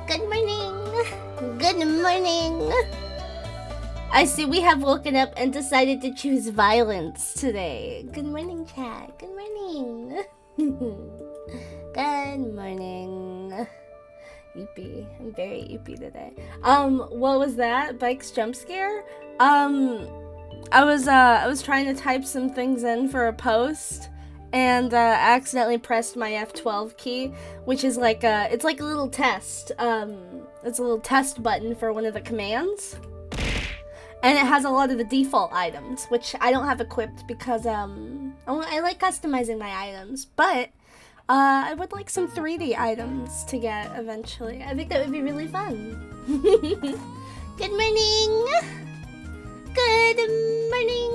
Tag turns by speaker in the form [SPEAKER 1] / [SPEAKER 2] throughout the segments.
[SPEAKER 1] Good morning. Good morning. I see we have woken up and decided to choose violence today. Good morning, chat. Good morning. Good morning. Yoopy. I'm very yoopy today. What was that? Bike's jump scare? I was trying to type some things in for a post and accidentally pressed my F12 key, which is like it's like a little test. It's a little test button for one of the commands. And it has a lot of the default items, which I don't have equipped because I like customizing my items, but I would like some 3D items to get eventually. I think that would be really fun. Good morning! Good morning!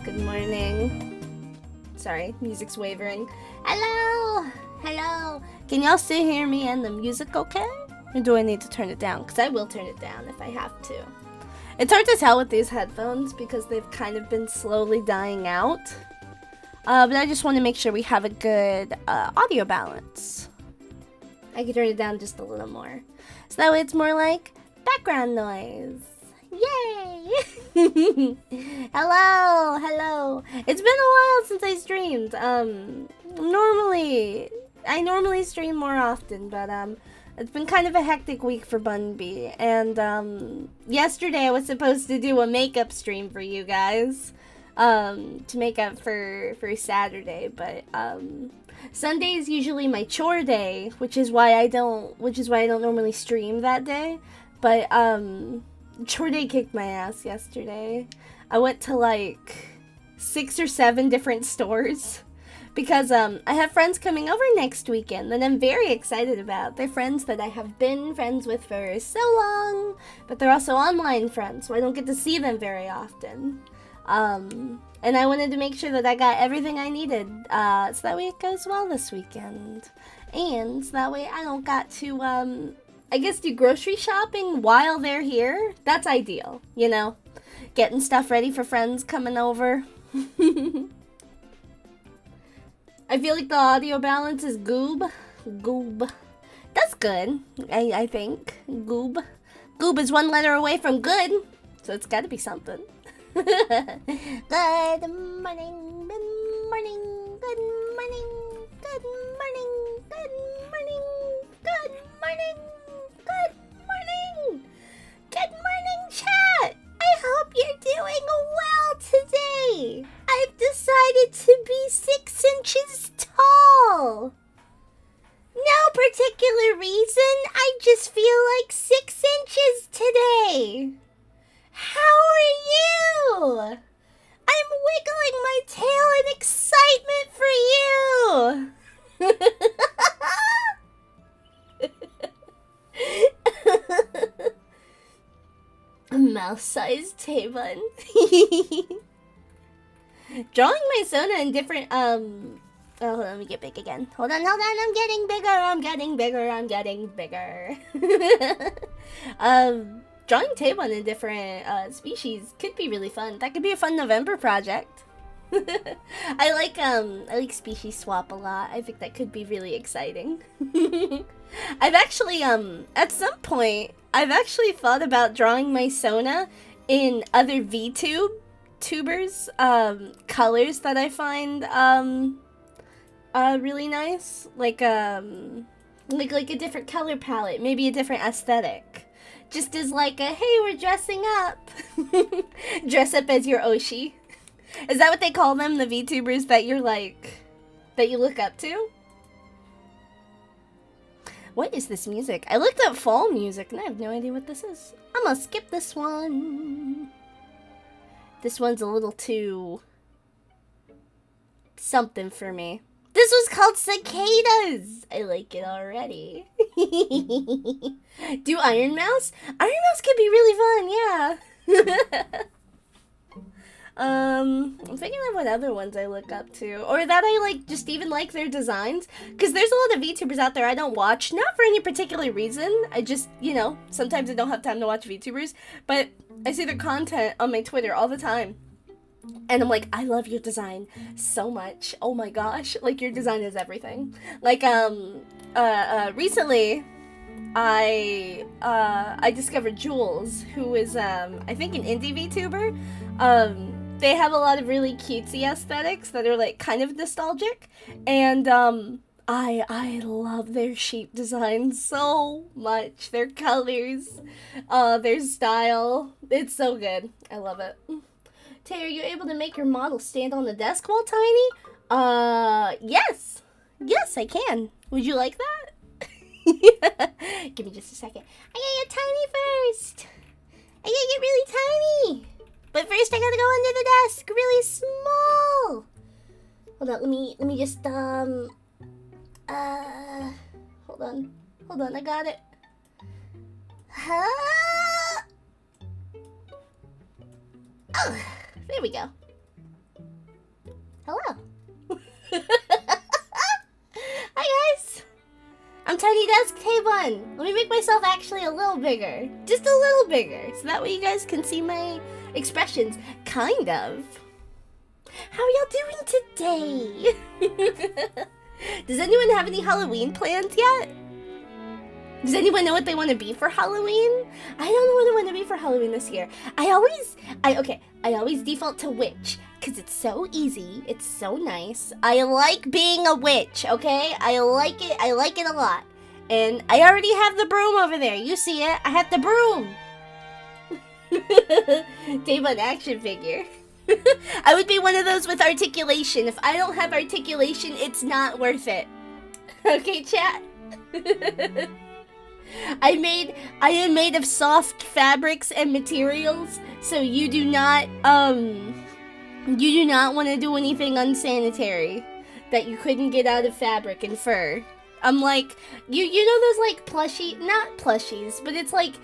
[SPEAKER 1] Good morning. Sorry, music's wavering. Hello! Hello! Can y'all still hear me and the music okay? Or do I need to turn it down? Because I will turn it down if I have to. It's hard to tell with these headphones because they've kind of been slowly dying out. But I just want to make sure we have a good audio balance. I can turn it down just a little more. So that way it's more like background noise. Yay! Hello! Hello! It's been a while since I streamed. I normally stream more often, but it's been kind of a hectic week for Bunbee, and yesterday I was supposed to do a makeup stream for you guys, to make up for Saturday, but Sunday is usually my chore day, which is why I don't normally stream that day. But chore day kicked my ass yesterday. I went to like 6 or 7 different stores. Because I have friends coming over next weekend that I'm very excited about. They're friends that I have been friends with for so long, but they're also online friends, so I don't get to see them very often. And I wanted to make sure that I got everything I needed, so that way it goes well this weekend. And so that way I don't got to, I guess do grocery shopping while they're here. That's ideal, you know? Getting stuff ready for friends coming over. I feel like the audio balance is goob. Goob. That's good, I think. Goob. Goob is 1 letter away from good, so it's gotta be something. Good morning, good morning, good morning, good morning, good morning, good morning, good morning, good morning, chat! I hope you're doing well today! I've decided to be 6 inches tall! No particular reason, I just feel like 6 inches today! How are you? I'm wiggling my tail in excitement for you! A mouse-sized Tay-bun. Drawing my Sona in different, oh, hold on, let me get big again. Hold on, I'm getting bigger, I'm getting bigger. Drawing Tay-bun in different, species could be really fun. That could be a fun November project. I like species swap a lot. I think that could be really exciting. I've actually, at some point, I've actually thought about drawing my Sona in other VTubers, colors that I find, really nice. Like a different color palette, maybe a different aesthetic. Just as like a, hey, we're dressing up. Dress up as your Oshi. Is that what they call them, the VTubers that you're like, that you look up to? What is this music? I looked up fall music and I have no idea what this is. I'm gonna skip this one. This one's a little too something for me. This was called Cicadas. I like it already. Do Iron Mouse? Iron Mouse could be really fun, yeah. I'm thinking of what other ones I look up to. Or that I like, just even like their designs. Because there's a lot of VTubers out there I don't watch. Not for any particular reason. I just, you know, sometimes I don't have time to watch VTubers. But I see their content on my Twitter all the time. And I'm like, I love your design so much. Oh my gosh. Like, your design is everything. Like, recently, I discovered Jules, who is, I think an indie VTuber. They have a lot of really cutesy aesthetics that are, like, kind of nostalgic. And, I love their sheep design so much. Their colors, their style. It's so good. I love it. Tay, are you able to make your model stand on the desk while tiny? Yes. Yes, I can. Would you like that? Give me just a second. I gotta get tiny first. I gotta get really tiny. But first I gotta go under the desk, really small. Hold on, let me just, hold on, I got it. Oh, there we go. Hello. Hi guys. I'm Tiny Desk Tay1. Let me make myself actually a little bigger. Just a little bigger. So that way you guys can see my expressions. Kind of. How are y'all doing today? Does anyone have any Halloween plans yet? Does anyone know what they want to be for Halloween? I don't know what I want to be for Halloween this year. I always default to witch, because it's so easy, it's so nice. I like being a witch, okay? I like it a lot. And I already have the broom over there, you see it, I have the broom. Day1 action figure. I would be one of those with articulation. If I don't have articulation, it's not worth it. Okay, chat? I am made of soft fabrics and materials, so you do not want to do anything unsanitary that you couldn't get out of fabric and fur. I'm like, you know those like not plushies, but it's like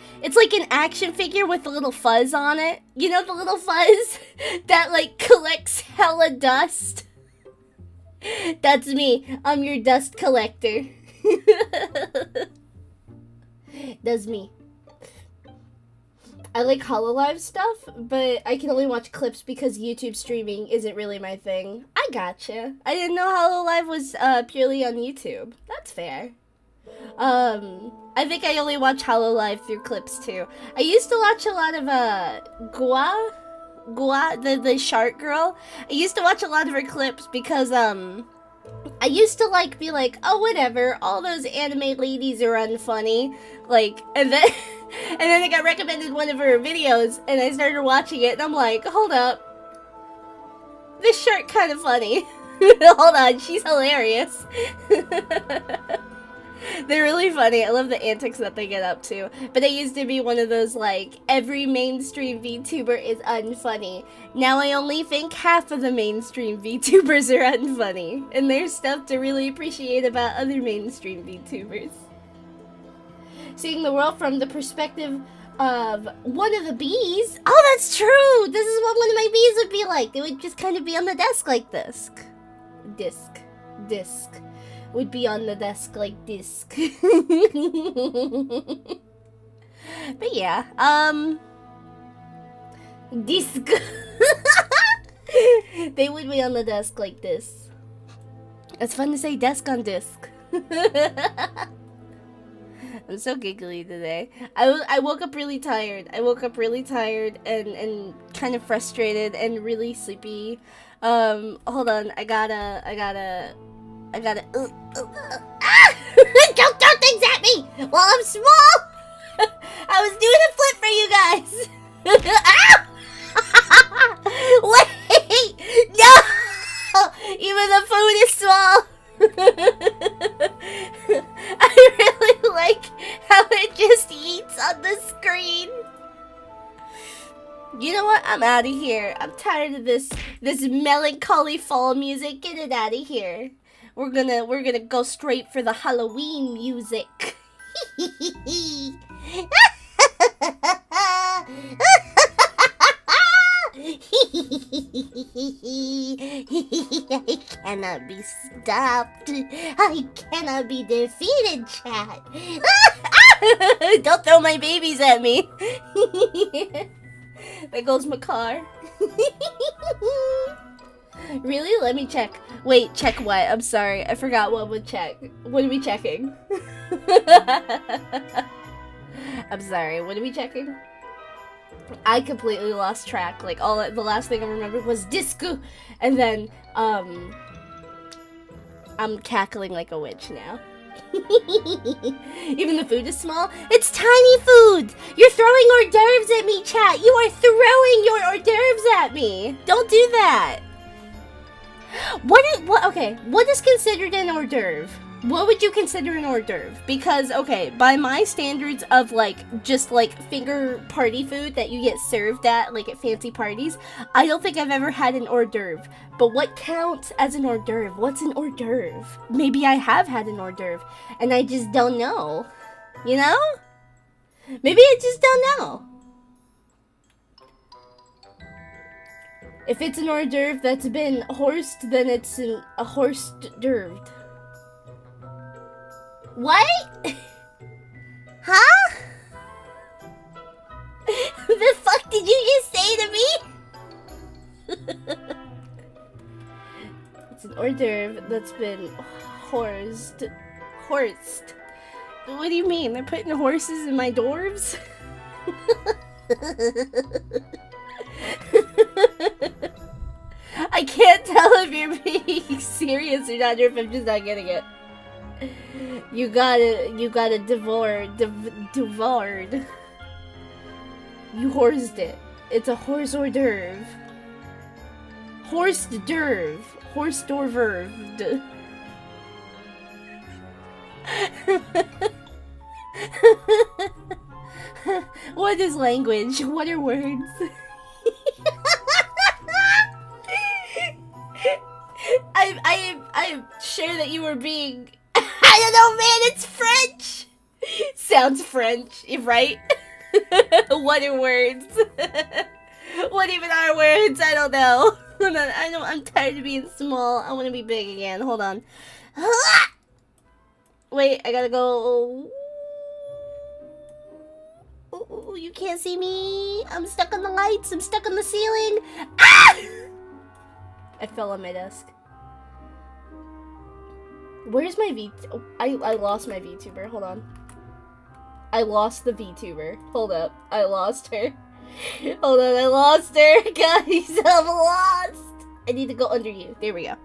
[SPEAKER 1] an action figure with a little fuzz on it. You know the little fuzz that like collects hella dust? That's me. I'm your dust collector. That's me. I like HoloLive stuff, but I can only watch clips because YouTube streaming isn't really my thing. I gotcha. I didn't know HoloLive was purely on YouTube. That's fair. I think I only watch HoloLive through clips too. I used to watch a lot of Gua, the shark girl. I used to watch a lot of her clips because I used to like be like, oh whatever, all those anime ladies are unfunny, like, and then I got recommended one of her videos and I started watching it and I'm like, hold up, this shark kind of funny. Hold on, she's hilarious. They're really funny. I love the antics that they get up to. But I used to be one of those, like, every mainstream VTuber is unfunny. Now I only think half of the mainstream VTubers are unfunny. And there's stuff to really appreciate about other mainstream VTubers. Seeing the world from the perspective of one of the bees. Oh, that's true! This is what one of my bees would be like. They would just kind of be on the desk like this. Disc. Would be on the desk like disc. But yeah, disc. They would be on the desk like this. It's fun to say desk on disc. I'm so giggly today. I woke up really tired. And kind of frustrated and really sleepy. Hold on, I gotta don't throw things at me while I'm small. I was doing a flip for you guys. Wait, no, even the food is small. I really like how it just eats on the screen. You know what? I'm out of here. I'm tired of this melancholy fall music. Get it out of here. We're gonna go straight for the Halloween music. I cannot be stopped. I cannot be defeated, chat. Don't throw my babies at me. There goes my car. Really? Let me check. Wait, check what? I'm sorry. I forgot what would check. What are we checking? I'm sorry. What are we checking? I completely lost track. Like, the last thing I remembered was disco. And then, I'm cackling like a witch now. Even the food is small. It's tiny food. You're throwing hors d'oeuvres at me, chat. You are throwing your hors d'oeuvres at me. Don't do that. Okay, what is considered an hors d'oeuvre? What would you consider an hors d'oeuvre? Because, okay, by my standards of, like, just, like, finger party food that you get served at, like, at fancy parties, I don't think I've ever had an hors d'oeuvre. But what counts as an hors d'oeuvre? What's an hors d'oeuvre? Maybe I have had an hors d'oeuvre, and I just don't know. You know? Maybe I just don't know. If it's an hors d'oeuvre that's been horsed, then it's a horse d'oeuvre. What? Huh? The fuck did you just say to me? It's an hors d'oeuvre that's been horsed. Horsed. What do you mean? They're putting horses in my dwarves? I can't tell if you're being serious or not, or if I'm just not getting it. You gotta devoured. You horsed it. It's a horse hors d'oeuvre. Horse d'oeuvre. Horse d'oeuvre. What is language? What are words? I'm sure that you were being... I don't know, man, it's French! Sounds French, right? What are words? What even are words? I don't know. I'm tired of being small. I want to be big again. Hold on. Wait, I gotta go... Ooh, you can't see me. I'm stuck on the lights. I'm stuck on the ceiling. Ah! I fell on my desk. Where's my I lost my VTuber. Hold on. I lost the VTuber. Hold up. I lost her. Hold on. I lost her. Guys, I'm lost. I need to go under you. There we go.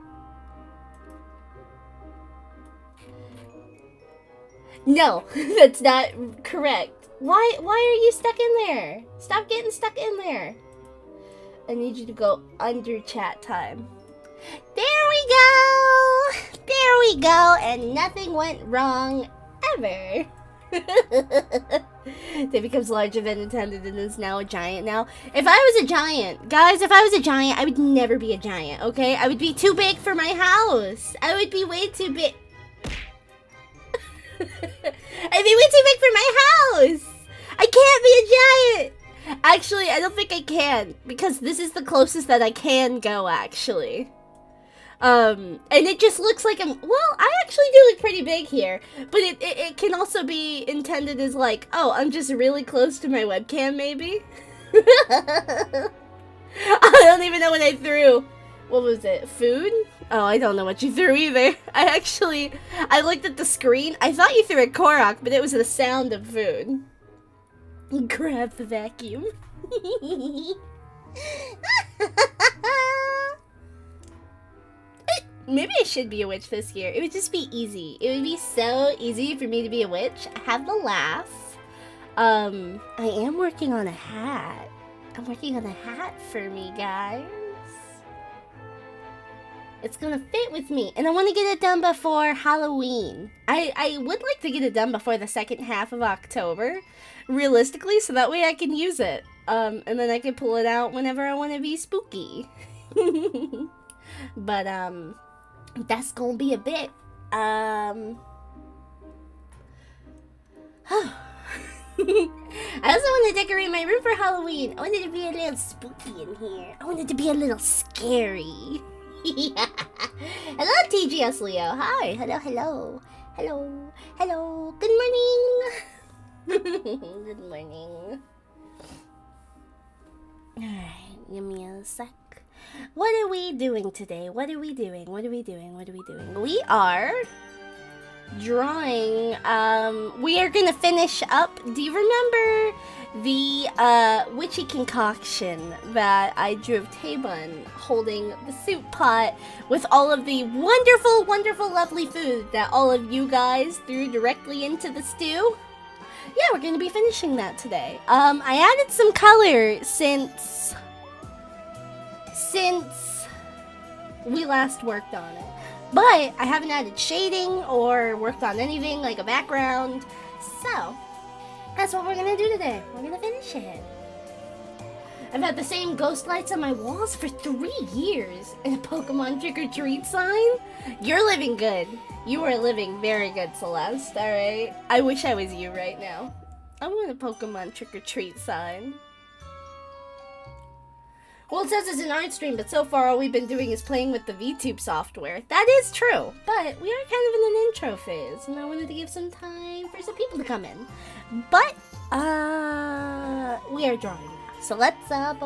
[SPEAKER 1] No, that's not correct. Why are you stuck in there? Stop getting stuck in there. I need you to go under chat time. There we go! There we go! And nothing went wrong ever. They becomes larger than intended and is now a giant now. If I was a giant, guys, if I was a giant, I would never be a giant, okay? I would be too big for my house. I would be way too big. I'd be way too big for my house. I can't be a giant. Actually, I don't think I can, because this is the closest that I can go, actually. And it just looks like I'm, well, I actually do look pretty big here, but it can also be intended as like, oh, I'm just really close to my webcam, maybe? I don't even know what I threw. What was it? Food? Oh, I don't know what you threw either. I looked at the screen. I thought you threw a Korok, but it was the sound of food. Grab the vacuum. Maybe I should be a witch this year. It would just be easy. It would be so easy for me to be a witch. Have the laugh. I am working on a hat. I'm working on a hat for me, guys. It's gonna fit with me. And I want to get it done before Halloween. I would like to get it done before the second half of October. Realistically, so that way I can use it. And then I can pull it out whenever I want to be spooky. But, that's gonna be a bit, I also want to decorate my room for Halloween. I want it to be a little spooky in here. I want it to be a little scary. Hello, TGS Leo. Hi. Hello, hello. Hello. Hello. Good morning. Good morning. Alright. Give me a sec. What are we doing today? What are we doing? What are we doing? What are we doing? We are drawing. We are gonna finish up. Do you remember the witchy concoction that I drew of Taebun holding the soup pot with all of the wonderful, wonderful, lovely food that all of you guys threw directly into the stew? Yeah, we're gonna be finishing that today. I added some color since we last worked on it. But I haven't added shading or worked on anything like a background. So, that's what we're gonna do today. We're gonna finish it. I've had the same ghost lights on my walls for 3 years and a Pokemon trick-or-treat sign. You're living good. You are living very good, Celeste, alright? I wish I was you right now. I want a Pokemon trick-or-treat sign. Well, it says it's an art stream, but so far all we've been doing is playing with the VTube software. That is true, but we are kind of in an intro phase, and I wanted to give some time for some people to come in. But, we are drawing now. So let's, ta-da!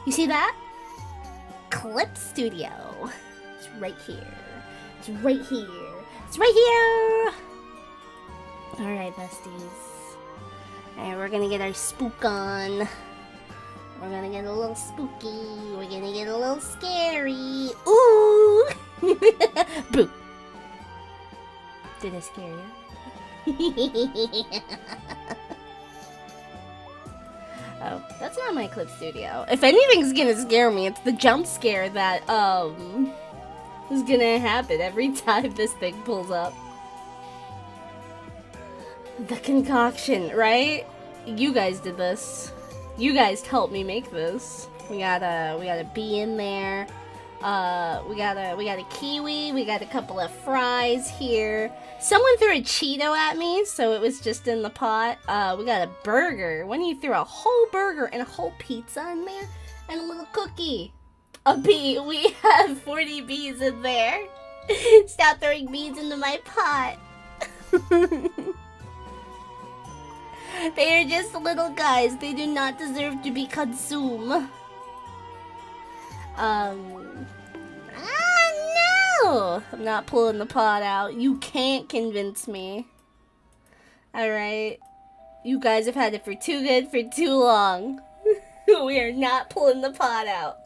[SPEAKER 1] You see that? Clip Studio. It's right here. It's right here. It's right here! Alright, besties. Alright, we're gonna get our spook on. We're gonna get a little spooky. We're gonna get a little scary. Ooh! Boo. Did I scare you? Oh, that's not my Clip Studio. If anything's gonna scare me, it's the jump scare that, is gonna happen every time this thing pulls up. The concoction, right? You guys did this. You guys helped me make this. We got a bee in there. We got a kiwi. We got a couple of fries here. Someone threw a Cheeto at me, so it was just in the pot. We got a burger. When you threw a whole burger and a whole pizza in there, and a little cookie. A bee. We have 40 bees in there. Stop throwing bees into my pot. They are just little guys. They do not deserve to be consumed. No! I'm not pulling the pot out. You can't convince me. Alright? You guys have had it for too good for too long. We are not pulling the pot out.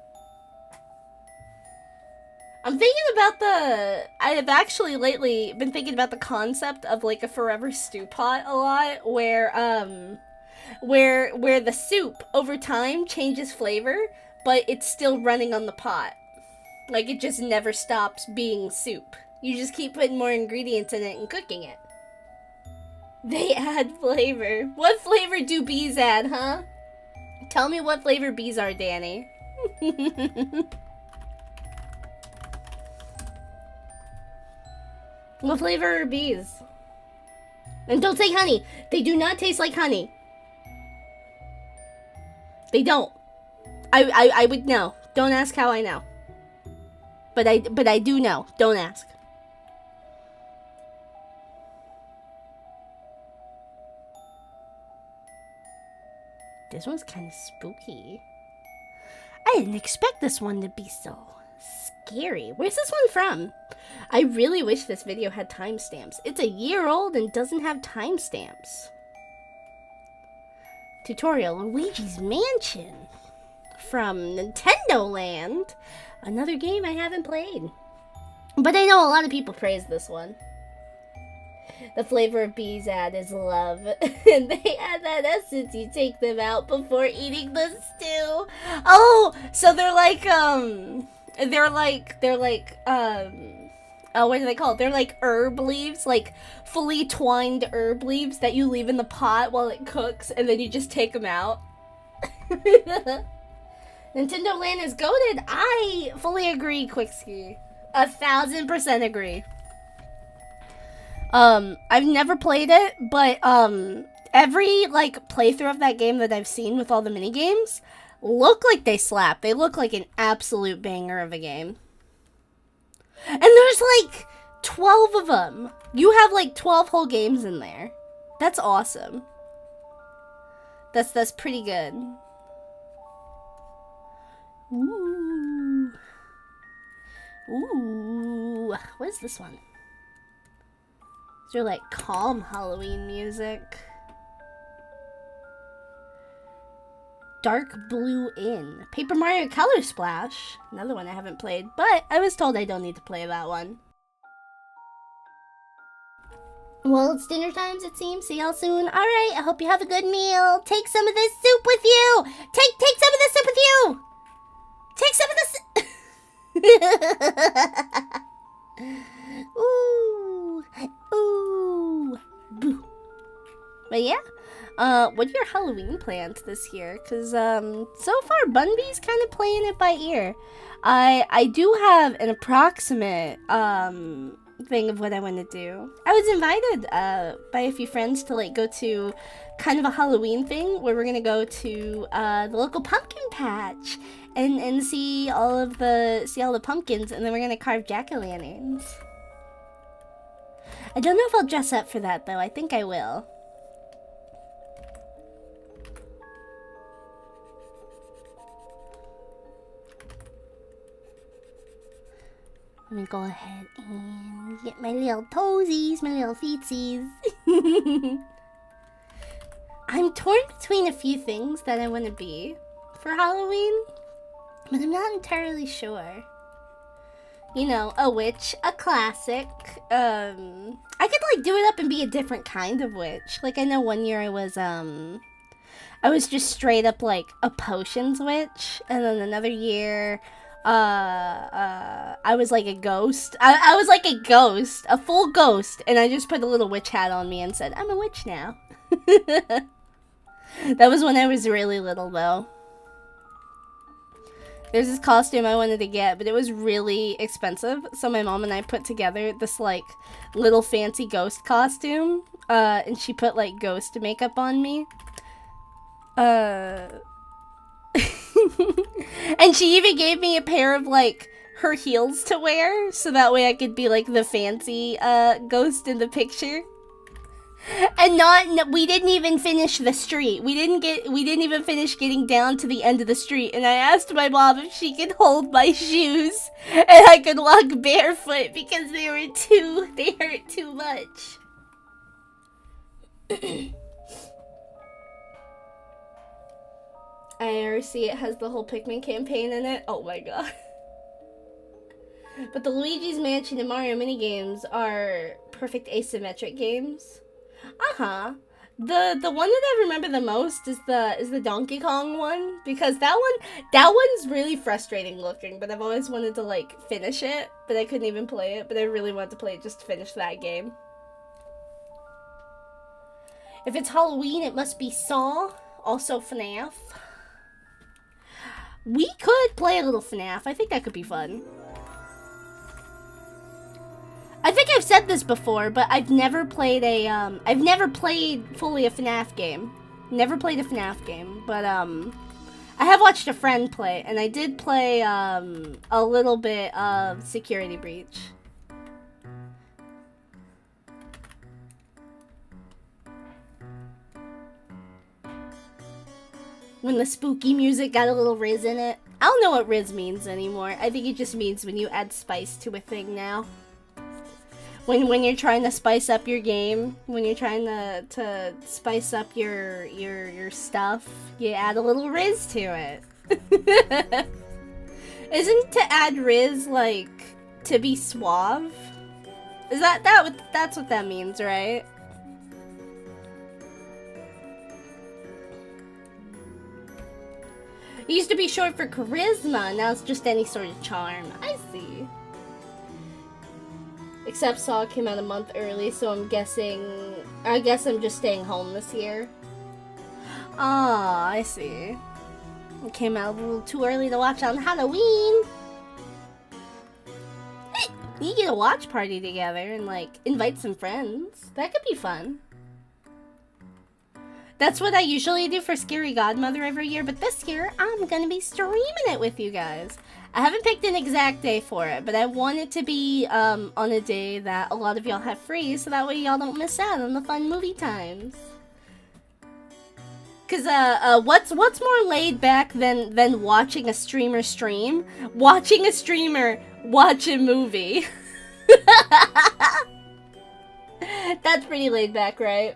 [SPEAKER 1] I'm thinking about I have actually lately been thinking about the concept of like a forever stew pot a lot, where the soup over time changes flavor, but it's still running on the pot. Like it just never stops being soup. You just keep putting more ingredients in it and cooking it. They add flavor. What flavor do bees add, huh? Tell me what flavor bees are, Danny. What flavor are bees? And don't say honey. They do not taste like honey. They don't. I would know. Don't ask how I know. But I do know. Don't ask. This one's kind of spooky. I didn't expect this one to be so scary. Where's this one from? I really wish this video had timestamps. It's a year old and doesn't have timestamps. Tutorial, Luigi's Mansion. From Nintendo Land. Another game I haven't played. But I know a lot of people praise this one. The flavor of bees add is love. And they add that essence you take them out before eating the stew. Oh, so they're like, oh, what do they call it? They're like herb leaves, like fully twined herb leaves that you leave in the pot while it cooks, and then you just take them out. Nintendo Land is goated. I fully agree, Quickski. 1000% agree. I've never played it, but, every, like, playthrough of that game that I've seen with all the minigames look like they slap. They look like an absolute banger of a game. And there's, like, 12 of them. You have, like, 12 whole games in there. That's awesome. That's pretty good. Ooh. Ooh. What is this one? Is there like calm Halloween music? Dark Blue Inn. Paper Mario Color Splash. Another one I haven't played, but I was told I don't need to play that one. Well, it's dinner times, it seems. See y'all soon. Alright, I hope you have a good meal. Take some of this soup with you. Take some of this soup with you. Take some of this. Ooh. Ooh. Boo. But yeah. What are your Halloween plans this year? Because, so far, Bunbee's kind of playing it by ear. I do have an approximate, thing of what I want to do. I was invited, by a few friends to, like, go to kind of a Halloween thing where we're gonna go to, the local pumpkin patch and see all the pumpkins, and then we're gonna carve jack-o'-lanterns. I don't know if I'll dress up for that, though. I think I will. Let me go ahead and get my little toesies, my little feetsies. I'm torn between a few things that I want to be for Halloween, but I'm not entirely sure. You know, a witch, a classic. I could like do it up and be a different kind of witch. Like I know one year I was just straight up like a potions witch, and then another year I was like a ghost. I was like a ghost, a full ghost, and I just put a little witch hat on me and said, I'm a witch now. That was when I was really little, though. There's this costume I wanted to get, but it was really expensive, so my mom and I put together this, like, little fancy ghost costume, and she put, like, ghost makeup on me. And she even gave me a pair of, like, her heels to wear, so that way I could be, like, the fancy, ghost in the picture. And we didn't even finish the street. We didn't even finish getting down to the end of the street, and I asked my mom if she could hold my shoes, and I could walk barefoot because they hurt too much. IRC, it has the whole Pikmin campaign in it. Oh my god. But the Luigi's Mansion and Mario minigames are perfect asymmetric games. Uh-huh. The one that I remember the most is the Donkey Kong one, because that one's really frustrating looking, but I've always wanted to like finish it, but I couldn't even play it, but I really wanted to play it just to finish that game. If it's Halloween, it must be Saw, also FNAF. We could play a little FNAF. I think that could be fun. I think I've said this before, but I've never played fully a FNAF game. Never played a FNAF game, but, I have watched a friend play, and I did play, a little bit of Security Breach. When the spooky music got a little Riz in it. I don't know what Riz means anymore. I think it just means when you add spice to a thing now. When you're trying to spice up your game, when you're trying to spice up your stuff, you add a little Riz to it. Isn't to add Riz like to be suave? Is that's what that means, right? It used to be short for charisma, now it's just any sort of charm. I see. Except Saw came out a month early, so I guess I'm just staying home this year. Ah, I see. It came out a little too early to watch on Halloween. Hey, you get a watch party together and, like, invite some friends. That could be fun. That's what I usually do for Scary Godmother every year, but this year, I'm gonna be streaming it with you guys. I haven't picked an exact day for it, but I want it to be, on a day that a lot of y'all have free, so that way y'all don't miss out on the fun movie times. Cause what's more laid back than watching a streamer stream? Watching a streamer watch a movie. That's pretty laid back, right?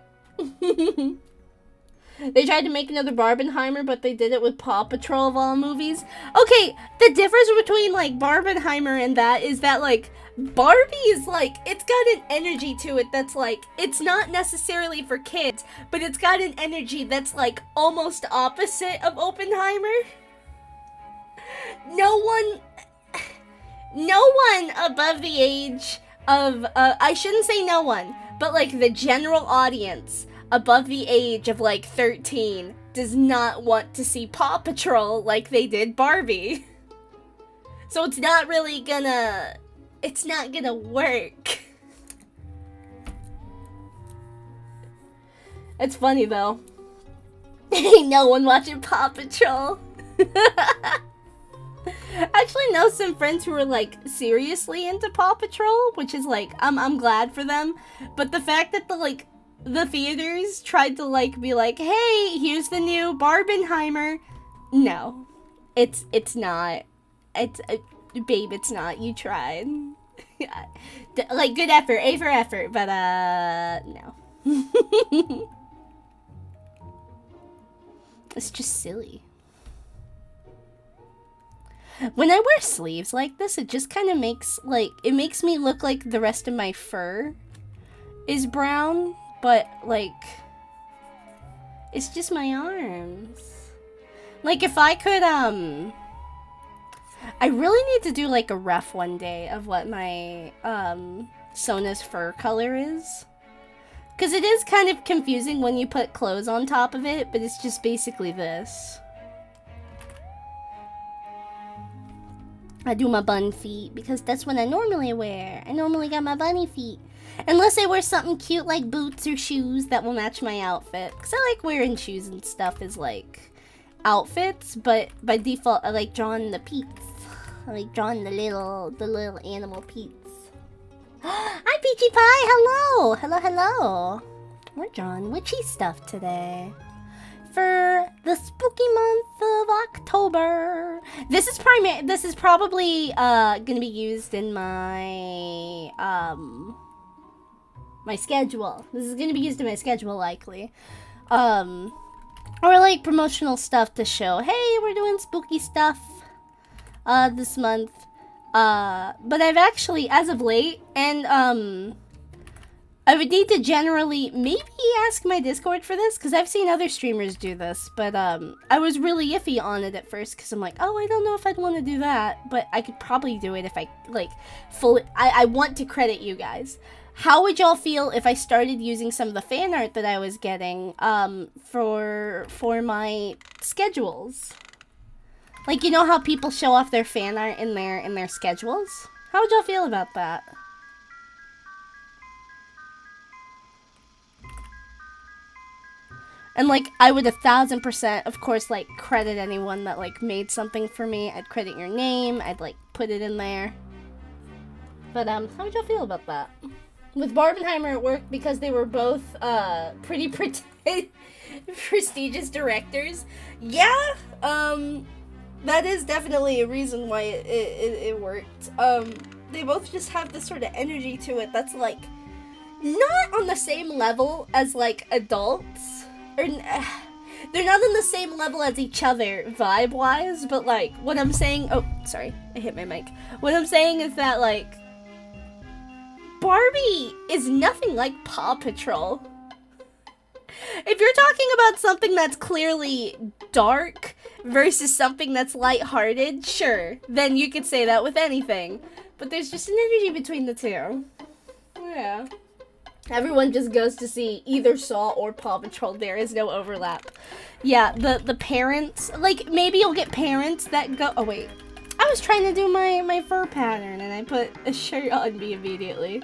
[SPEAKER 1] They tried to make another Barbenheimer, but they did it with Paw Patrol of all movies. Okay, the difference between, like, Barbenheimer and that is that, like, Barbie is, like, it's got an energy to it that's, like, it's not necessarily for kids, but it's got an energy that's, like, almost opposite of Oppenheimer. No one above the age of, I shouldn't say no one, but, like, the general audience above the age of, like, 13 does not want to see Paw Patrol like they did Barbie. So it's not really gonna... It's not gonna work. It's funny, though. Ain't no one watching Paw Patrol. I actually know some friends who are, like, seriously into Paw Patrol, which is, like, I'm glad for them. But the fact that the theaters tried to, like, be like, hey, here's the new Barbenheimer. No. It's not. Babe, it's not. You tried. Like, good effort. A for effort. But, no. It's just silly. When I wear sleeves like this, it just kind of makes, like, it makes me look like the rest of my fur is brown. But, like, it's just my arms. Like, if I could, I really need to do, like, a ref one day of what my, Sona's fur color is. Because it is kind of confusing when you put clothes on top of it, but it's just basically this. I do my bun feet, because that's what I normally wear. I normally got my bunny feet. Unless I wear something cute like boots or shoes that will match my outfit. Because I like wearing shoes and stuff as, like, outfits. But by default, I like drawing the peeps. I like drawing the little animal peeps. Hi, Peachy Pie! Hello! Hello, hello! We're drawing witchy stuff today. For the spooky month of October. This is probably gonna be used in my my schedule. This is gonna be used in my schedule, likely. Or like promotional stuff to show, hey, we're doing spooky stuff this month. But I've actually, as of late, and I would need to generally maybe ask my Discord for this, because I've seen other streamers do this, but I was really iffy on it at first, because I'm like, oh, I don't know if I'd want to do that, but I could probably do it if I, like, I want to credit you guys. How would y'all feel if I started using some of the fan art that I was getting, for my schedules? Like, you know how people show off their fan art in their schedules? How would y'all feel about that? And, like, I would 1000%, of course, like, credit anyone that, like, made something for me. I'd credit your name. I'd, like, put it in there. But, how would y'all feel about that? With Barbenheimer, it worked because they were both, pretty prestigious directors. Yeah, that is definitely a reason why it worked. They both just have this sort of energy to it that's, like, not on the same level as, like, adults. Or, they're not on the same level as each other, vibe-wise, but, like, what I'm saying... Oh, sorry, I hit my mic. What I'm saying is that, like, Barbie is nothing like Paw Patrol. If you're talking about something that's clearly dark versus something that's lighthearted, sure, then you could say that with anything. But there's just an energy between the two. Yeah. Everyone just goes to see either Saw or Paw Patrol. There is no overlap. Yeah, the parents... Like, maybe you'll get parents that go... Oh, wait. I was trying to do my fur pattern, and I put a shirt on me immediately.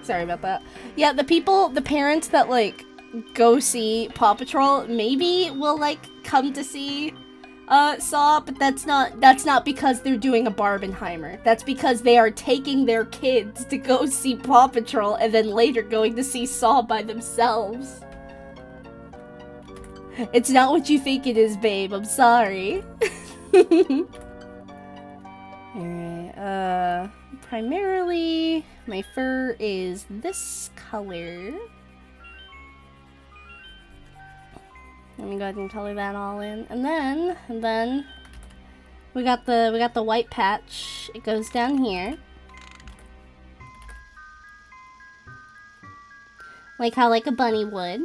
[SPEAKER 1] Sorry about that. Yeah, the parents that, like, go see Paw Patrol maybe will, like, come to see... Saw, but that's not because they're doing a Barbenheimer. That's because they are taking their kids to go see Paw Patrol and then later going to see Saw by themselves. It's not what you think it is, babe. I'm sorry. Alright, primarily, my fur is this color. Let me go ahead and color that all in. And then, we got the white patch. It goes down here. Like how like a bunny would.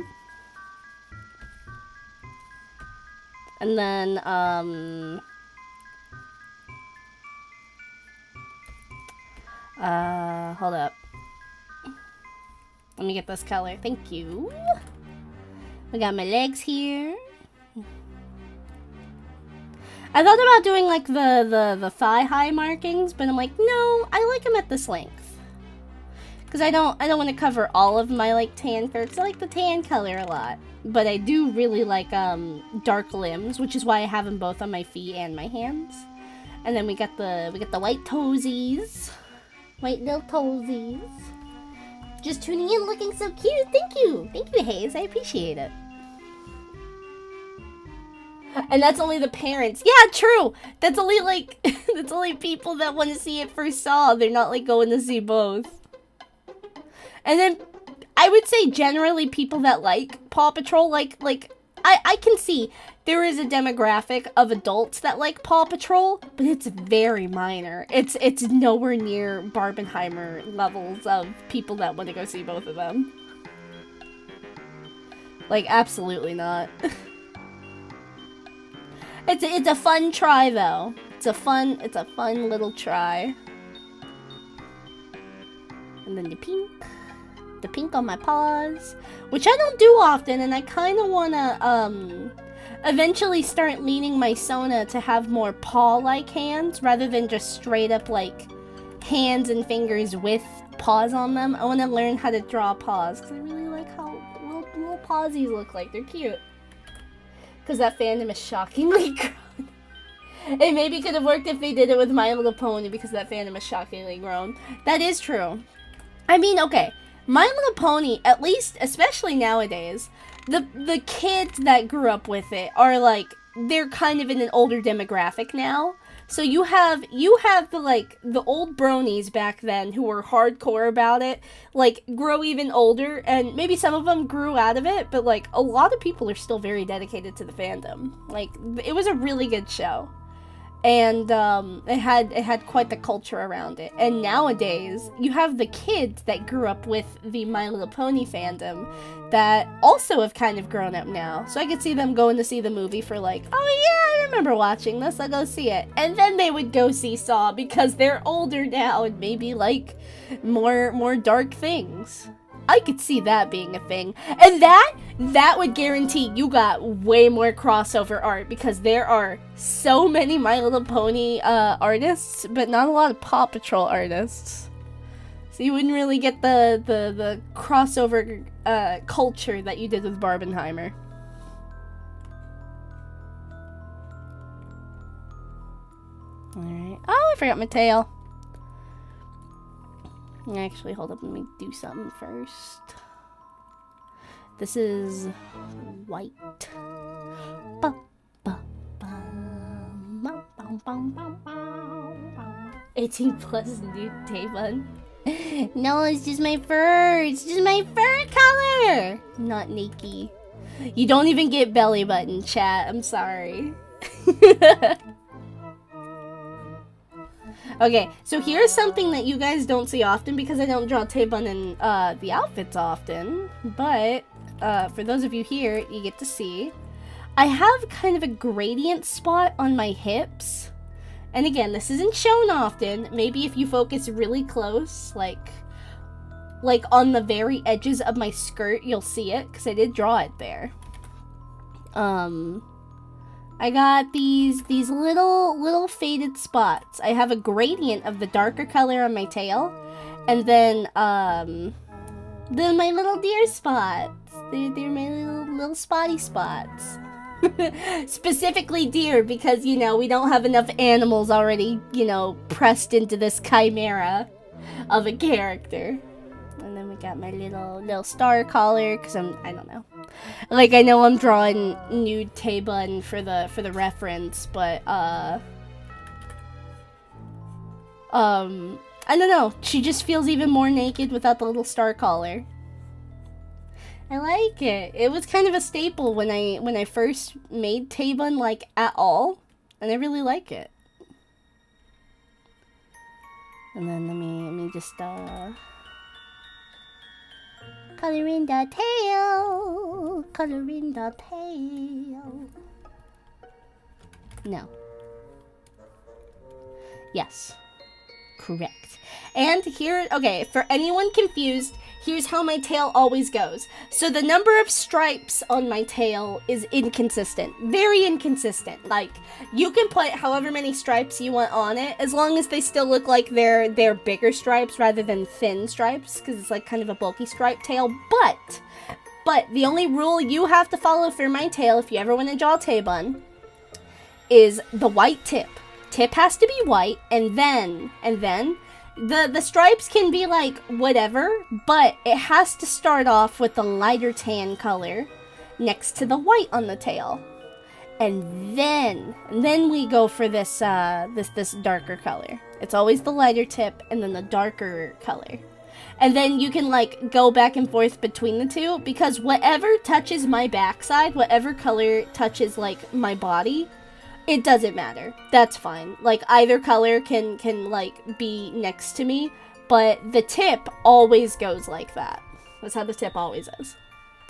[SPEAKER 1] And then, hold up. Let me get this color. Thank you. We got my legs here. I thought about doing like the thigh high markings, but I'm like, no, I like them at this length. Cause I don't want to cover all of my like tan fur. Cause I like the tan color a lot, but I do really like dark limbs, which is why I have them both on my feet and my hands. And then we got the white toesies, white little toesies. Just tuning in, looking so cute. Thank you, Hayes. I appreciate it. And that's only the parents. Yeah, true. That's only like that's only people that want to see it first saw. They're not like going to see both. And then I would say generally people that like Paw Patrol, like I can see there is a demographic of adults that like Paw Patrol, but it's very minor. It's nowhere near Barbenheimer levels of people that want to go see both of them. Like absolutely not. It's a fun try though. It's a fun little try. And then the pink on my paws, which I don't do often, and I kind of want to eventually start leaning my Sona to have more paw-like hands rather than just straight up like hands and fingers with paws on them. I want to learn how to draw paws because I really like how little pawsies look like. They're cute. Because that fandom is shockingly grown. It maybe could have worked if they did it with My Little Pony because that fandom is shockingly grown. That is true. I mean, okay. My Little Pony, at least, especially nowadays, the kids that grew up with it are like, they're kind of in an older demographic now. So you have the old bronies back then who were hardcore about it, like, grow even older, and maybe some of them grew out of it, but like a lot of people are still very dedicated to the fandom. Like, it was a really good show. And it had quite the culture around it. And nowadays, you have the kids that grew up with the My Little Pony fandom that also have kind of grown up now. So I could see them going to see the movie for like, oh yeah, I remember watching this, I'll go see it. And then they would go see Saw because they're older now and maybe like more dark things. I could see that being a thing. And that would guarantee you got way more crossover art because there are so many My Little Pony artists, but not a lot of Paw Patrol artists. So you wouldn't really get the crossover culture that you did with Barbenheimer. Alright. Oh, I forgot my tail. Actually, hold up, let me do something first. This is white. 18 plus, dude, Tavon. No, it's just my fur. It's just my fur color. Not Nikki. You don't even get belly button, chat. I'm sorry. Okay, so here's something that you guys don't see often because I don't draw Taebon in the outfits often, but for those of you here, you get to see. I have kind of a gradient spot on my hips, and again, this isn't shown often. Maybe if you focus really close, like on the very edges of my skirt, you'll see it, because I did draw it there. I got these little faded spots. I have a gradient of the darker color on my tail, and then my little deer spots. They're my little spotty spots. Specifically deer, because you know we don't have enough animals already, you know, pressed into this chimera of a character. And then we got my little star collar, because I don't know. Like, I know I'm drawing nude Taebun for the reference, but, I don't know. She just feels even more naked without the little star collar. I like it. It was kind of a staple when I first made Taebun, like, at all. And I really like it. And then let me just, color in the tail. Color in the tail. No. Yes. Correct. And here, okay, for anyone confused, here's how my tail always goes. So the number of stripes on my tail is inconsistent. Very inconsistent. Like, you can put however many stripes you want on it, as long as they still look like they're bigger stripes rather than thin stripes, because it's like kind of a bulky stripe tail. But the only rule you have to follow for my tail, if you ever want to draw Taebun, is the white tip. Tip has to be white, and then the stripes can be like whatever, but it has to start off with the lighter tan color next to the white on the tail. And then we go for this this darker color. It's always the lighter tip and then the darker color. And then you can like go back and forth between the two, because whatever touches my backside, whatever color touches like my body, it doesn't matter. That's fine. Like, either color can like, be next to me, but the tip always goes like that. That's how the tip always is.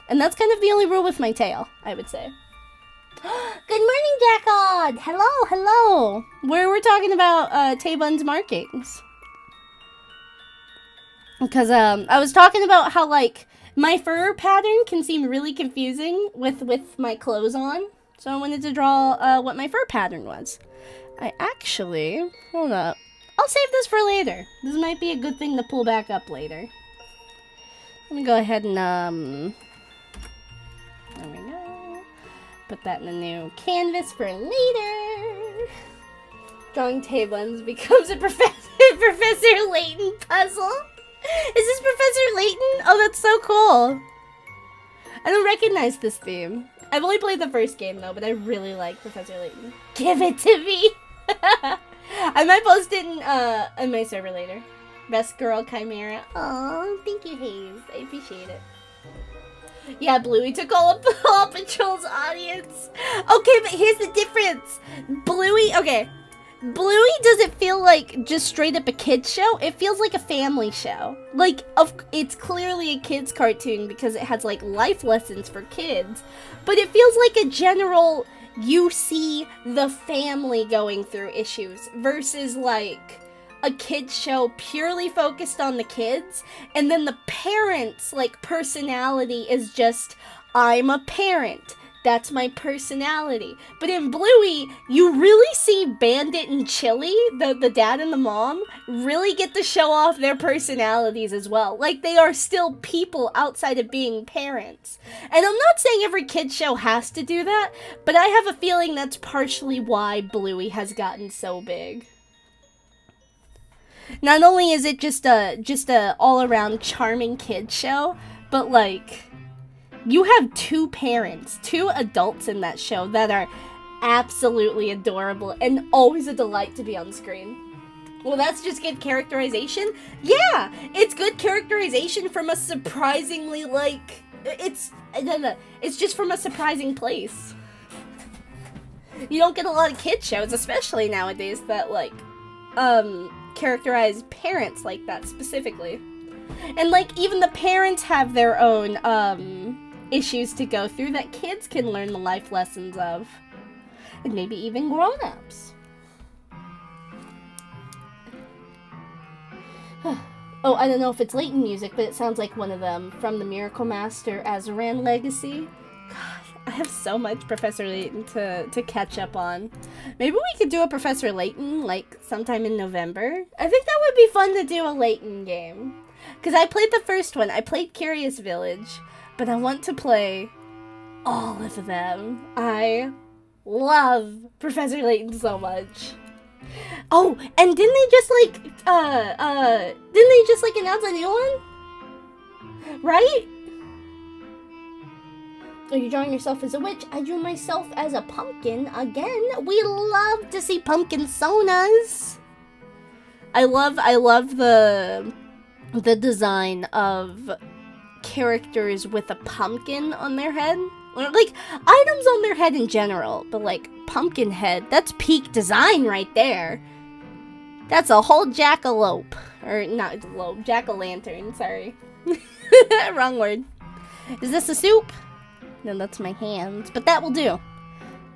[SPEAKER 1] And that's kind of the only rule with my tail, I would say. Good morning, Jackod! Hello, hello! We're talking about, Taebun's markings. Because, I was talking about how, like, my fur pattern can seem really confusing with my clothes on. So I wanted to draw what my fur pattern was. I actually, hold up. I'll save this for later. This might be a good thing to pull back up later. Let me go ahead and, there we go. Put that in a new canvas for later. Drawing Taebuns becomes a Professor Layton puzzle. Is this Professor Layton? Oh, that's so cool. I don't recognize this theme. I've only played the first game, though, but I really like Professor Layton. Give it to me! I might post it in my server later. Best Girl Chimera. Oh, thank you, Hayes. I appreciate it. Yeah, Bluey took all of Paw Patrol's audience. Okay, but here's the difference. Bluey doesn't feel like just straight up a kid's show. It feels like a family show. Like, it's clearly a kid's cartoon because it has, like, life lessons for kids. But it feels like a general, you see the family going through issues versus, like, a kid's show purely focused on the kids. And then the parents, like, personality is just, I'm a parent. That's my personality. But in Bluey, you really see Bandit and Chili, the dad and the mom, really get to show off their personalities as well. Like, they are still people outside of being parents. And I'm not saying every kid's show has to do that, but I have a feeling that's partially why Bluey has gotten so big. Not only is it just a all-around charming kid's show, but, like, you have two parents, two adults in that show that are absolutely adorable and always a delight to be on screen. Well, that's just good characterization? Yeah! It's good characterization from a surprisingly, like, it's just from a surprising place. You don't get a lot of kid shows, especially nowadays, that, like, characterize parents like that specifically. And, like, even the parents have their own, issues to go through that kids can learn the life lessons of. And maybe even grown-ups. Oh, I don't know if it's Layton music, but it sounds like one of them from the Miracle Master Azaran Legacy. God, I have so much Professor Layton to catch up on. Maybe we could do a Professor Layton, like, sometime in November. I think that would be fun to do a Layton game. Because I played the first one. I played Curious Village. But I want to play all of them. I love Professor Layton so much. Oh, and didn't they just announce a new one? Right? Are you drawing yourself as a witch? I drew myself as a pumpkin again. We love to see pumpkin sonas. I love the design of characters with a pumpkin on their head. Or like items on their head in general, but like pumpkin head, that's peak design right there. That's a whole jackalope. Or not lope, jack-o'-lantern, sorry. Wrong word. Is this a soup? No, that's my hands, but that will do.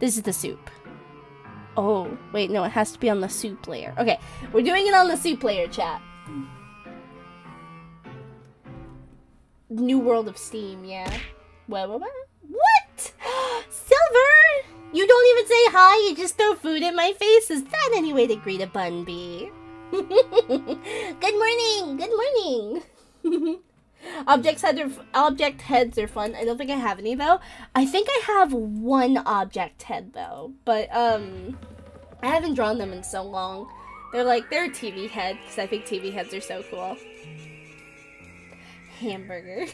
[SPEAKER 1] This is the soup. Oh, wait, no, it has to be on the soup layer. Okay, we're doing it on the soup layer, chat. New World of Steam, yeah. What? Silver! You don't even say hi, you just throw food in my face? Is that any way to greet a Bunbee? Good morning! Good morning! Object heads are fun. I don't think I have any though. I think I have one object head though, but I haven't drawn them in so long. They're a TV head because I think TV heads are so cool. Hamburger.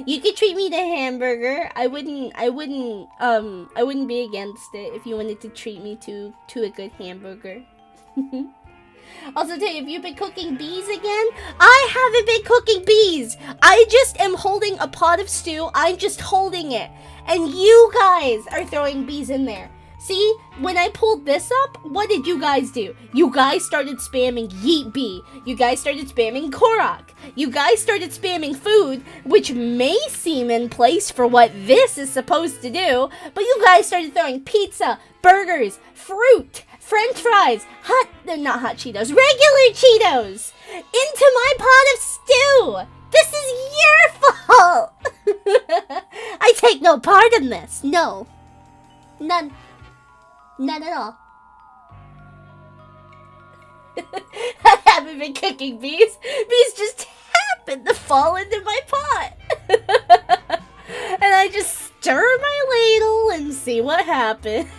[SPEAKER 1] You could treat me to hamburger. I wouldn't be against it if you wanted to treat me to a good hamburger. Also, tell you, if you've been cooking bees again, I haven't been cooking bees. I just am holding a pot of stew. I'm just holding it. And you guys are throwing bees in there. See, when I pulled this up, what did you guys do? You guys started spamming Yeet Bee. You guys started spamming Korok. You guys started spamming food, which may seem in place for what this is supposed to do, but you guys started throwing pizza, burgers, fruit, French fries, not hot Cheetos, regular Cheetos, into my pot of stew. This is your fault. I take no part in this. No. None. None at all. I haven't been cooking bees. Bees just happen to fall into my pot. And I just stir my ladle and see what happens.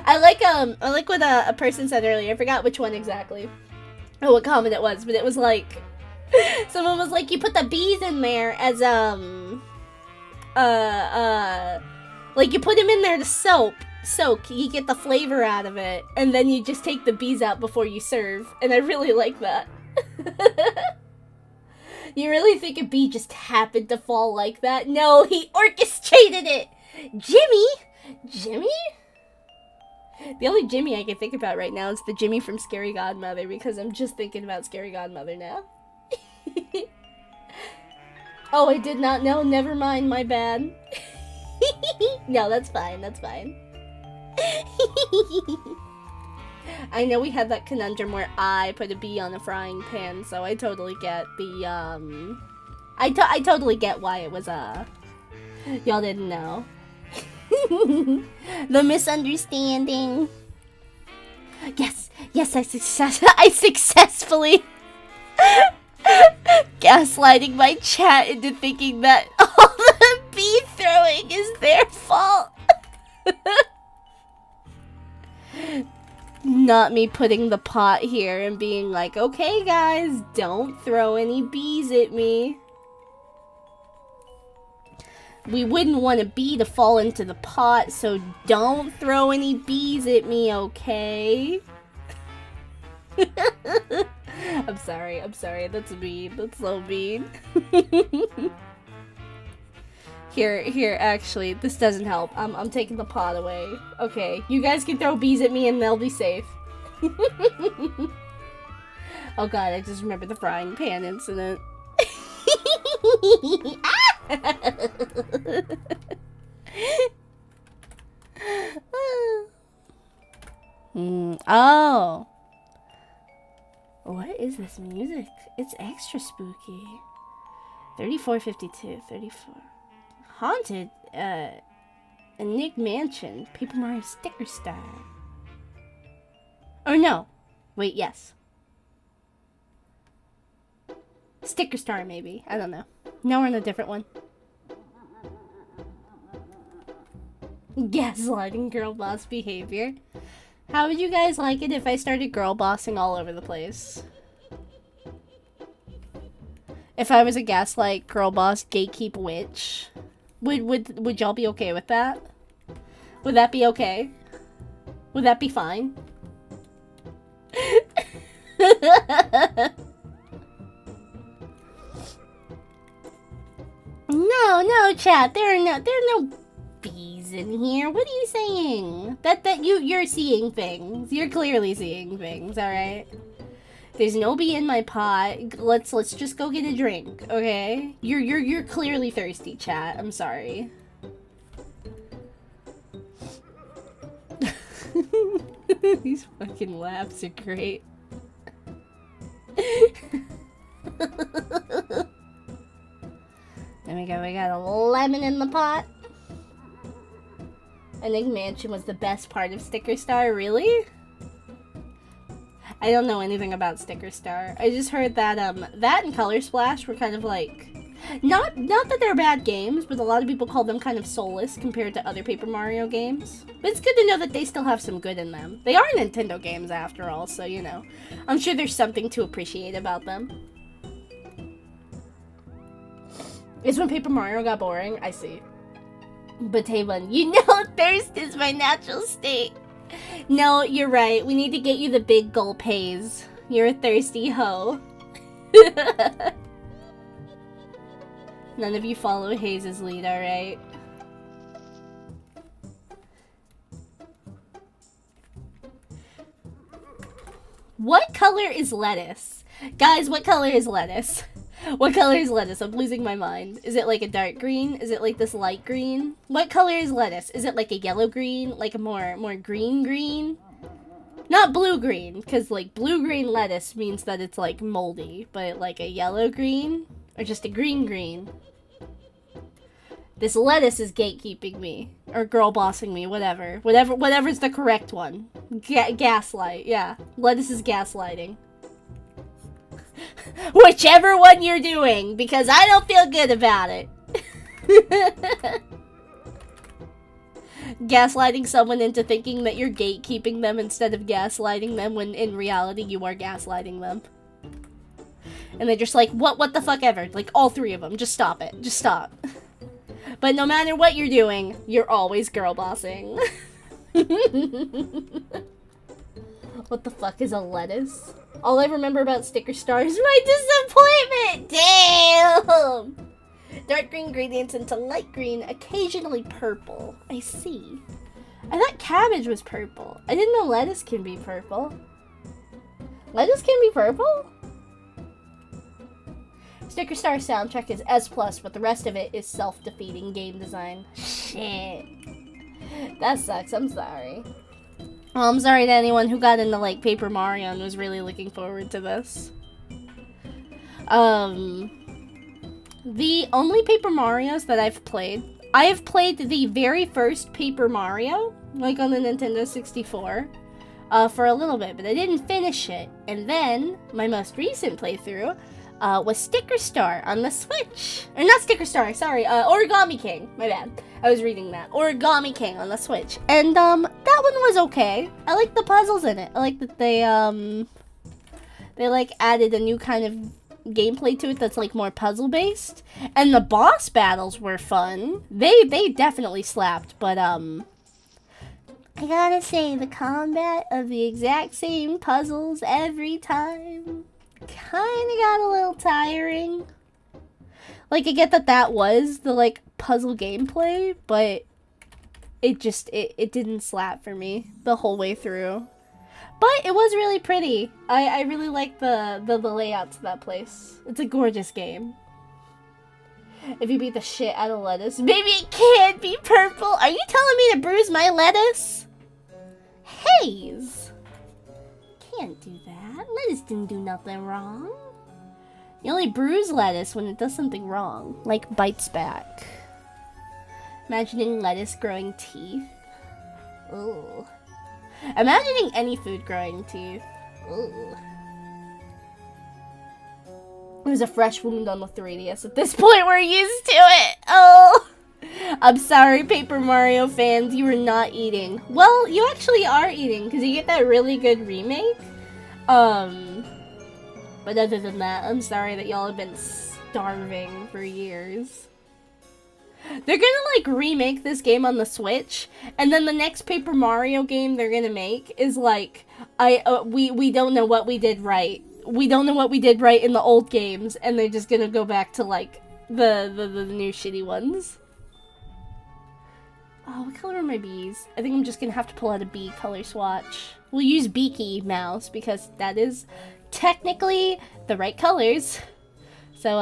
[SPEAKER 1] I like what a person said earlier. I forgot which one exactly. Oh, what comment it was, but it was like someone was like, you put the bees in there as like you put them in there to soak, you get the flavor out of it, and then you just take the bees out before you serve, and I really like that. You really think a bee just happened to fall like that? No, he orchestrated it! Jimmy? The only Jimmy I can think about right now is the Jimmy from Scary Godmother, because I'm just thinking about Scary Godmother now. Oh, I did not know. Never mind, my bad. No, that's fine. That's fine. I know we had that conundrum where I put a bee on a frying pan, so I totally get the, I totally get why it was, y'all didn't know. The misunderstanding. Yes, I successfully gaslighting my chat into thinking that all the bee throwing is their fault. Not me putting the pot here and being like, okay guys, don't throw any bees at me. We wouldn't want a bee to fall into the pot, so don't throw any bees at me, okay? I'm sorry, that's mean, that's so mean. Here, actually, this doesn't help. I'm taking the pot away. Okay, you guys can throw bees at me and they'll be safe. Oh god, I just remembered the frying pan incident. Oh. What is this music? It's extra spooky. 3452, 34. Haunted, Nick Mansion, Paper Mario Sticker Star. Or no. Wait, yes. Sticker Star, maybe. I don't know. Now we're in a different one. Gaslighting girl boss behavior. How would you guys like it if I started girl bossing all over the place? If I was a gaslight, girl boss, gatekeep witch, would y'all be okay with that? Would that be okay? Would that be fine? No, chat. There are no bees in here. What are you saying? You're seeing things. You're clearly seeing things, alright? There's no bee in my pot. Let's just go get a drink, okay? You're clearly thirsty, chat. I'm sorry. These fucking laughs are great. There we go, we got a lemon in the pot. I think Mansion was the best part of Sticker Star, really? I don't know anything about Sticker Star. I just heard that that and Color Splash were kind of like, not that they're bad games, but a lot of people call them kind of soulless compared to other Paper Mario games. But it's good to know that they still have some good in them. They are Nintendo games after all, so you know, I'm sure there's something to appreciate about them. Is when Paper Mario got boring? I see. But Taeban, you know thirst is my natural state. No, you're right. We need to get you the big gulp haze. You're a thirsty hoe. None of you follow Haze's lead, alright? What color is lettuce? Guys, what color is lettuce? What color is lettuce? I'm losing my mind. Is it like a dark green? Is it like this light green? What color is lettuce? Is it like a yellow green? Like a more green? Not blue green, because like blue green lettuce means that it's like moldy, but like a yellow green or just a green. This lettuce is gatekeeping me or girl bossing me, whatever's the correct one. Gaslight, yeah. Lettuce is gaslighting. Whichever one you're doing, because I don't feel good about it. Gaslighting someone into thinking that you're gatekeeping them instead of gaslighting them when in reality you are gaslighting them. And they're just like, what the fuck ever. Like, all three of them. Just stop it. Just stop. But no matter what you're doing, you're always girl bossing. What the fuck is a lettuce? All I remember about Sticker Star is my disappointment! Damn! Dark green gradients into light green, occasionally purple. I see. I thought cabbage was purple. I didn't know lettuce can be purple. Lettuce can be purple? Sticker Star soundtrack is S+, but the rest of it is self-defeating game design. Shit. That sucks, I'm sorry. Well, I'm sorry to anyone who got into, like, Paper Mario and was really looking forward to this. The only Paper Marios that I've played the very first Paper Mario, like on the Nintendo 64, for a little bit, but I didn't finish it. And then, my most recent playthrough, was Sticker Star on the Switch. Or not Sticker Star, sorry, Origami King, my bad. I was reading that. Origami King on the Switch. And, that one was okay. I like the puzzles in it. I like that they like, added a new kind of gameplay to it that's, like, more puzzle-based. And the boss battles were fun. They definitely slapped, but, I gotta say, the combat of the exact same puzzles every time kinda got a little tiring. Like, I get that was the, like, puzzle gameplay, but it just, it didn't slap for me the whole way through. But it was really pretty. I really like the layouts of that place. It's a gorgeous game. If you beat the shit out of lettuce, maybe it can't be purple. Are you telling me to bruise my lettuce? Haze. Can't do that. Lettuce didn't do nothing wrong. You only bruise lettuce when it does something wrong, like bites back. Imagining lettuce growing teeth. Ooh. Imagining any food growing teeth. Ooh. There's a fresh wound on the 3DS. At this point, we're used to it. Oh. I'm sorry, Paper Mario fans, you were not eating. Well, you actually are eating, because you get that really good remake. But other than that, I'm sorry that y'all have been starving for years. They're gonna, like, remake this game on the Switch, and then the next Paper Mario game they're gonna make is, like, we don't know what we did right. We don't know what we did right in the old games, and they're just gonna go back to, like, the new shitty ones. Oh, what color are my bees? I think I'm just gonna have to pull out a bee color swatch. We'll use Beaky Mouse, because that is technically the right colors. So,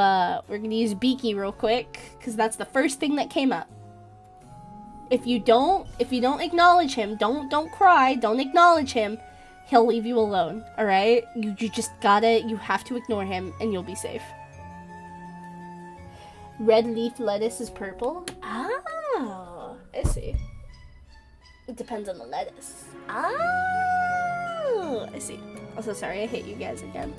[SPEAKER 1] we're gonna use Beaky real quick, because that's the first thing that came up. If you don't acknowledge him, don't cry, don't acknowledge him, he'll leave you alone, alright? You have to ignore him, and you'll be safe. Red leaf lettuce is purple? Oh, I see. It depends on the lettuce. Oh, I see. Also, sorry, I hate you guys again.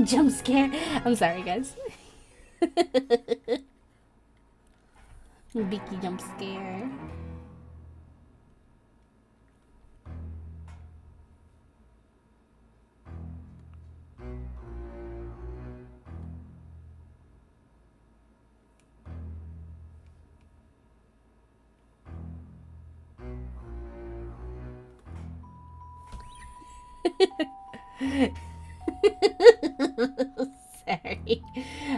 [SPEAKER 1] Jump scare. I'm sorry, guys. Beaky jump scare. Sorry.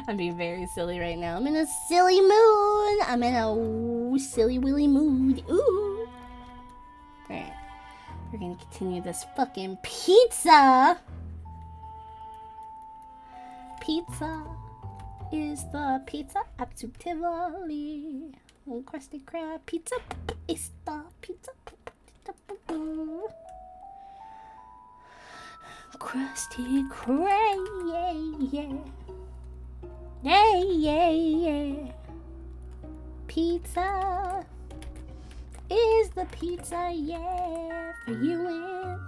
[SPEAKER 1] I'm being very silly right now. I'm in a silly mood. I'm in a silly willy mood. Ooh. Alright. We're gonna continue this fucking pizza. Pizza is the pizza at Tivoli. Crusty crab pizza is the pizza. Crusty crab, yeah, yeah. Yeah, yeah, yeah. Pizza is the pizza, yeah, for you and...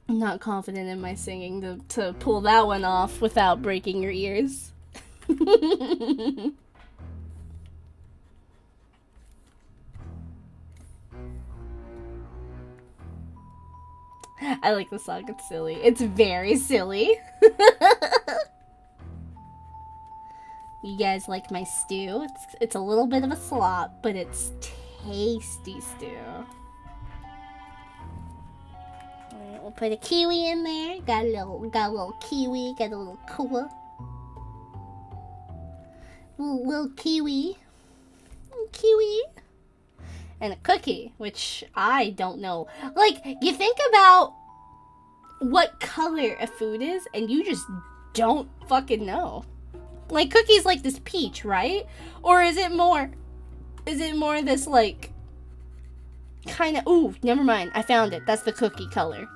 [SPEAKER 1] I'm not confident in my singing to pull that one off without breaking your ears. I like the song. It's silly. It's very silly. You guys like my stew? It's a little bit of a slop, but it's tasty stew. Alright, we'll put a kiwi in there. Got a little kiwi. Got a little kua. Little kiwi. Little kiwi. And a cookie, which I don't know. Like, you think about what color a food is, and you just don't fucking know. Like, cookie's like this peach, right? Or is it more this, like, kind of, ooh, never mind, I found it. That's the cookie color.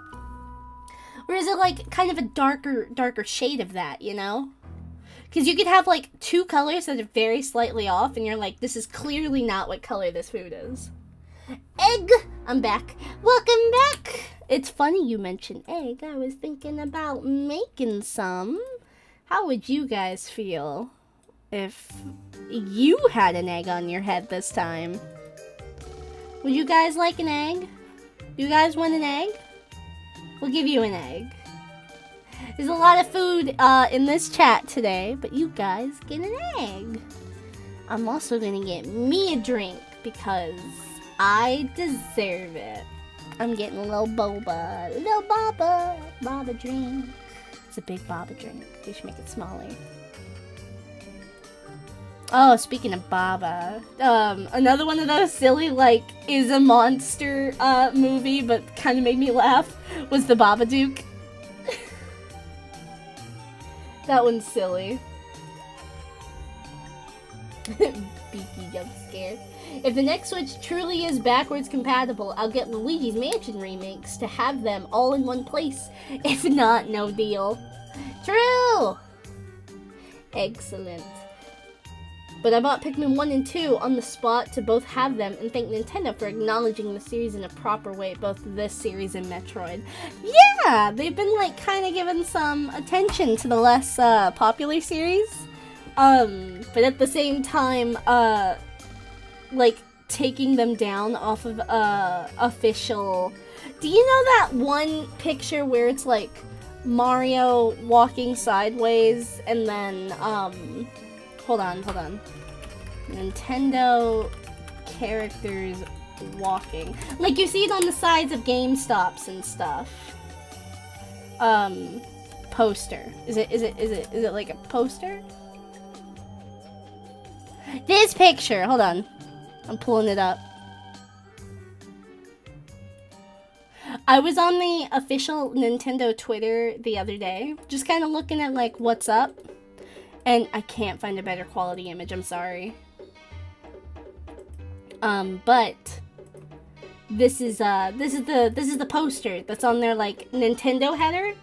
[SPEAKER 1] Or is it, like, kind of a darker shade of that, you know? Because you could have, like, two colors that are very slightly off, and you're like, this is clearly not what color this food is. Egg! I'm back. Welcome back! It's funny you mentioned egg. I was thinking about making some. How would you guys feel if you had an egg on your head this time? Would you guys like an egg? You guys want an egg? We'll give you an egg. There's a lot of food in this chat today, but you guys get an egg. I'm also gonna get me a drink because I deserve it. I'm getting a little boba. A little boba drink. It's a big boba drink. You should make it smaller. Oh, speaking of baba, another one of those silly, like, is a monster movie, but kind of made me laugh, was The Babadook. That one's silly. Beaky jump scare. If the next Switch truly is backwards compatible, I'll get Luigi's Mansion remakes to have them all in one place. If not, no deal. True! Excellent. But I bought Pikmin 1 and 2 on the spot to both have them, and thank Nintendo for acknowledging the series in a proper way, both this series and Metroid. Yeah! They've been, like, kind of giving some attention to the less popular series. But at the same time, like, taking them down off of, official... Do you know that one picture where it's, like, Mario walking sideways, and then, hold on. Nintendo characters walking. Like, you see it on the sides of GameStops and stuff. Poster. Is it like a poster? This picture! Hold on. I'm pulling it up. I was on the official Nintendo Twitter the other day, just kind of looking at, like, what's up. And I can't find a better quality image, I'm sorry. But this is the poster that's on their, like, Nintendo header.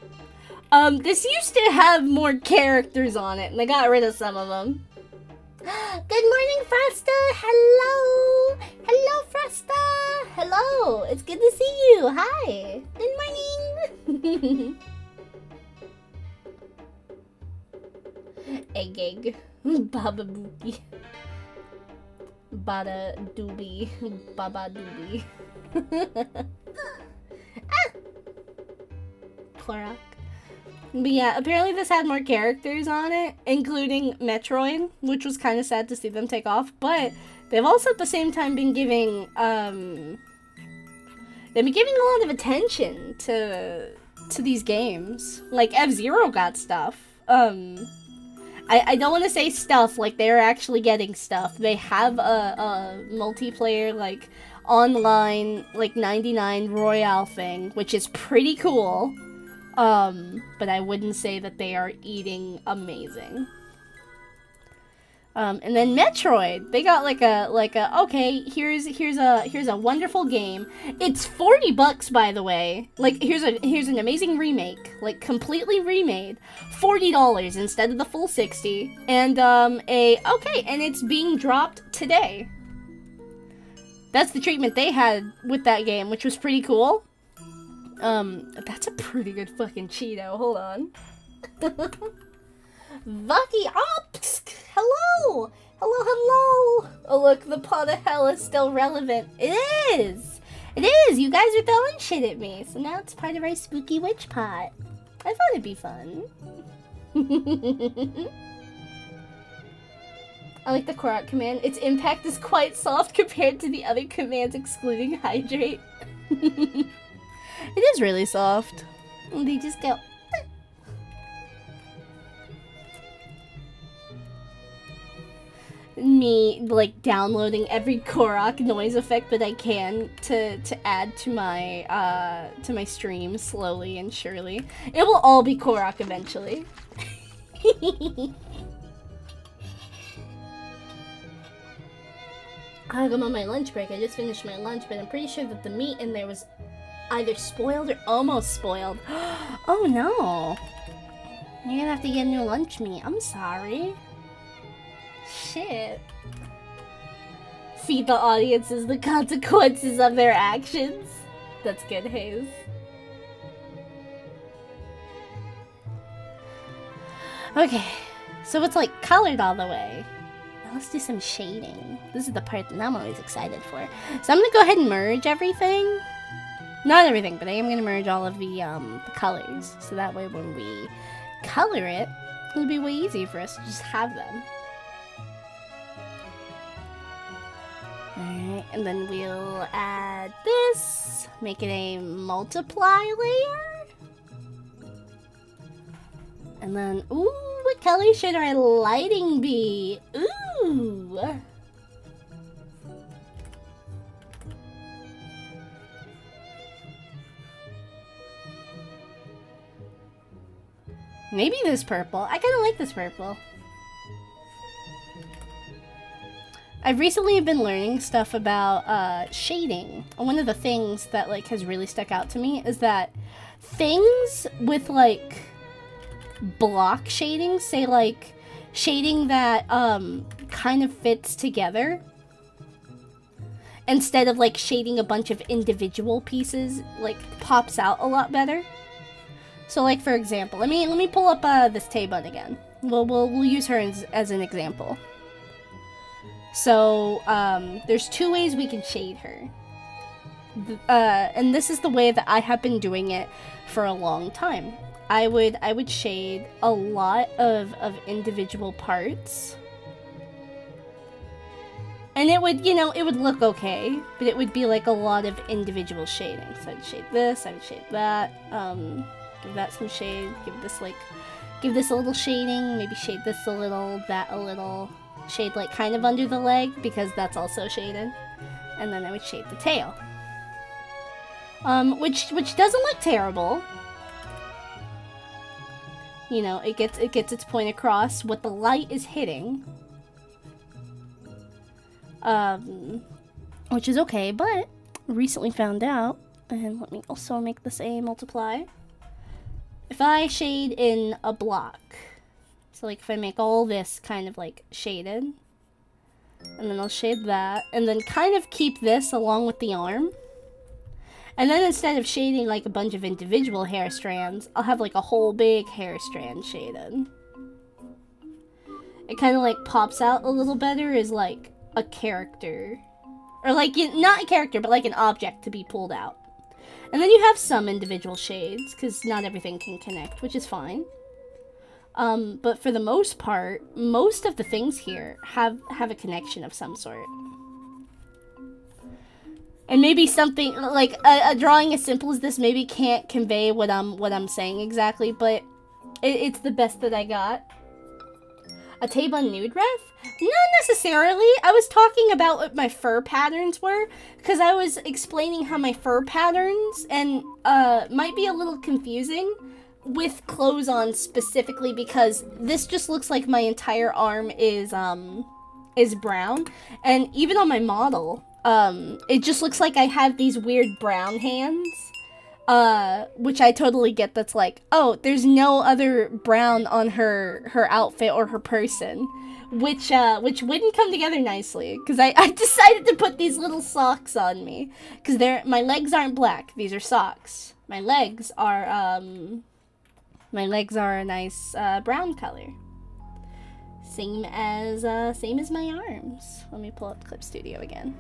[SPEAKER 1] This used to have more characters on it, and they got rid of some of them. Good morning, Frosta! Hello! Hello, Frosta! Hello! It's good to see you! Hi! Good morning! Egg. Baba Bookie. Bada Doobie. Baba Doobie. Ah! Clorox. But yeah, apparently this had more characters on it, including Metroid, which was kind of sad to see them take off, but they've also at the same time been giving, a lot of attention to these games. Like, F-Zero got stuff. I don't want to say stuff, like, they're actually getting stuff. They have a multiplayer, like, online, like, 99 Royale thing, which is pretty cool. But I wouldn't say that they are eating amazing. And then Metroid, they got like a okay, here's a wonderful game. It's $40, by the way. Like, here's an amazing remake, like completely remade, $40 instead of the full $60. And and it's being dropped today. That's the treatment they had with that game, which was pretty cool. That's a pretty good fucking Cheeto. Hold on. Vucky Ops! Hello! Hello! Oh look, the pot of hell is still relevant. It is! It is! You guys are throwing shit at me, so now it's part of our spooky witch pot. I thought it'd be fun. I like the Korok command. Its impact is quite soft compared to the other commands excluding hydrate. It is really soft. They just go... Me, like, downloading every Korok noise effect that I can to add to my stream slowly and surely. It will all be Korok eventually. I'm on my lunch break. I just finished my lunch, but I'm pretty sure that the meat in there was either spoiled or almost spoiled. Oh no. You're gonna have to get new lunch meat. I'm sorry. Shit. Feed the audiences the consequences of their actions. That's good, Hayes. Okay. So it's like colored all the way. Now let's do some shading. This is the part that I'm always excited for. So I'm gonna go ahead and merge everything. Not everything, but I am going to merge all of the colors. So that way when we color it, it'll be way easier for us to just have them. Alright, and then we'll add this. Make it a multiply layer. And then, ooh, what color should our lighting be? Ooh! Maybe this purple. I kind of like this purple. I've recently been learning stuff about shading. And one of the things that like has really stuck out to me is that things with like block shading, say like shading that kind of fits together, instead of like shading a bunch of individual pieces, like pops out a lot better. So like for example, let me pull up this Tay bun again. we'll use her as an example. So, there's 2 ways we can shade her. And this is the way that I have been doing it for a long time. I would shade a lot of individual parts. And it would, it would look okay, but it would be like a lot of individual shading. So I'd shade this, I would shade that, give that some shade, give this a little shading, maybe shade this a little, that a little, shade like kind of under the leg, because that's also shaded. And then I would shade the tail. Which doesn't look terrible. It gets its point across what the light is hitting. Which is okay, but recently found out, and let me also make this a multiply. If I shade in a block, so like if I make all this kind of like shaded, and then I'll shade that, and then kind of keep this along with the arm, and then instead of shading like a bunch of individual hair strands, I'll have like a whole big hair strand shaded. It kind of like pops out a little better as like a character, or like not a character, but like an object to be pulled out. And then you have some individual shades, because not everything can connect, which is fine. But for the most part, most of the things here have a connection of some sort. And maybe something like a drawing as simple as this maybe can't convey what I'm saying exactly, but it's the best that I got. A Taebun nude ref? Not necessarily. I was talking about what my fur patterns were, because I was explaining how my fur patterns and might be a little confusing with clothes on specifically, because this just looks like my entire arm is brown, and even on my model, it just looks like I have these weird brown hands. Which I totally get. That's like, oh, there's no other brown on her outfit or her person, which wouldn't come together nicely, because I decided to put these little socks on me, because my legs aren't black, these are socks. My legs are a nice brown color, same as my arms. Let me pull up Clip Studio again.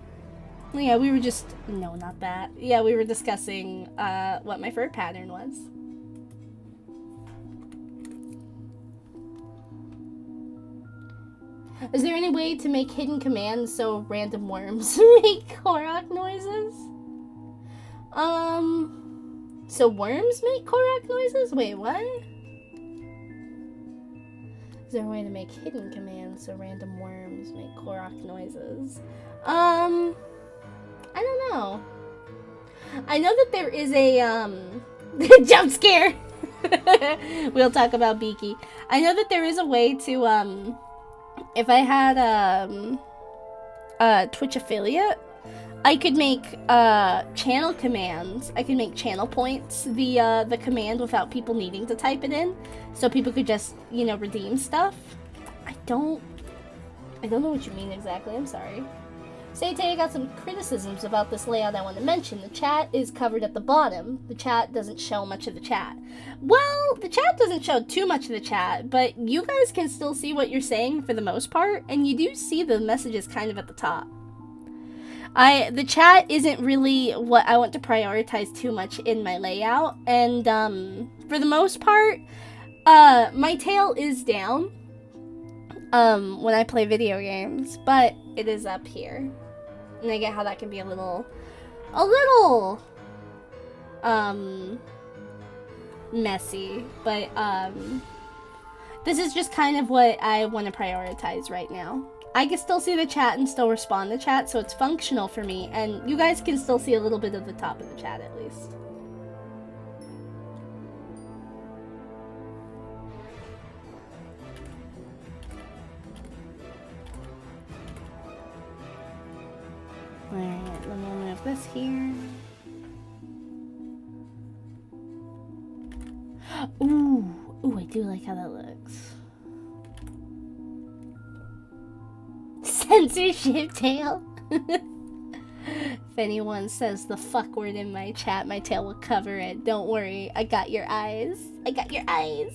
[SPEAKER 1] Yeah, we were just... No, not that. Yeah, we were discussing what my fur pattern was. Is there any way to make hidden commands so random worms make Korok noises? So worms make Korok noises? Wait, what? Is there a way to make hidden commands so random worms make Korok noises? I don't know. I know that there is a, jump scare! We'll talk about Beaky. I know that there is a way to, if I had, a Twitch affiliate, I could make, channel commands. I could make channel points the command without people needing to type it in. So people could just, redeem stuff. I don't know what you mean exactly. I'm sorry. Say-Tay got some criticisms about this layout I want to mention. The chat is covered at the bottom. The chat doesn't show much of the chat. Well, the chat doesn't show too much of the chat, but you guys can still see what you're saying for the most part, and you do see the messages kind of at the top. The chat isn't really what I want to prioritize too much in my layout, and for the most part, my tail is down when I play video games, but it is up here. And I get how that can be a little messy, but this is just kind of what I want to prioritize right now. I can still see the chat and still respond to chat, so it's functional for me, and you guys can still see a little bit of the top of the chat at least. Alright, let me move this here. Ooh, I do like how that looks. Censorship tail. If anyone says the fuck word in my chat, my tail will cover it. Don't worry, I got your eyes. I got your eyes.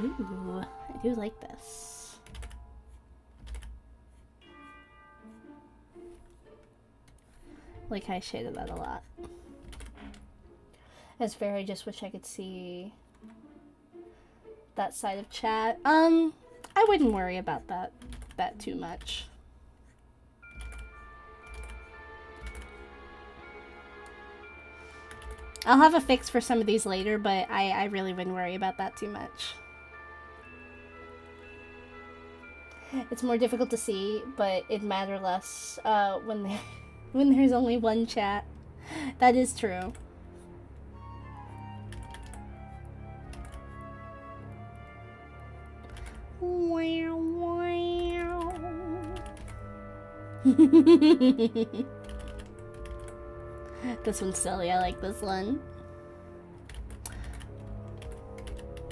[SPEAKER 1] Ooh, I do like this. Like I shaded that a lot. As fair, I just wish I could see that side of chat. I wouldn't worry about that too much. I'll have a fix for some of these later, but I really wouldn't worry about that too much. It's more difficult to see, but it matters less when there's only one chat. That is true. Wow, wow. This one's silly. I like this one.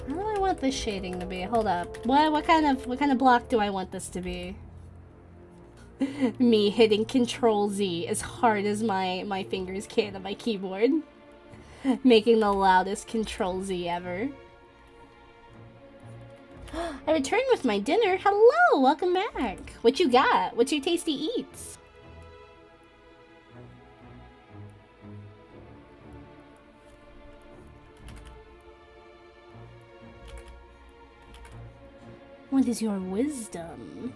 [SPEAKER 1] How do I want this shading to be? Hold up. What kind of block do I want this to be? Me hitting Control Z as hard as my fingers can on my keyboard. Making the loudest Control Z ever. I returned with my dinner. Hello, welcome back. What you got? What's your tasty eats? What is your wisdom?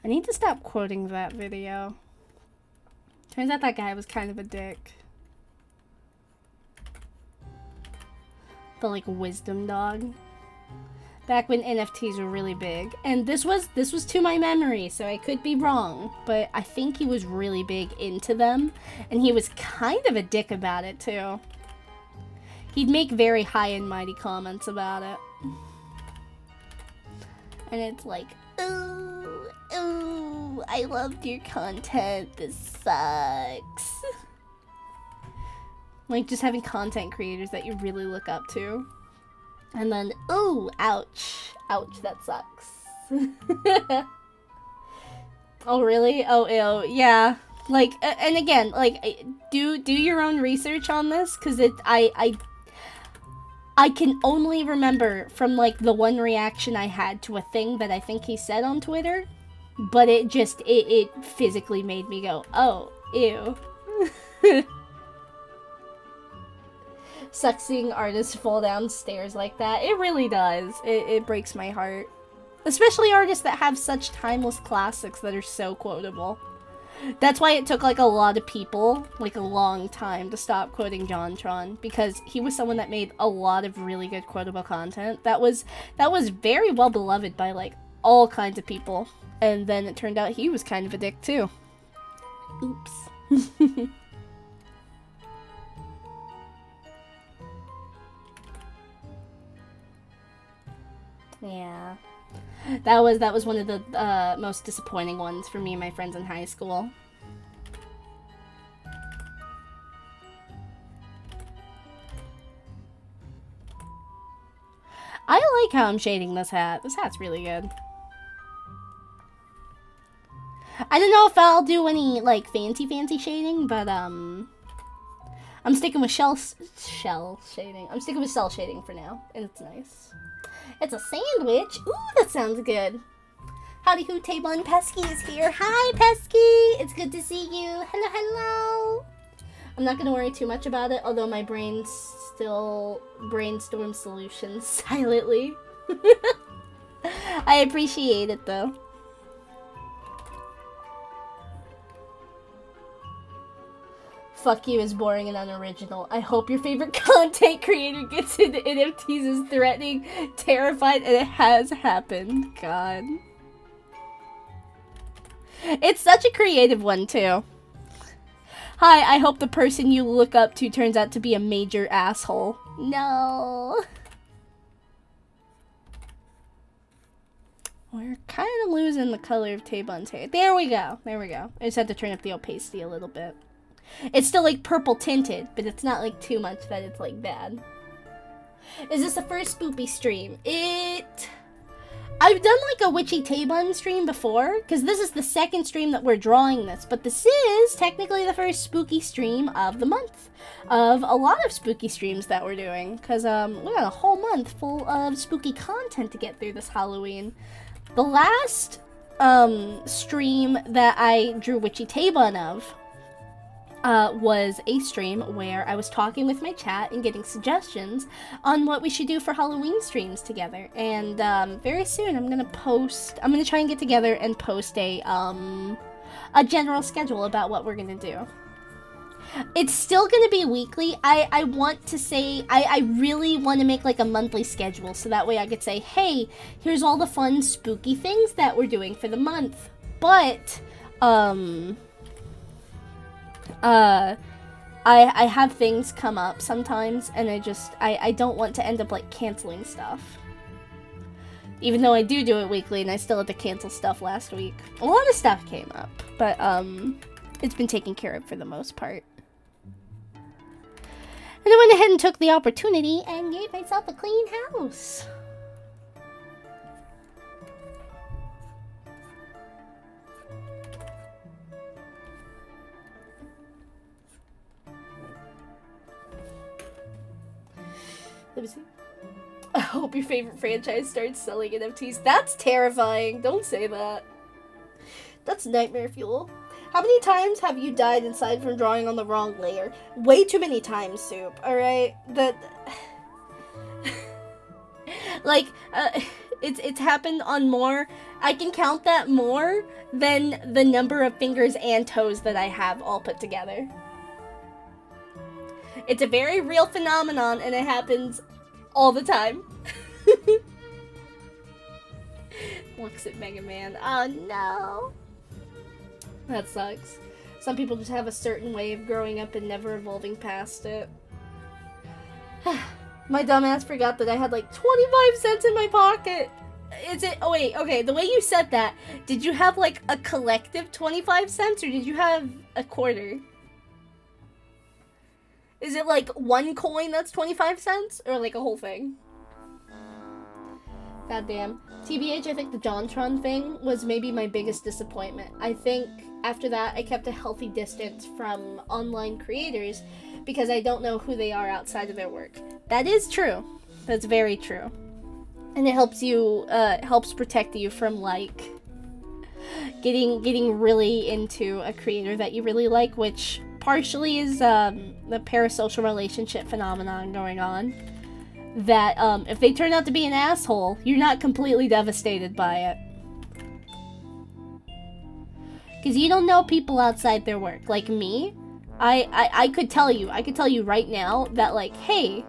[SPEAKER 1] I need to stop quoting that video. Turns out that guy was kind of a dick. The like wisdom dog. Back when NFTs were really big. And this was to my memory, so I could be wrong. But I think he was really big into them. And he was kind of a dick about it too. He'd make very high and mighty comments about it. And it's like, ooh, I loved your content. This sucks. Like just having content creators that you really look up to. And then, ooh, ouch. Ouch, that sucks. Oh, really? Oh, ew. Yeah. Like, and again, like, do your own research on this, because I can only remember from, like, the one reaction I had to a thing that I think he said on Twitter, but it just, it physically made me go, oh, ew. Sucks seeing artists fall down stairs like that. It really does. It breaks my heart. Especially artists that have such timeless classics that are so quotable. That's why it took like a lot of people, like a long time, to stop quoting JonTron, because he was someone that made a lot of really good quotable content that was very well beloved by like all kinds of people. And then it turned out he was kind of a dick too. Oops. Yeah, that was one of the most disappointing ones for me and my friends in high school. I like how I'm shading this hat. This hat's really good. I don't know if I'll do any like fancy shading, but I'm sticking with shell shading. I'm sticking with cell shading for now, and it's nice. It's a sandwich. Ooh, that sounds good. Howdy hoo, Taybon Pesky is here. Hi, Pesky. It's good to see you. Hello, hello. I'm not going to worry too much about it, although my brain still brainstorms solutions silently. I appreciate it, though. Fuck you is boring and unoriginal. I hope your favorite content creator gets into NFTs as threatening, terrified, and it has happened. God. It's such a creative one, too. Hi, I hope the person you look up to turns out to be a major asshole. No. We're kind of losing the color of Taybon's hair. There we go. There we go. I just had to turn up the opacity a little bit. It's still like purple tinted, but it's not like too much that it's like bad. Is this the first spoopy stream? It I've done like a Witchy Bunbee stream before, because this is the second stream that we're drawing this, but this is technically the first spooky stream of the month, of a lot of spooky streams that we're doing, because we got a whole month full of spooky content to get through this Halloween. The last stream that I drew Witchy Bunbee of was a stream where I was talking with my chat and getting suggestions on what we should do for Halloween streams together. And very soon I'm gonna try and get together and post a general schedule about what we're gonna do. It's still gonna be weekly. I want to say, I really want to make like a monthly schedule, so that way I could say, hey, here's all the fun spooky things that we're doing for the month. But I have things come up sometimes, and I don't want to end up like canceling stuff. Even though I do it weekly, and I still had to cancel stuff last week. A lot of stuff came up, but it's been taken care of for the most part. And I went ahead and took the opportunity and gave myself a clean house. Let me see. I hope your favorite franchise starts selling NFTs. That's terrifying. Don't say that. That's nightmare fuel. How many times have you died inside from drawing on the wrong layer? Way too many times, Soup. Alright? Like, it's happened on more. I can count that more than the number of fingers and toes that I have all put together. It's a very real phenomenon, and it happens all the time. Looks at Mega Man. Oh no. That sucks. Some people just have a certain way of growing up and never evolving past it. My dumbass forgot that I had like 25 cents in my pocket. Is it? Oh wait, okay, the way you said that, did you have like a collective 25 cents or did you have a quarter? Is it like one coin that's 25 cents? Or like a whole thing? Goddamn. TBH, I think the JonTron thing was maybe my biggest disappointment. I think after that, I kept a healthy distance from online creators because I don't know who they are outside of their work. That is true. That's very true. And it helps you, helps protect you from, like, getting really into a creator that you really like, which partially is the parasocial relationship phenomenon going on. That if they turn out to be an asshole, you're not completely devastated by it. Because you don't know people outside their work. Like me, I could tell you right now that, like, hey,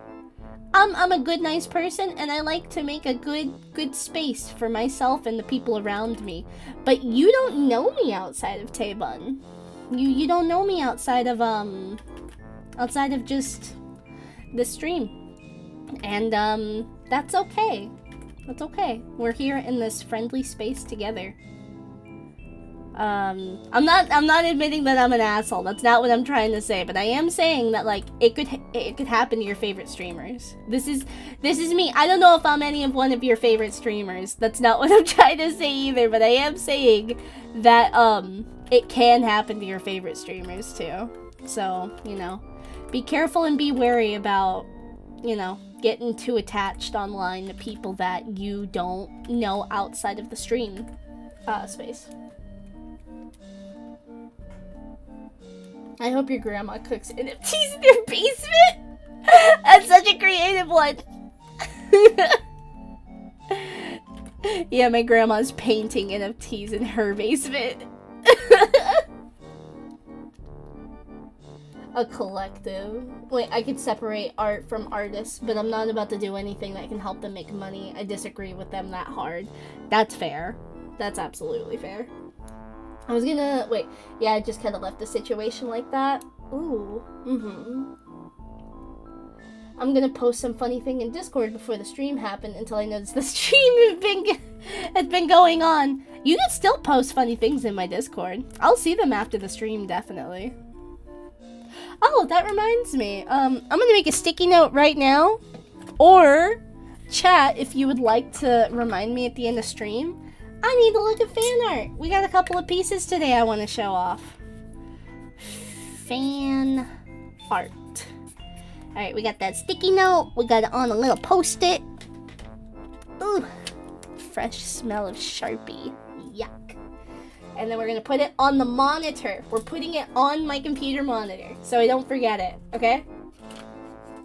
[SPEAKER 1] I'm a good, nice person, and I like to make a good space for myself and the people around me. But you don't know me outside of Taebun. You don't know me outside of just the stream. And that's okay. That's okay. We're here in this friendly space together. I'm not admitting that I'm an asshole. That's not what I'm trying to say, but I am saying that, like, it could happen to your favorite streamers. This is me. I don't know if I'm any of one of your favorite streamers. That's not what I'm trying to say either, but I am saying that it can happen to your favorite streamers too. So, you know, be careful and be wary about, you know, getting too attached online to people that you don't know outside of the stream space. I hope your grandma cooks NFTs in your basement. That's such a creative one. Yeah, my grandma's painting NFTs in her basement. A collective. Wait, I could separate art from artists, but I'm not about to do anything that can help them make money. I disagree with them that hard. That's fair. That's absolutely fair. I was gonna... Wait. Yeah, I just kind of left the situation like that. Ooh. I'm gonna post some funny thing in Discord before the stream happened until I noticed the stream has been going on. You can still post funny things in my Discord. I'll see them after the stream, definitely. Oh, that reminds me. I'm gonna make a sticky note right now. Or chat, if you would like to remind me at the end of stream, I need to look at fan art. We got a couple of pieces today I want to show off. Fan art. Alright, we got that sticky note. We got it on a little post-it. Ooh. Fresh smell of Sharpie. Yuck. And then we're going to put it on the monitor. We're putting it on my computer monitor so I don't forget it, okay?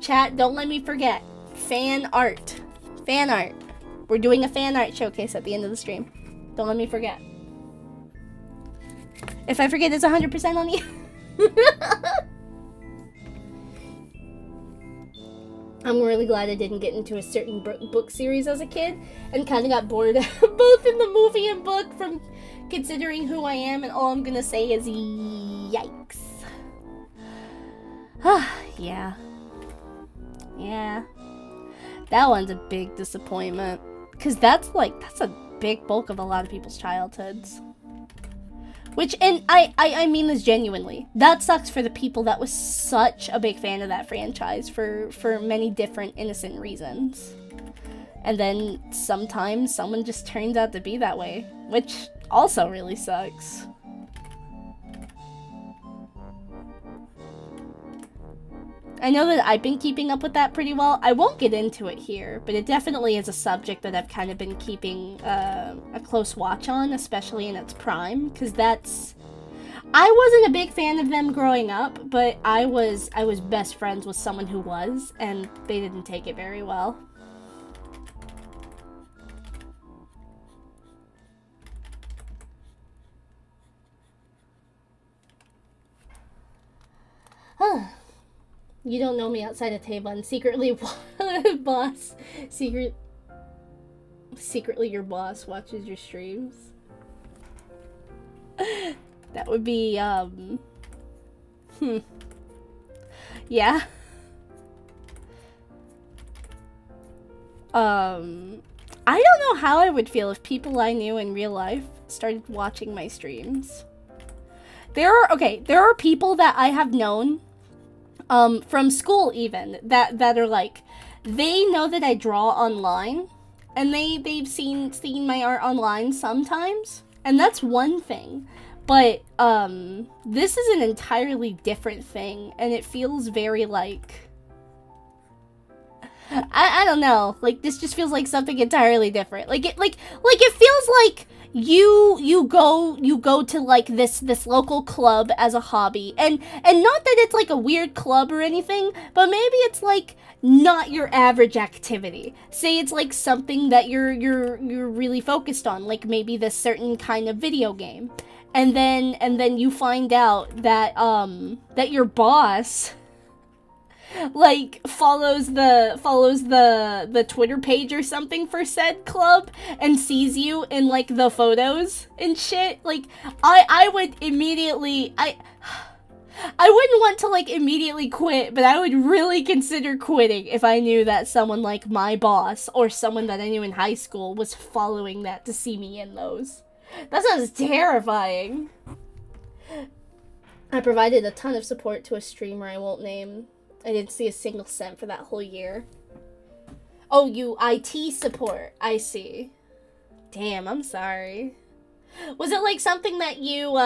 [SPEAKER 1] Chat, don't let me forget. Fan art. Fan art. We're doing a fan art showcase at the end of the stream. Don't let me forget. If I forget, it's 100% on you. I'm really glad I didn't get into a certain book series as a kid and kind of got bored both in the movie and book from considering who I am, and all I'm gonna say is yikes. Yeah. Yeah. That one's a big disappointment. Because that's a big bulk of a lot of people's childhoods. Which, and I mean this genuinely. That sucks for the people that was such a big fan of that franchise for many different innocent reasons. And then sometimes someone just turns out to be that way. Which also really sucks. I know that I've been keeping up with that pretty well. I won't get into it here, but it definitely is a subject that I've kind of been keeping a close watch on, especially in its prime, because that's... I wasn't a big fan of them growing up, but I was best friends with someone who was, and they didn't take it very well. You don't know me outside of Tavon. Secretly, boss. Secretly, your boss watches your streams. That would be, Yeah. I don't know how I would feel if people I knew in real life started watching my streams. There are people that I have known from school even, that are like, they know that I draw online, and they've seen my art online sometimes, and that's one thing, but, this is an entirely different thing, and it feels very, like, I don't know, like, this just feels like something entirely different, like, it feels like you go to like this local club as a hobby, and not that it's like a weird club or anything, but maybe it's like not your average activity. Say it's like something that you're really focused on, like maybe this certain kind of video game, and then you find out that that your boss like follows the Twitter page or something for said club and sees you in like the photos and shit. Like I would immediately I wouldn't want to like immediately quit, but I would really consider quitting if I knew that someone like my boss or someone that I knew in high school was following that to see me in those. That sounds terrifying. I provided a ton of support to a streamer I won't name. I didn't see a single cent for that whole year. Oh, you IT support. I see. Damn, I'm sorry. Was it like something that you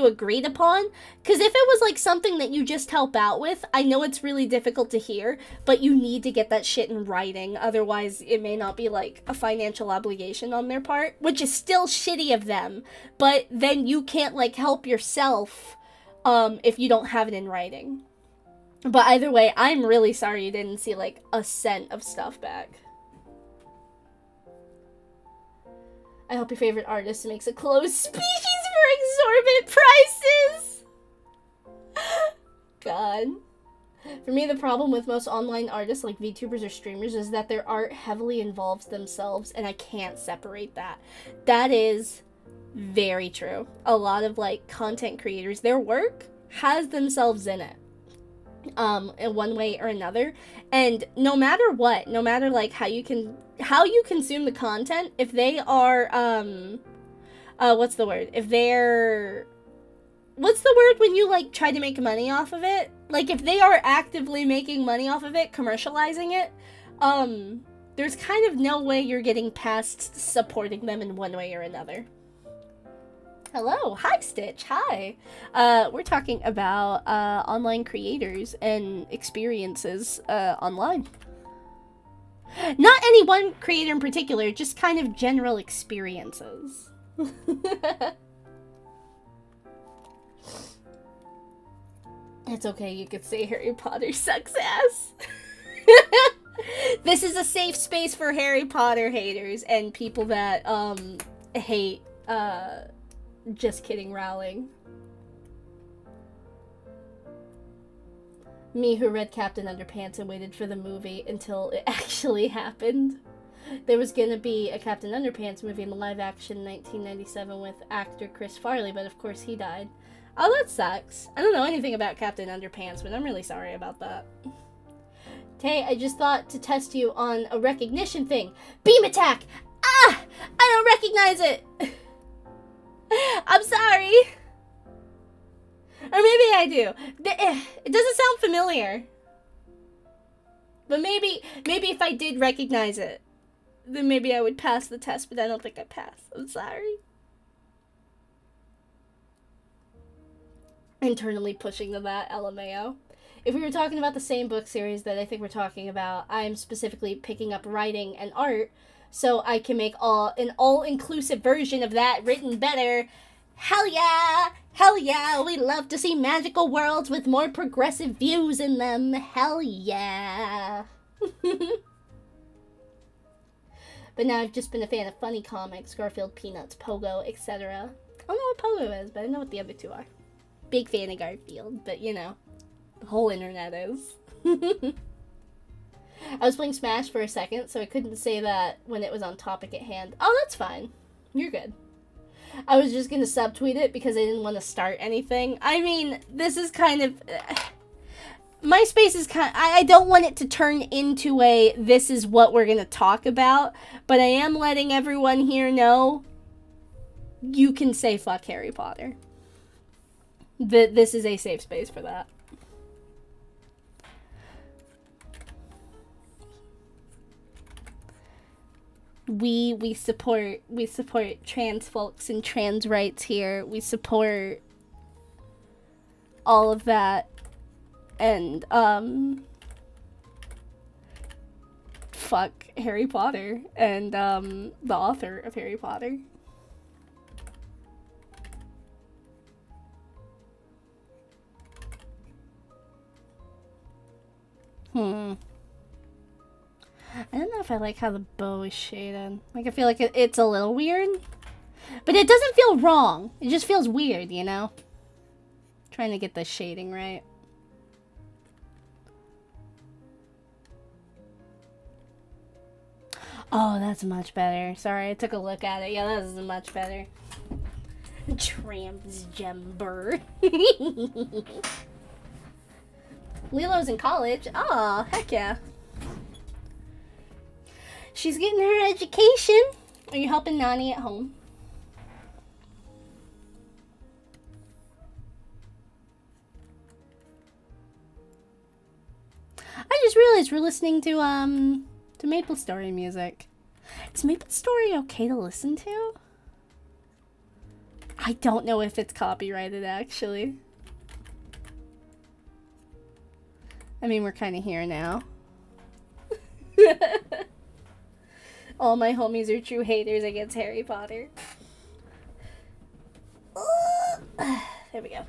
[SPEAKER 1] agreed upon? Because if it was like something that you just help out with, I know it's really difficult to hear, but you need to get that shit in writing. Otherwise, it may not be like a financial obligation on their part, which is still shitty of them. But then you can't like help yourself if you don't have it in writing. But either way, I'm really sorry you didn't see, like, a cent of stuff back. I hope your favorite artist makes a closed species for exorbitant prices! God. For me, the problem with most online artists, like VTubers or streamers, is that their art heavily involves themselves, and I can't separate that. That is very true. A lot of, like, content creators, their work has themselves in it. In one way or another, and no matter what, no matter like how you consume the content, if they are what's the word when you like try to make money off of it, like if they are actively making money off of it, commercializing it, there's kind of no way you're getting past supporting them in one way or another. Hello, hi Stitch, hi. We're talking about online creators and experiences online. Not any one creator in particular, just kind of general experiences. It's okay, you could say Harry Potter sucks ass. This is a safe space for Harry Potter haters and people that hate just kidding Rowling. Me who read Captain Underpants and waited for the movie until it actually happened. There was gonna be a Captain Underpants movie in live action 1997 with actor Chris Farley, but of course he died. Oh, that sucks. I don't know anything about Captain Underpants, but I'm really sorry about that. Hey, I just thought to test you on a recognition thing. Beam attack! Ah! I don't recognize it! I'm sorry. Or maybe I do. It doesn't sound familiar. But maybe if I did recognize it, then maybe I would pass the test, but I don't think I passed. I'm sorry. Internally pushing to that, LMAO. If we were talking about the same book series that I think we're talking about, I'm specifically picking up writing and art so I can make an all-inclusive version of that written better. Hell yeah! Hell yeah! We love to see magical worlds with more progressive views in them. Hell yeah! But now I've just been a fan of funny comics, Garfield, Peanuts, Pogo, etc. I don't know what Pogo is, but I know what the other two are. Big fan of Garfield, but you know, the whole internet is. I was playing Smash for a second, so I couldn't say that when it was on topic at hand. Oh, that's fine. You're good. I was just gonna subtweet it because I didn't want to start anything. I mean, this is kind of... MySpace is kind of... I don't want it to turn into a, this is what we're gonna talk about, but I am letting everyone here know you can say fuck Harry Potter. This is a safe space for that. We support trans folks and trans rights here. We support all of that, and fuck Harry Potter and the author of Harry Potter. I don't know if I like how the bow is shaded. Like, I feel like it's a little weird. But it doesn't feel wrong. It just feels weird, you know? Trying to get the shading right. Oh, that's much better. Sorry, I took a look at it. Yeah, that is much better. Transgender. Lilo's in college. Aw, heck yeah. She's getting her education. Are you helping Nani at home? I just realized we're listening to Maple Story music. Is Maple Story okay to listen to? I don't know if it's copyrighted, actually. I mean, we're kind of here now. All my homies are true haters against Harry Potter. There we go.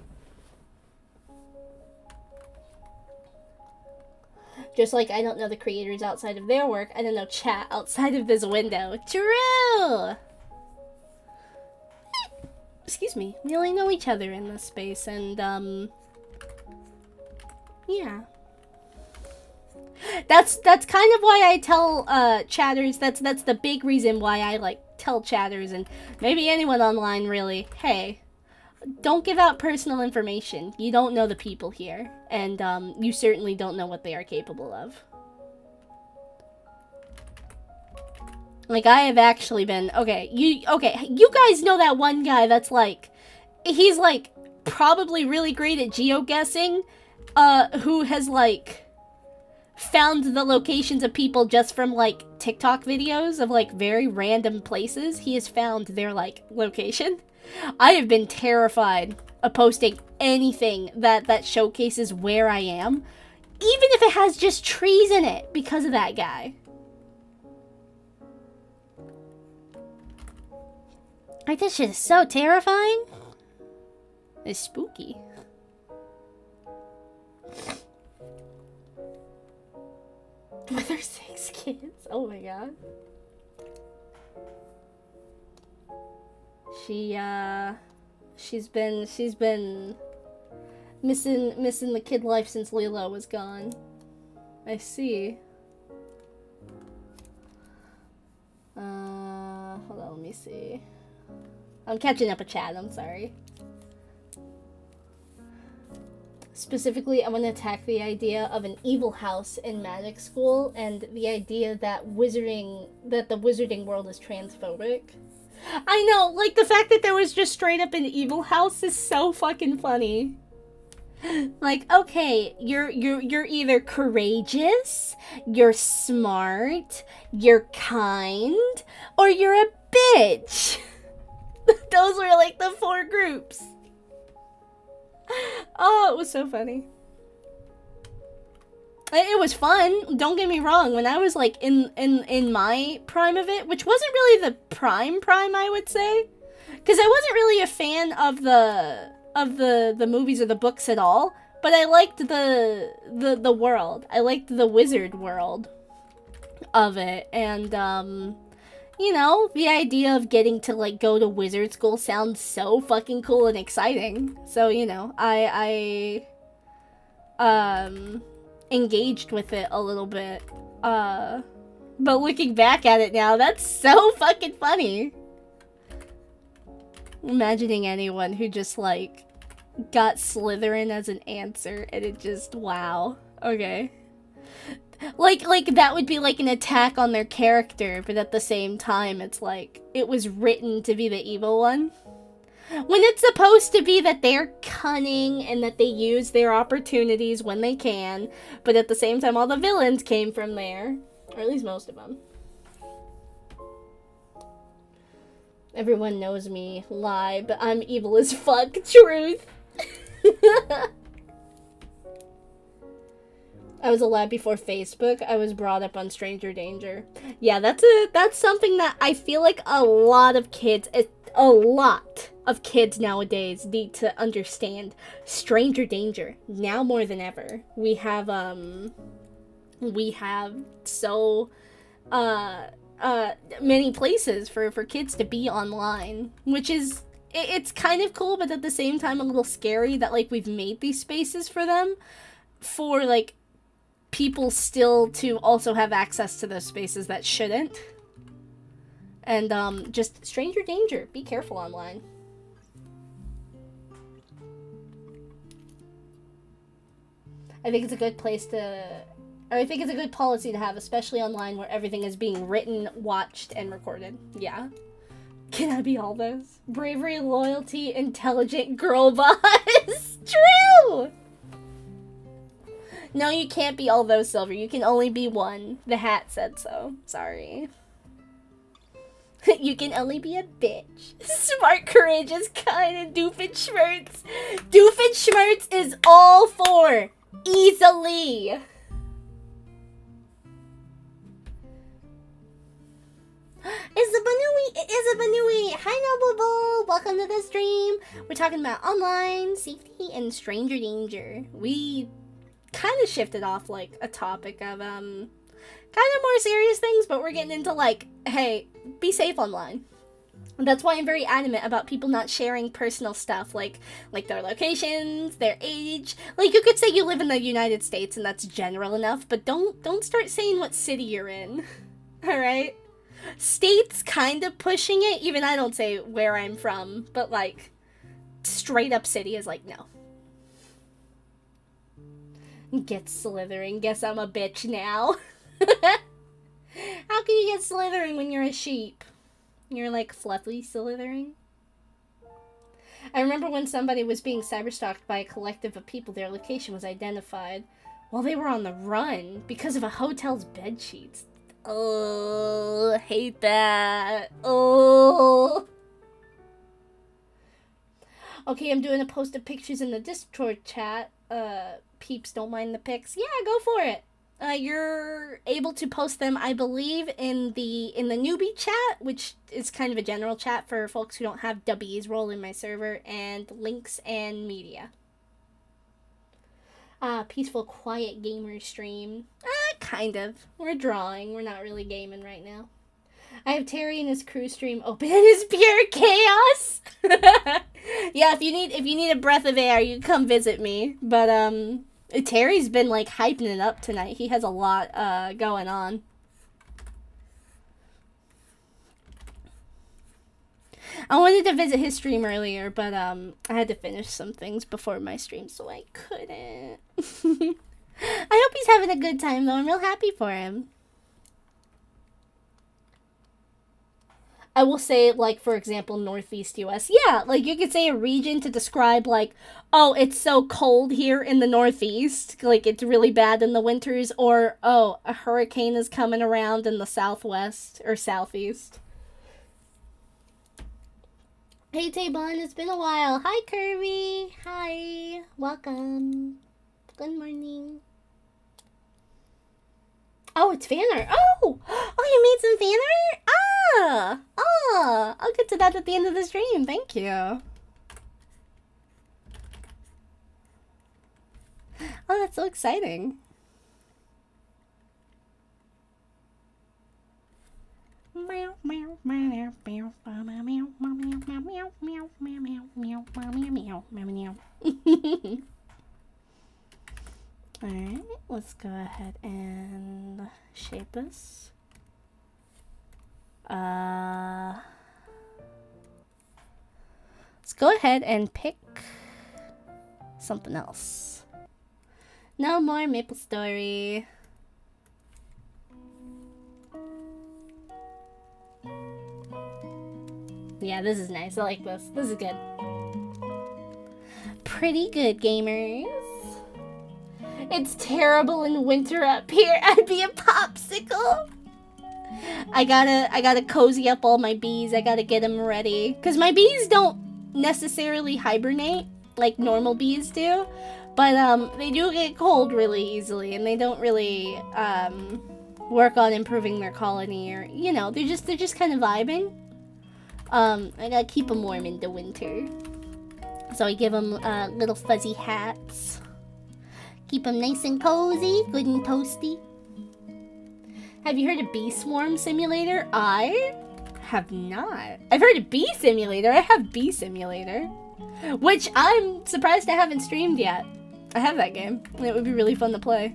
[SPEAKER 1] Just like I don't know the creators outside of their work, I don't know chat outside of this window. True! Excuse me. We only know each other in this space, and, yeah. That's kind of why I tell, chatters, that's the big reason why I, like, tell chatters, and maybe anyone online, really, hey, don't give out personal information. You don't know the people here, and, you certainly don't know what they are capable of. Like, I have actually been, okay, you guys know that one guy that's, like, he's, like, probably really great at geoguessing, who has, like, found the locations of people just from, like, TikTok videos of, like, very random places. He has found their, like, location. I have been terrified of posting anything that showcases where I am, even if it has just trees in it, because of that guy. Like, this shit is so terrifying. It's spooky. With her 6 kids? Oh my god. She's been missing the kid life since Lilo was gone. I see. Hold on, let me see. I'm catching up a chat, I'm sorry. Specifically, I want to attack the idea of an evil house in magic school and the idea that the wizarding world is transphobic. I know, like, the fact that there was just straight up an evil house is so fucking funny. Like, okay, you're either courageous, you're smart, you're kind, or you're a bitch. Those were, like, the 4 groups. Oh, it was so funny. It was fun, don't get me wrong. When I was, like, in my prime of it, which wasn't really the prime, I would say. Because I wasn't really a fan of the movies or the books at all. But I liked the world. I liked the wizard world of it. And, you know, the idea of getting to, like, go to wizard school sounds so fucking cool and exciting. So, you know, I engaged with it a little bit. But looking back at it now, that's so fucking funny. Imagining anyone who just, like, got Slytherin as an answer, and it just, wow. Okay. Like, that would be, like, an attack on their character, but at the same time, it's like, it was written to be the evil one. When it's supposed to be that they're cunning and that they use their opportunities when they can, but at the same time, all the villains came from there. Or at least most of them. Everyone knows me. Lie, but I'm evil as fuck. Truth. I was alive before Facebook. I was brought up on Stranger Danger. Yeah, that's something that I feel like a lot of kids nowadays need to understand. Stranger Danger, now more than ever. We have so many places for kids to be online, which is it's kind of cool, but at the same time a little scary that, like, we've made these spaces for them, for, like, people still to also have access to those spaces that shouldn't. And just stranger danger, be careful online. I think it's a good policy to have, especially online where everything is being written, watched, and recorded. Yeah. Can I be all those? Bravery, loyalty, intelligent girl boss. True! No, you can't be all those, Silver. You can only be one. The hat said so. Sorry. You can only be a bitch. Smart, courageous, kind, and Doofenshmirtz. Doofenshmirtz is all for. Easily. Isabanui. Hi, Noble Bull. Welcome to the stream. We're talking about online safety and stranger danger. We kind of shifted off, like, a topic of, kind of more serious things, but we're getting into, like, hey, be safe online. And that's why I'm very adamant about people not sharing personal stuff, like their locations, their age. Like, you could say you live in the United States, and that's general enough, but don't start saying what city you're in. Alright? States kind of pushing it, even I don't say where I'm from, but, like, straight up city is like, no. Get Slytherin, guess I'm a bitch now. How can you get Slytherin when you're a sheep? You're like fluffy Slytherin? I remember when somebody was being cyberstalked by a collective of people, their location was identified. while they were on the run because of a hotel's bedsheets. Oh, hate that. Oh. Okay, I'm doing a post of pictures in the Discord chat. Peeps don't mind the pics. Yeah, go for it. You're able to post them, I believe, in the newbie chat, which is kind of a general chat for folks who don't have W's role in my server, and links and media. Peaceful, quiet gamer stream. Kind of. We're drawing. We're not really gaming right now. I have Terry and his crew stream open. It is pure chaos. Yeah, if you need a breath of air, you come visit me. But Terry's been like hyping it up tonight. He has a lot going on. I wanted to visit his stream earlier, but I had to finish some things before my stream, so I couldn't. I hope he's having a good time though. I'm real happy for him. I will say, like, for example, Northeast US. Yeah, like, you could say a region to describe, like, oh, it's so cold here in the Northeast. Like, it's really bad in the winters. Or, oh, a hurricane is coming around in the Southwest or Southeast. Hey, Taybon, it's been a while. Hi, Kirby. Hi. Welcome. Good morning. Oh, it's fan art. Oh, you made some fan art? I'll get to that at the end of the stream. Thank you. Oh, that's so exciting. Alright, let's go ahead and shape this. Let's go ahead and pick something else. No more Maple Story. Yeah, this is nice. I like this. This is good. Pretty good, gamers. It's terrible in winter up here. I'd be a popsicle. I gotta cozy up all my bees. I gotta get them ready. Because my bees don't necessarily hibernate like normal bees do. But they do get cold really easily. And they don't really work on improving their colony. Or, you know, they're just kind of vibing. I gotta keep them warm in the winter. So I give them little fuzzy hats. Keep them nice and cozy, good and toasty. Have you heard of Bee Swarm Simulator? I have not. I've heard of Bee Simulator. I have Bee Simulator. Which I'm surprised I haven't streamed yet. I have that game. It would be really fun to play.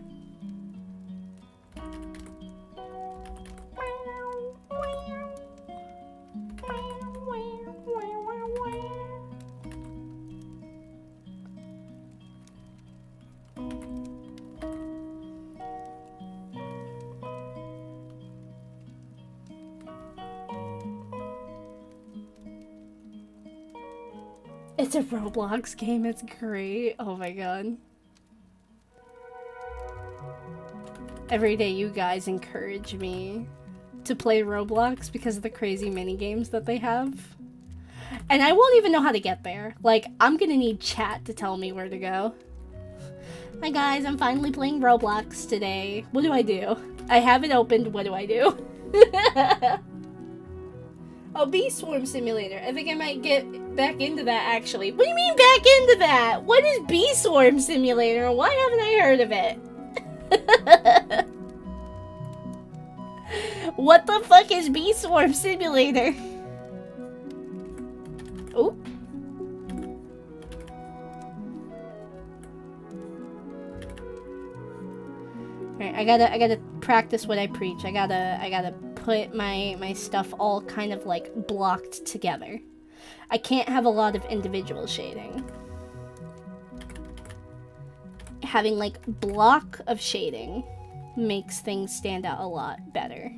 [SPEAKER 1] It's a Roblox game, it's great. Oh my god. Every day you guys encourage me to play Roblox because of the crazy mini games that they have. And I won't even know how to get there. Like, I'm gonna need chat to tell me where to go. Hi guys, I'm finally playing Roblox today. What do I do? I have it opened, what do I do? Oh, Bee Swarm Simulator. I think I might get back into that, actually. What do you mean back into that? What is Bee Swarm Simulator? Why haven't I heard of it? What the fuck is Bee Swarm Simulator? Oh. Alright, I gotta practice what I preach. I gotta put my stuff all kind of like blocked together. I can't have a lot of individual shading. Having like block of shading makes things stand out a lot better.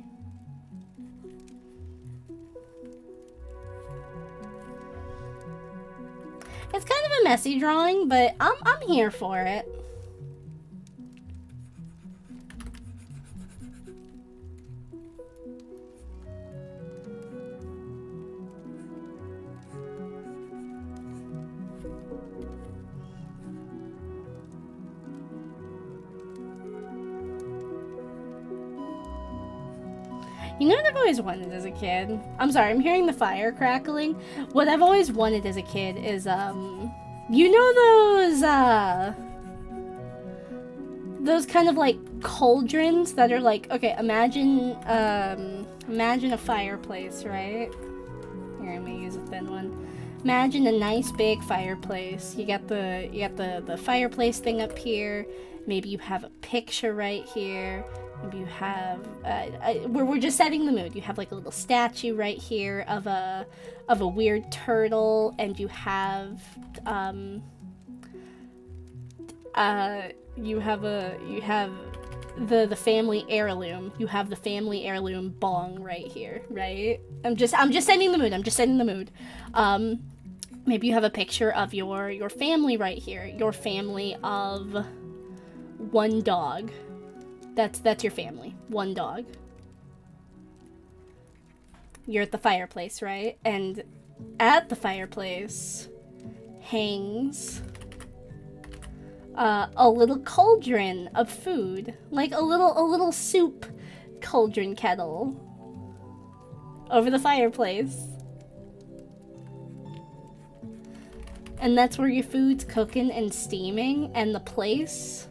[SPEAKER 1] It's kind of a messy drawing, but I'm here for it. You know what I've always wanted as a kid? I'm sorry, I'm hearing the fire crackling. What I've always wanted as a kid is, you know those kind of like cauldrons that are like, okay, imagine a fireplace, right? Here, I'm gonna use a thin one. Imagine a nice big fireplace. You got the fireplace thing up here. Maybe you have a picture right here. Maybe you have we're just setting the mood. You have like a little statue right here of a weird turtle, and you have the family heirloom. You have the family heirloom bong right here, right? I'm just setting the mood. I'm just setting the mood. Maybe you have a picture of your family right here. Your family of one dog. That's your family. One dog. You're at the fireplace, right? And at the fireplace hangs a little cauldron of food, like a little soup cauldron kettle over the fireplace. And that's where your food's cooking and steaming, and the place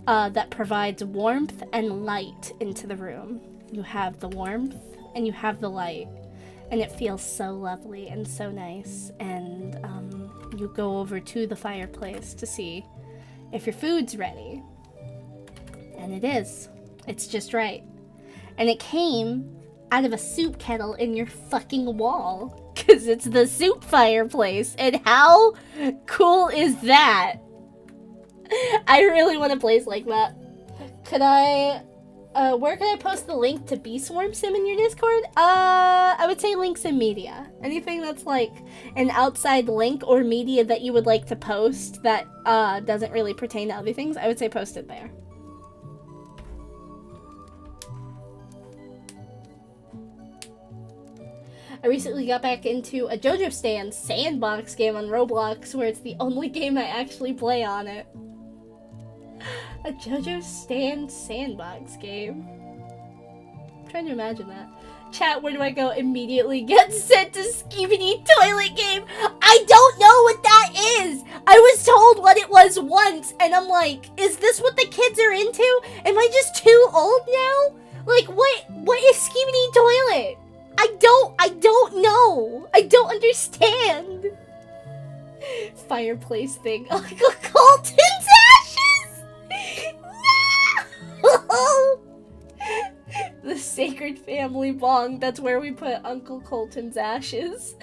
[SPEAKER 1] that provides warmth and light into the room. You have the warmth and you have the light, and it feels so lovely and so nice. And you go over to the fireplace to see if your food's ready. And it is. It's just right. And it came out of a soup kettle in your fucking wall. Because it's the soup fireplace. And how cool is that? I really want a place like that. Could I... where can I post the link to Bee Swarm Sim in your Discord? I would say links in media. Anything that's like an outside link or media that you would like to post that doesn't really pertain to other things, I would say post it there. I recently got back into a JoJo Stand sandbox game on Roblox, where it's the only game I actually play on it. A JoJo Stand sandbox game. I'm trying to imagine that. Chat, where do I go? Immediately get sent to Skibidi Toilet Game. I don't know what that is. I was told what it was once, and I'm like, is this what the kids are into? Am I just too old now? Like, what is Skibidi Toilet? I don't know. I don't understand. Fireplace thing. Uncle Colton's ashes! No! The Sacred Family Bong. That's where we put Uncle Colton's ashes.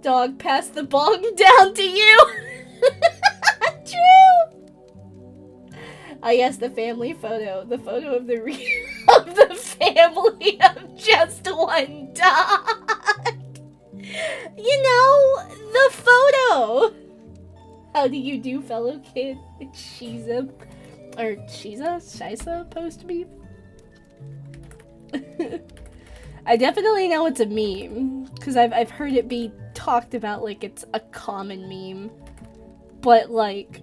[SPEAKER 1] Dog, pass the bong down to you. True. Oh yes, the family photo. The photo of the of the family of just one dog. You know, the photo. How do you do, fellow kid? Shiza supposed to be? I definitely know it's a meme, because I've heard it be talked about like it's a common meme. But like,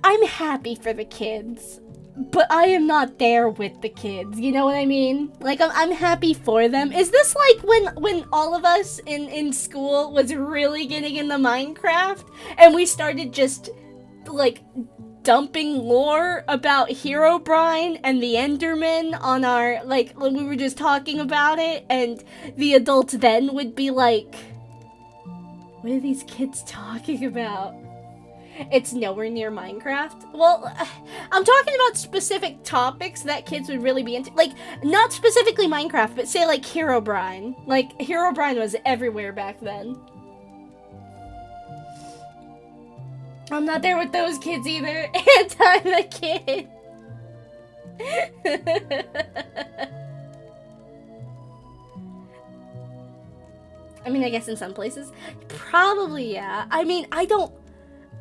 [SPEAKER 1] I'm happy for the kids, but I am not there with the kids. You know what I mean? Like, I'm happy for them. Is this like when all of us in school was really getting into Minecraft and we started just like dumping lore about Herobrine and the Enderman on our, like, when we were just talking about it, and the adults then would be like, what are these kids talking about? It's nowhere near Minecraft. Well, I'm talking about specific topics that kids would really be into. Like, not specifically Minecraft, but say like Herobrine. Like, Herobrine was everywhere back then. I'm not there with those kids either, and I'm a kid. I mean, I guess in some places, probably, yeah. I mean, I don't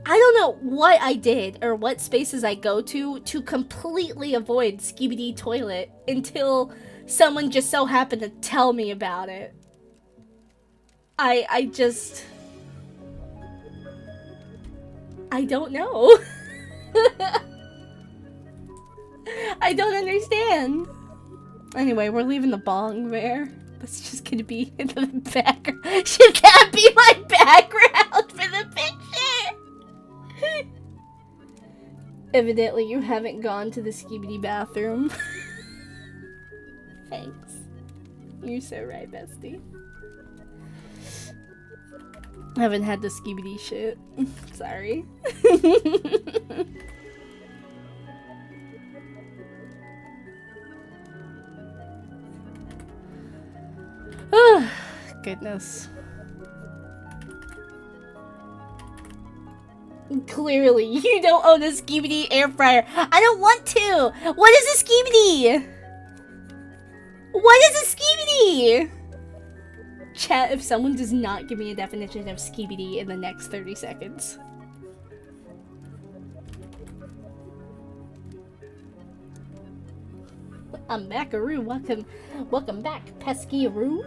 [SPEAKER 1] know what I did or what spaces I go to completely avoid Skibidi Toilet until someone just so happened to tell me about it. I just... I don't know. I don't understand. Anyway, we're leaving the bong there. That's just gonna be in the background. Should that be my background for the picture? Evidently, you haven't gone to the skibidi bathroom. Thanks. You're so right, bestie. I haven't had the skibidi shit. Sorry. Oh, goodness. Clearly, you don't own a skibidi air fryer. I don't want to. What is a skibidi? What is a skibidi? Chat, if someone does not give me a definition of skibidi in the next 30 seconds. I'm Mackaroo. Welcome back, pesky-aroo.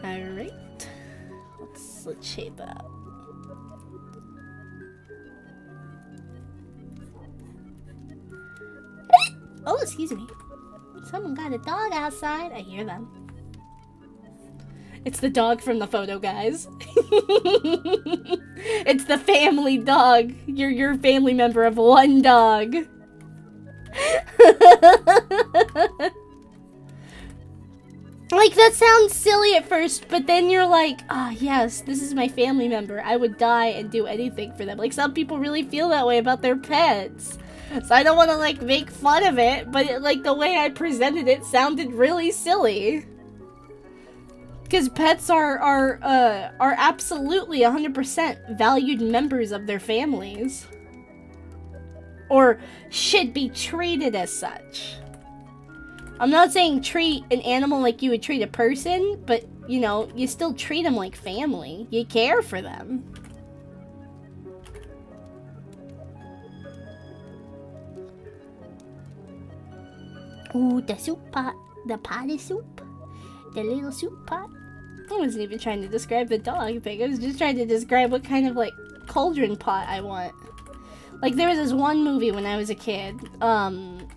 [SPEAKER 1] Alright. Let's shape up. Oh, excuse me. Someone got a dog outside. I hear them. It's the dog from the photo, guys. It's the family dog. You're your family member of one dog. Like, that sounds silly at first, but then you're like, ah, oh, yes, this is my family member. I would die and do anything for them. Like, some people really feel that way about their pets. So I don't want to, like, make fun of it, but, like, the way I presented it sounded really silly. Because pets are absolutely 100% valued members of their families. Or should be treated as such. I'm not saying treat an animal like you would treat a person, but, you know, you still treat them like family. You care for them. Ooh, the soup pot. The potty soup. The little soup pot. I wasn't even trying to describe the dog thing. I was just trying to describe what kind of, like, cauldron pot I want. Like, there was this one movie when I was a kid.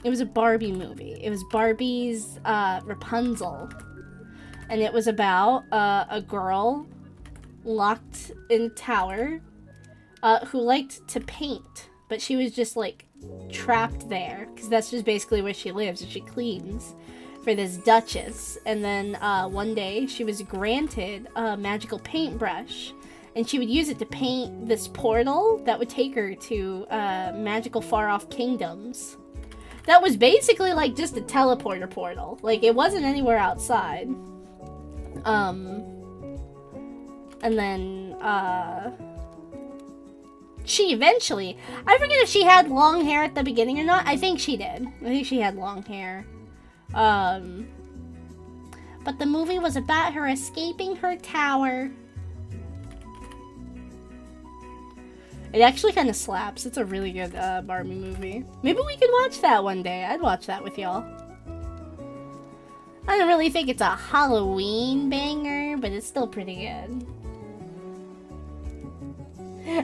[SPEAKER 1] It was a Barbie movie. It was Barbie's Rapunzel. And it was about a girl locked in a tower who liked to paint. But she was just, like, trapped there. Because that's just basically where she lives. And she cleans for this duchess. And then one day she was granted a magical paintbrush. And she would use it to paint this portal that would take her to magical far-off kingdoms. That was basically like just a teleporter portal. Like, it wasn't anywhere outside. And then, she eventually... I forget if she had long hair at the beginning or not. I think she did. I think she had long hair. But the movie was about her escaping her tower. It actually kind of slaps. It's a really good Barbie movie. Maybe we could watch that one day. I'd watch that with y'all. I don't really think it's a Halloween banger, but it's still pretty good.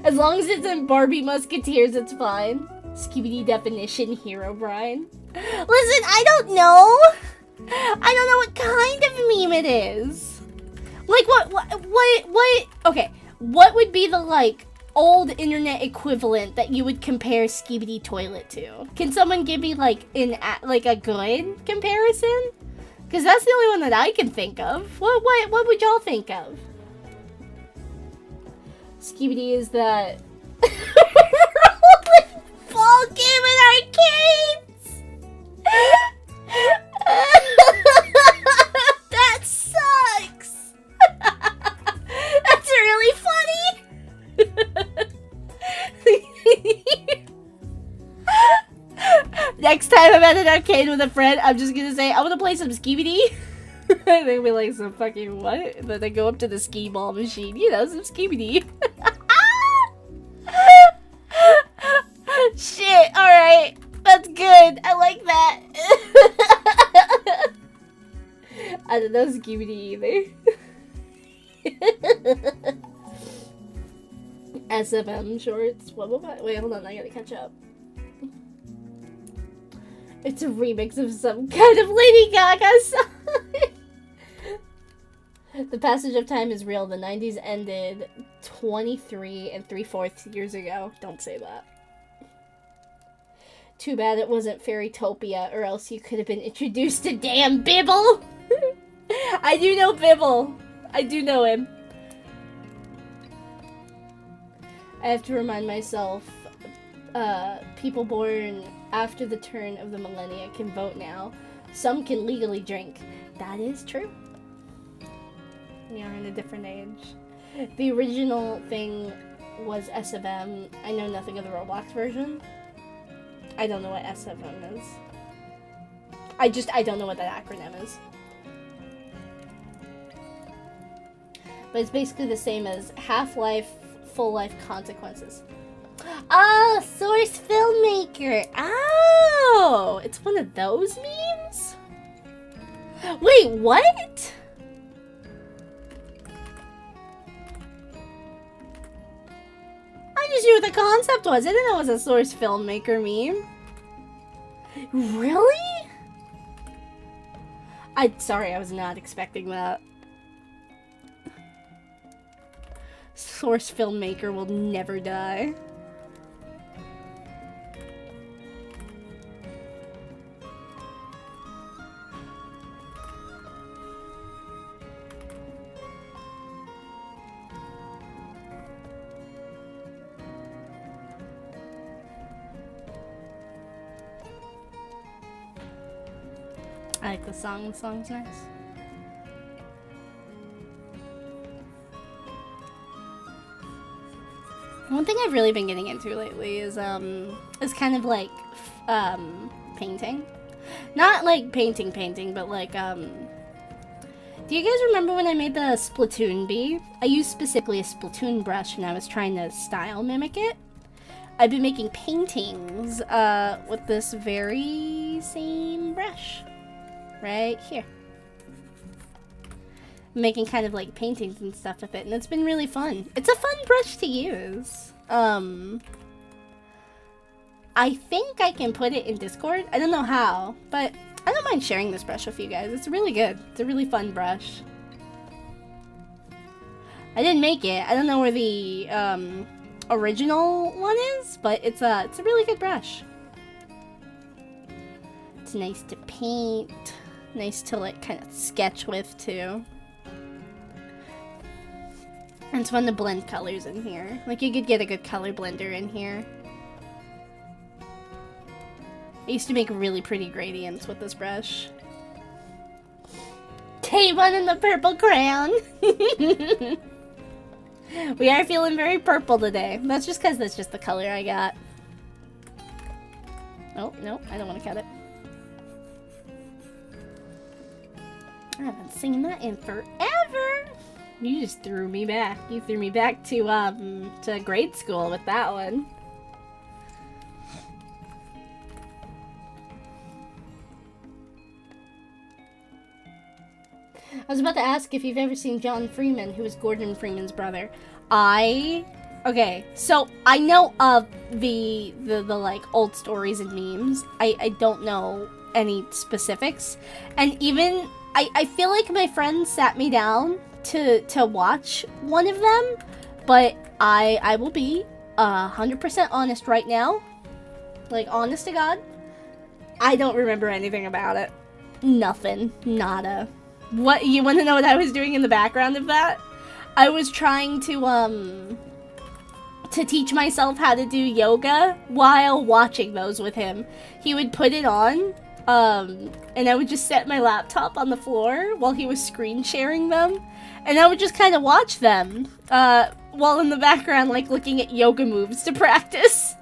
[SPEAKER 1] As long as it's in Barbie Musketeers, it's fine. Skibidi definition, Herobrine. Listen, I don't know. I don't know what kind of meme it is. Like, what, okay. What would be the, like, old internet equivalent that you would compare Skibidi Toilet to? Can someone give me, like, a good comparison? Because that's the only one that I can think of. What would y'all think of? Skibidi is that rolling ball game in arcades. That sucks. That's really funny. Next time I'm at an arcade with a friend, I'm just gonna say, I want to play some Skibidi. They'll be like, some fucking what? And then they go up to the skee ball machine. You know, some Skibidi. Shit, alright. That's good. I like that. I don't know Skibidi either. SFM shorts. What about? Wait, hold on. I gotta catch up. It's a remix of some kind of Lady Gaga song. The passage of time is real. The 90s ended 23 3/4 years ago. Don't say that. Too bad it wasn't Fairytopia, or else you could have been introduced to damn Bibble. I do know Bibble. I do know him. I have to remind myself, people born after the turn of the millennia can vote now. Some can legally drink. That is true. We are in a different age. The original thing was SFM. I know nothing of the Roblox version. I don't know what SFM is. I don't know what that acronym is. But it's basically the same as Half-Life, Full-Life Consequences. Oh, Source Filmmaker. Oh, it's one of those memes? Wait, what? I just knew what the concept was. I didn't know it was a Source Filmmaker meme. Really? Sorry, I was not expecting that. Source Filmmaker will never die. I like the song. The song's nice. One thing I've really been getting into lately is kind of like painting. Not like painting, but like do you guys remember when I made the Splatoon bee? I used specifically a Splatoon brush and I was trying to style mimic it. I've been making paintings with this very same brush right here. I'm making kind of like paintings and stuff with it, and it's been really fun. It's a fun brush to use. I think I can put it in Discord. I don't know how, but I don't mind sharing this brush with you guys. It's really good. It's a really fun brush. I didn't make it. I don't know where the original one is, but it's a really good brush. It's nice to paint. Nice to like kind of sketch with too. And it's fun to blend colors in here. Like you could get a good color blender in here. I used to make really pretty gradients with this brush. K1 in the purple crayon. We are feeling very purple today. That's just because that's just the color I got. Oh, no, I don't want to cut it. I haven't seen that in forever. You just threw me back. You threw me back to grade school with that one. I was about to ask if you've ever seen John Freeman, who is Gordon Freeman's brother. Okay, so I know of the like old stories and memes. I don't know any specifics. And even I feel like my friend sat me down to watch one of them, but I will be 100% honest right now. Like, honest to God, I don't remember anything about it. Nothing. Nada. What, you want to know what I was doing in the background of that? I was trying to teach myself how to do yoga while watching those with him. He would put it on, and I would just set my laptop on the floor while he was screen sharing them, and I would just kind of watch them, while in the background, like, looking at yoga moves to practice.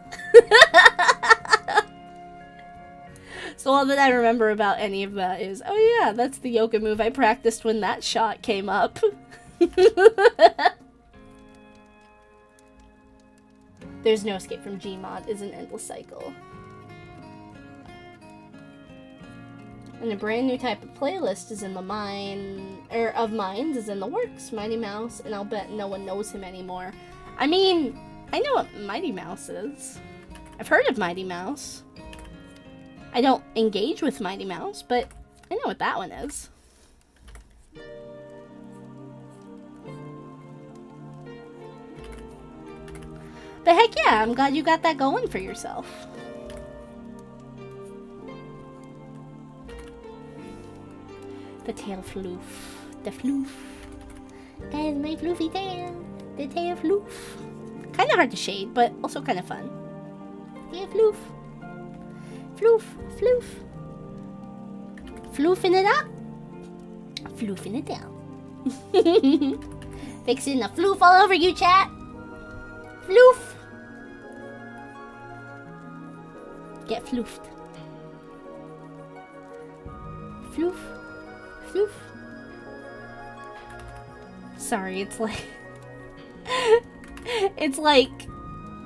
[SPEAKER 1] So all that I remember about any of that is, oh yeah, that's the yoga move I practiced when that shot came up. There's no escape from Gmod is an endless cycle. And a brand new type of playlist is in the minds is in the works. Mighty Mouse, and I'll bet no one knows him anymore. I mean, I know what Mighty Mouse is. I've heard of Mighty Mouse. I don't engage with Mighty Mouse, but I know what that one is. But heck yeah, I'm glad you got that going for yourself. The tail floof. The floof. That is my floofy tail. The tail floof. Kind of hard to shade, but also kind of fun. Tail floof. Floof. Floof. Floofing it up. Floofing it down. Fixing the floof all over you, chat. Floof. Get floofed. Floof. Floof. Sorry, it's like... it's like...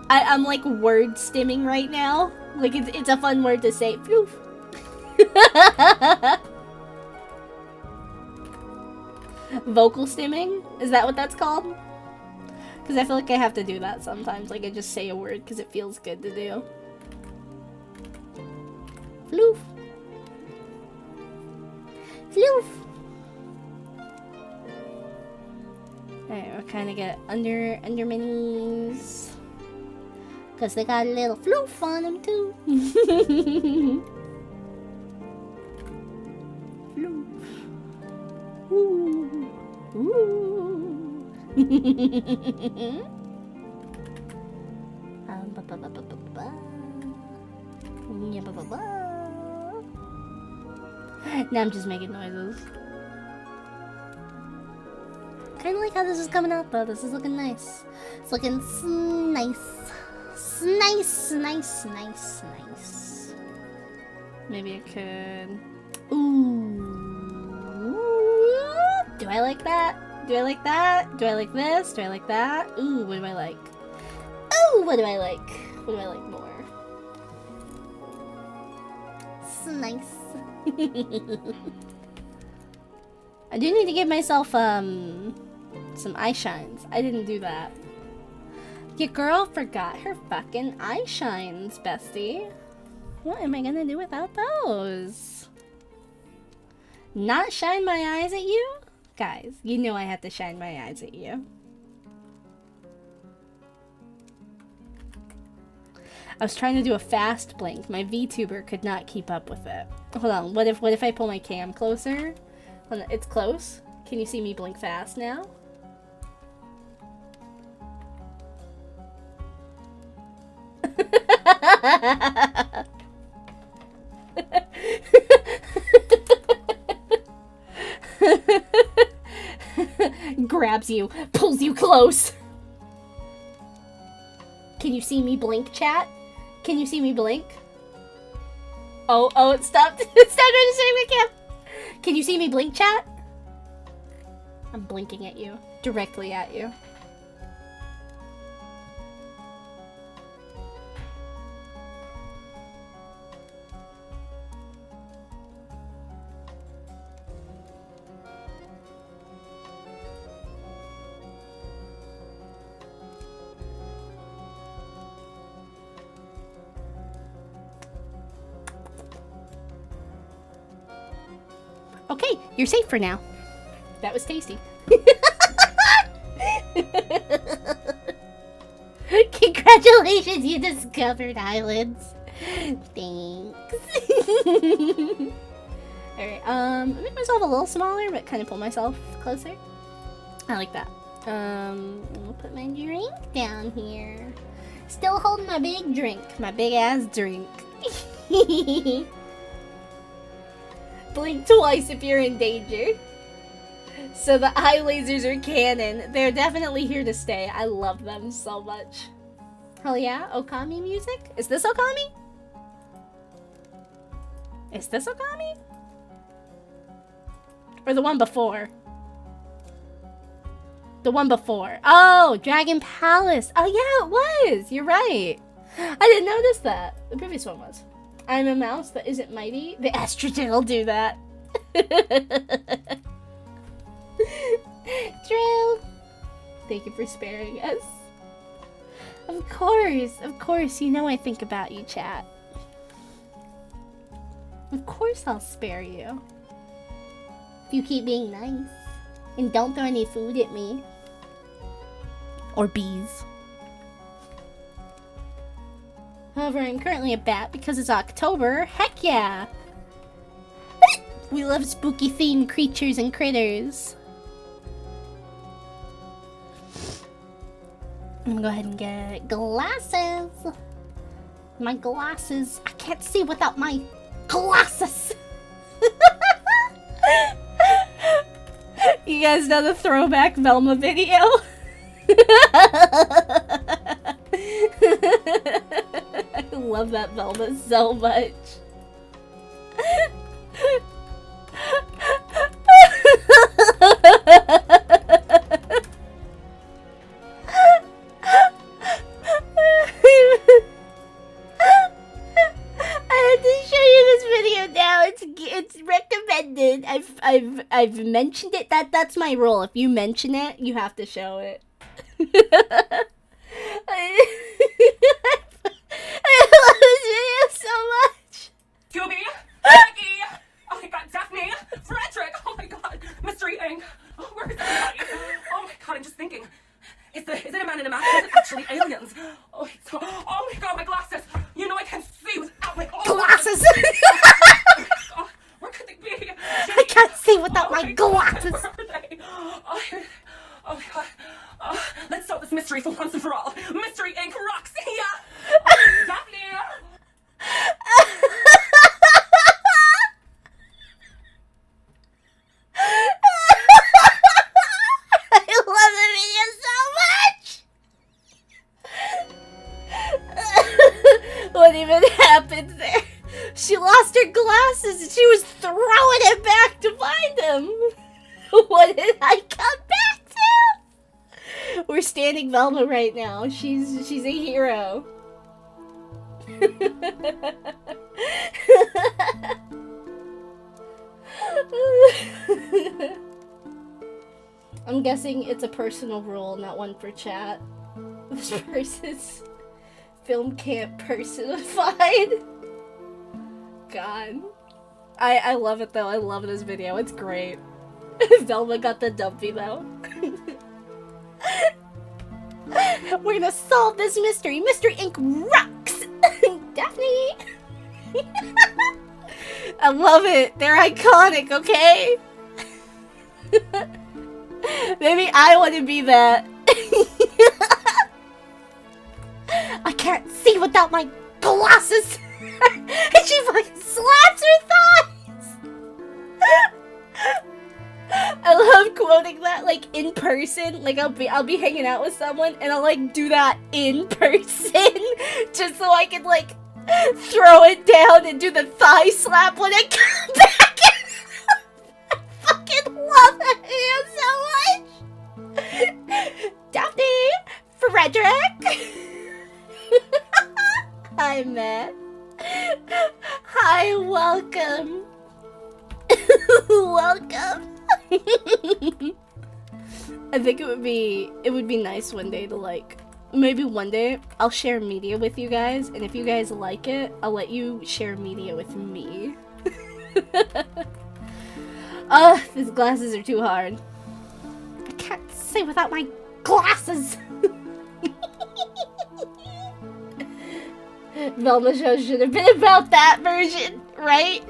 [SPEAKER 1] I'm like word stimming right now. Like it's a fun word to say. Floof. Vocal stimming? Is that what that's called? Because I feel like I have to do that sometimes. Like I just say a word because it feels good to do. Floof. Floof. Alright, we'll kind of get under my knees. Because they got a little floof on them too. Floof. Ooh. Ooh. Now I'm just making noises. Kind of like how this is coming out though. This is looking nice. It's looking nice. Nice, nice, nice, nice. Maybe I could... Ooh. Do I like that? Do I like that? Do I like this? Do I like that? Ooh, what do I like? Ooh, what do I like? What do I like more? It's nice. I do need to give myself, some eye shines. I didn't do that. Your girl forgot her fucking eye shines, bestie. What am I gonna do without those? Not shine my eyes at you? Guys, you know I have to shine my eyes at you. I was trying to do a fast blink. My VTuber could not keep up with it. Hold on, what if I pull my cam closer? Hold on, it's close. Can you see me blink fast now? Grabs you, pulls you close. Can you see me blink, chat? Can you see me blink? Oh, it stopped. It stopped registering my cam. Can you see me blink, chat? I'm blinking at you. Directly at you. Okay, you're safe for now. That was tasty. Congratulations, you discovered islands. Thanks. Alright, make myself a little smaller, but kind of pull myself closer. I like that. I'll put my drink down here. Still holding my big drink. My big ass drink. Blink twice if you're in danger. So the eye lasers are canon. They're definitely here to stay. I love them so much. Hell yeah, Okami music? Is this Okami? Is this Okami? Or the one before? The one before. Oh, Dragon Palace. Oh yeah, it was. You're right. I didn't notice that. The previous one was. I'm a mouse that isn't mighty. The estrogen will do that. True. Thank you for sparing us. Of course, you know I think about you, chat. Of course I'll spare you. If you keep being nice. And don't throw any food at me. Or bees. However, I'm currently a bat because it's October. Heck yeah! We love spooky themed creatures and critters. I'm gonna go ahead and get glasses. My glasses. I can't see without my glasses. You guys know the throwback Velma video? I love that Velma so much. It's recommended. I've mentioned it. That's my rule. If you mention it, you have to show it. I love this video so much.
[SPEAKER 2] Scooby, Maggie, oh my god, Daphne, Frederick, oh my god, Mystery Inc. Oh, where is everybody? Oh my god, I'm just thinking. Is it a man in a mask? Is it actually aliens? Oh my god, my glasses. You know I can't see without my
[SPEAKER 1] glasses.
[SPEAKER 2] Oh, where could they be?
[SPEAKER 1] I can't see without my glasses.
[SPEAKER 2] Where are they? Oh my god. Let's solve this mystery for once and for all. Mystery Inc. rocks. Yeah. Daphne.
[SPEAKER 1] I love the video so much. What even happened there? She lost her glasses and she was throwing it back to find them. What did I come back to? We're standing Velma right now. She's a hero. I'm guessing it's a personal rule, not one for chat. This person's film camp personified. God. I love it though. I love this video. It's great. Velma got the dumpy though. We're gonna solve this mystery. Mystery Inc. rocks! Daphne! I love it. They're iconic, okay? Maybe I want to be that. I can't see without my glasses. And she fucking slaps her thighs. I love quoting that like in person. Like I'll be hanging out with someone and I'll like do that in person just so I can like throw it down and do the thigh slap when I come back. I fucking love that video so much. Daphne, Frederick. Hi, Matt. Hi, welcome. Welcome. I think it would be nice one day to like, maybe one day I'll share media with you guys, and if you guys like it, I'll let you share media with me. These glasses are too hard. I can't say without my glasses. Velma show should have been about that version, right?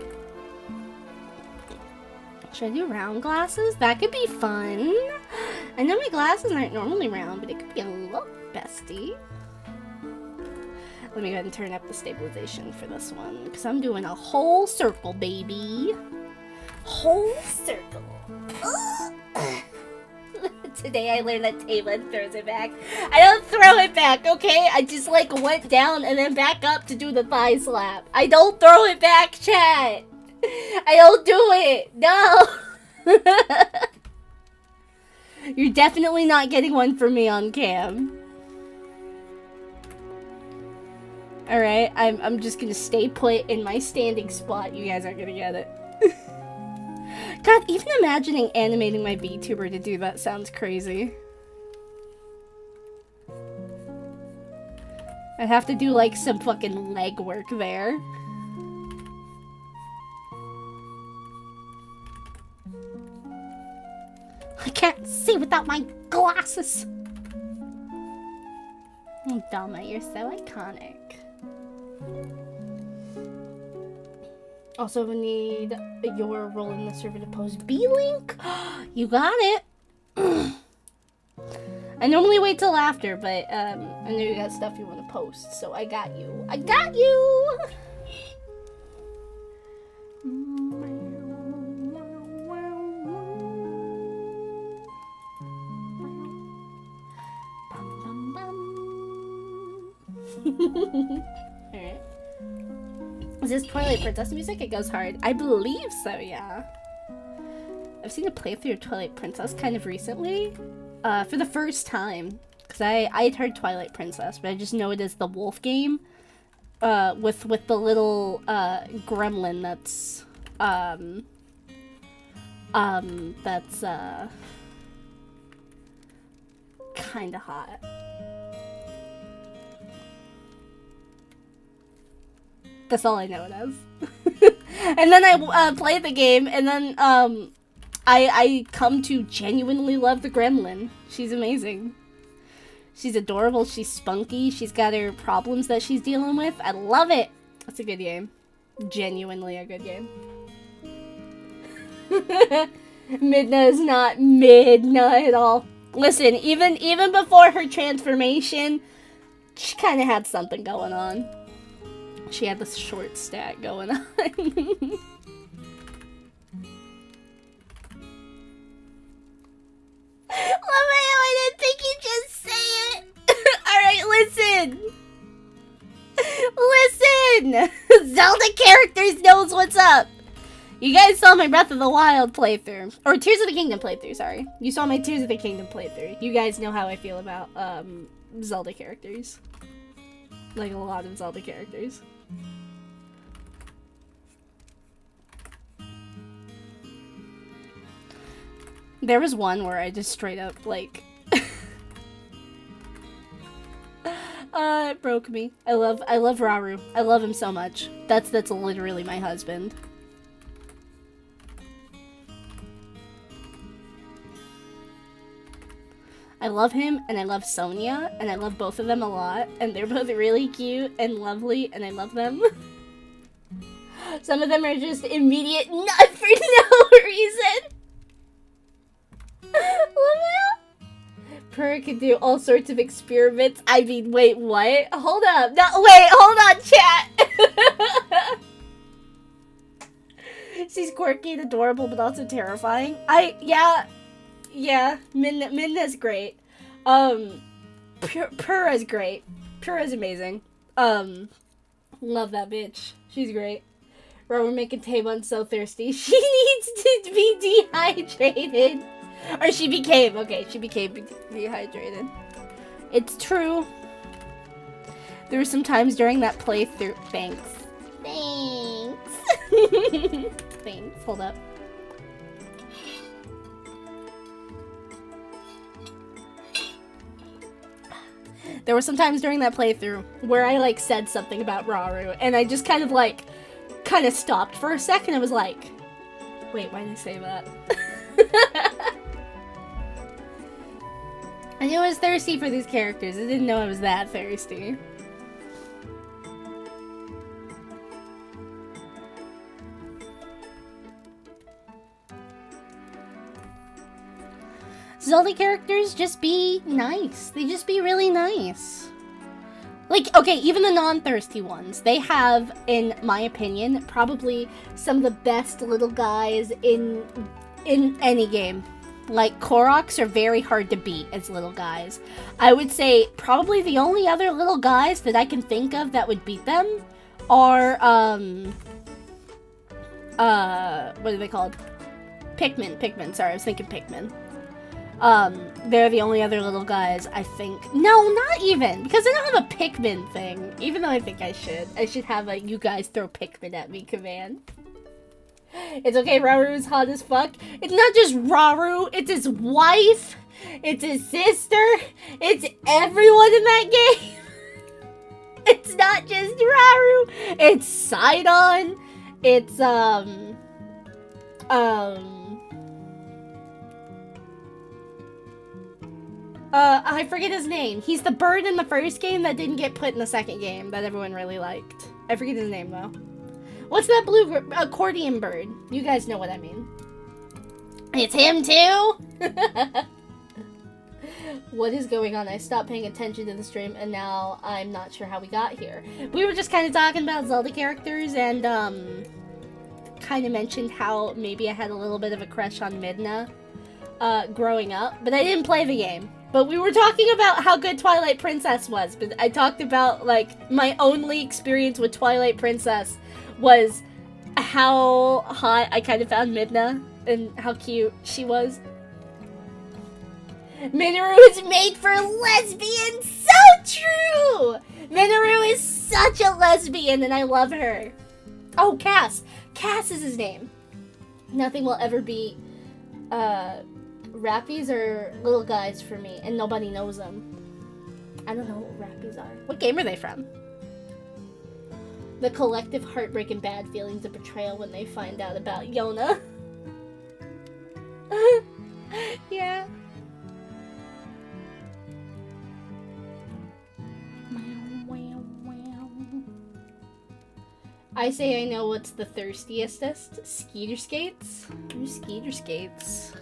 [SPEAKER 1] Should I do round glasses? That could be fun. I know my glasses aren't normally round, but it could be a look, bestie. Let me go ahead and turn up the stabilization for this one, because I'm doing a whole circle, baby. Whole circle. Today I learned that Taylor throws it back. I don't throw it back, okay? I just like went down and then back up to do the thigh slap. I don't throw it back, chat. I don't do it. No. You're definitely not getting one from me on cam. Alright, I'm just gonna stay put in my standing spot. You guys aren't gonna get it. God, even imagining animating my VTuber to do that sounds crazy. I'd have to do, like, some fucking legwork there. I can't see without my glasses. Oh, Dama, you're so iconic. Also, we need your role in the server to post B-Link. You got it. I normally wait till after, but I know you got stuff you want to post, so I got you. I got you! Alright. Is this Twilight Princess music? It goes hard. I believe so, yeah. I've seen a playthrough of Twilight Princess kind of recently. For the first time. Because I'd heard Twilight Princess, but I just know it as the wolf game. With the little, gremlin that's, kinda hot. That's all I know it as. And then I play the game, and then I come to genuinely love the gremlin. She's amazing. She's adorable, she's spunky, she's got her problems that she's dealing with. I love it! That's a good game. Genuinely a good game. Midna is not Midna at all. Listen, even before her transformation, she kind of had something going on. She had this short stat going on. Lameo, I didn't think you'd just say it. Alright, listen. Listen! Zelda characters knows what's up. You guys saw my Breath of the Wild playthrough. Or Tears of the Kingdom playthrough, sorry. You saw my Tears of the Kingdom playthrough. You guys know how I feel about Zelda characters. Like a lot of Zelda characters. There was one where I just straight up, like... it broke me. I love Rauru. I love him so much. That's literally my husband. I love him, and I love Sonia, and I love both of them a lot, and they're both really cute and lovely, and I love them. Some of them are just immediate nut for no reason. Purr can do all sorts of experiments. I mean, wait, what? Hold up. No, wait, hold on, chat. She's quirky and adorable, but also terrifying. Yeah, Minna's great. Purra's great. Purra's amazing. Love that bitch. She's great. Bro, we're making Taebon so thirsty. She needs to be dehydrated. Or she became dehydrated. It's true. There were some times during that playthrough. Thanks. Thanks. Hold up. There were some times during that playthrough where I, like, said something about Rauru, and I just kind of stopped for a second and was like, wait, why did I say that? I knew I was thirsty for these characters. I didn't know I was that thirsty. Zelda characters just be nice. They just be really nice. Like, okay, even the non-thirsty ones. They have, in my opinion, probably some of the best little guys in any game. Like, Koroks are very hard to beat as little guys. I would say probably the only other little guys that I can think of that would beat them are, what are they called? Pikmin, sorry, I was thinking Pikmin. They're the only other little guys, I think. No, not even, because I don't have a Pikmin thing, even though I think I should. I should have a you guys throw Pikmin at me command. It's okay, Raru's hot as fuck. It's not just Rauru, it's his wife, it's his sister, it's everyone in that game. It's not just Raru. It's Sidon. It's I forget his name. He's the bird in the first game that didn't get put in the second game that everyone really liked. I forget his name though. What's that blue accordion bird? You guys know what I mean. It's him too. What is going on? I stopped paying attention to the stream and now I'm not sure how we got here. We were just kind of talking about Zelda characters and kind of mentioned how maybe I had a little bit of a crush on Midna growing up, but I didn't play the game. But we were talking about how good Twilight Princess was, but I talked about, like, my only experience with Twilight Princess was how hot I kind of found Midna and how cute she was. Minoru is made for lesbians! So true! Minoru is such a lesbian and I love her. Oh, Cass. Cass is his name. Nothing will ever be, Rappies are little guys for me, and nobody knows them. I don't know what Rappies are. What game are they from? The collective heartbreak and bad feelings of betrayal when they find out about Yona. Yeah. I say I know what's the thirstiest. Skeeter skates? Who's skeeter skates?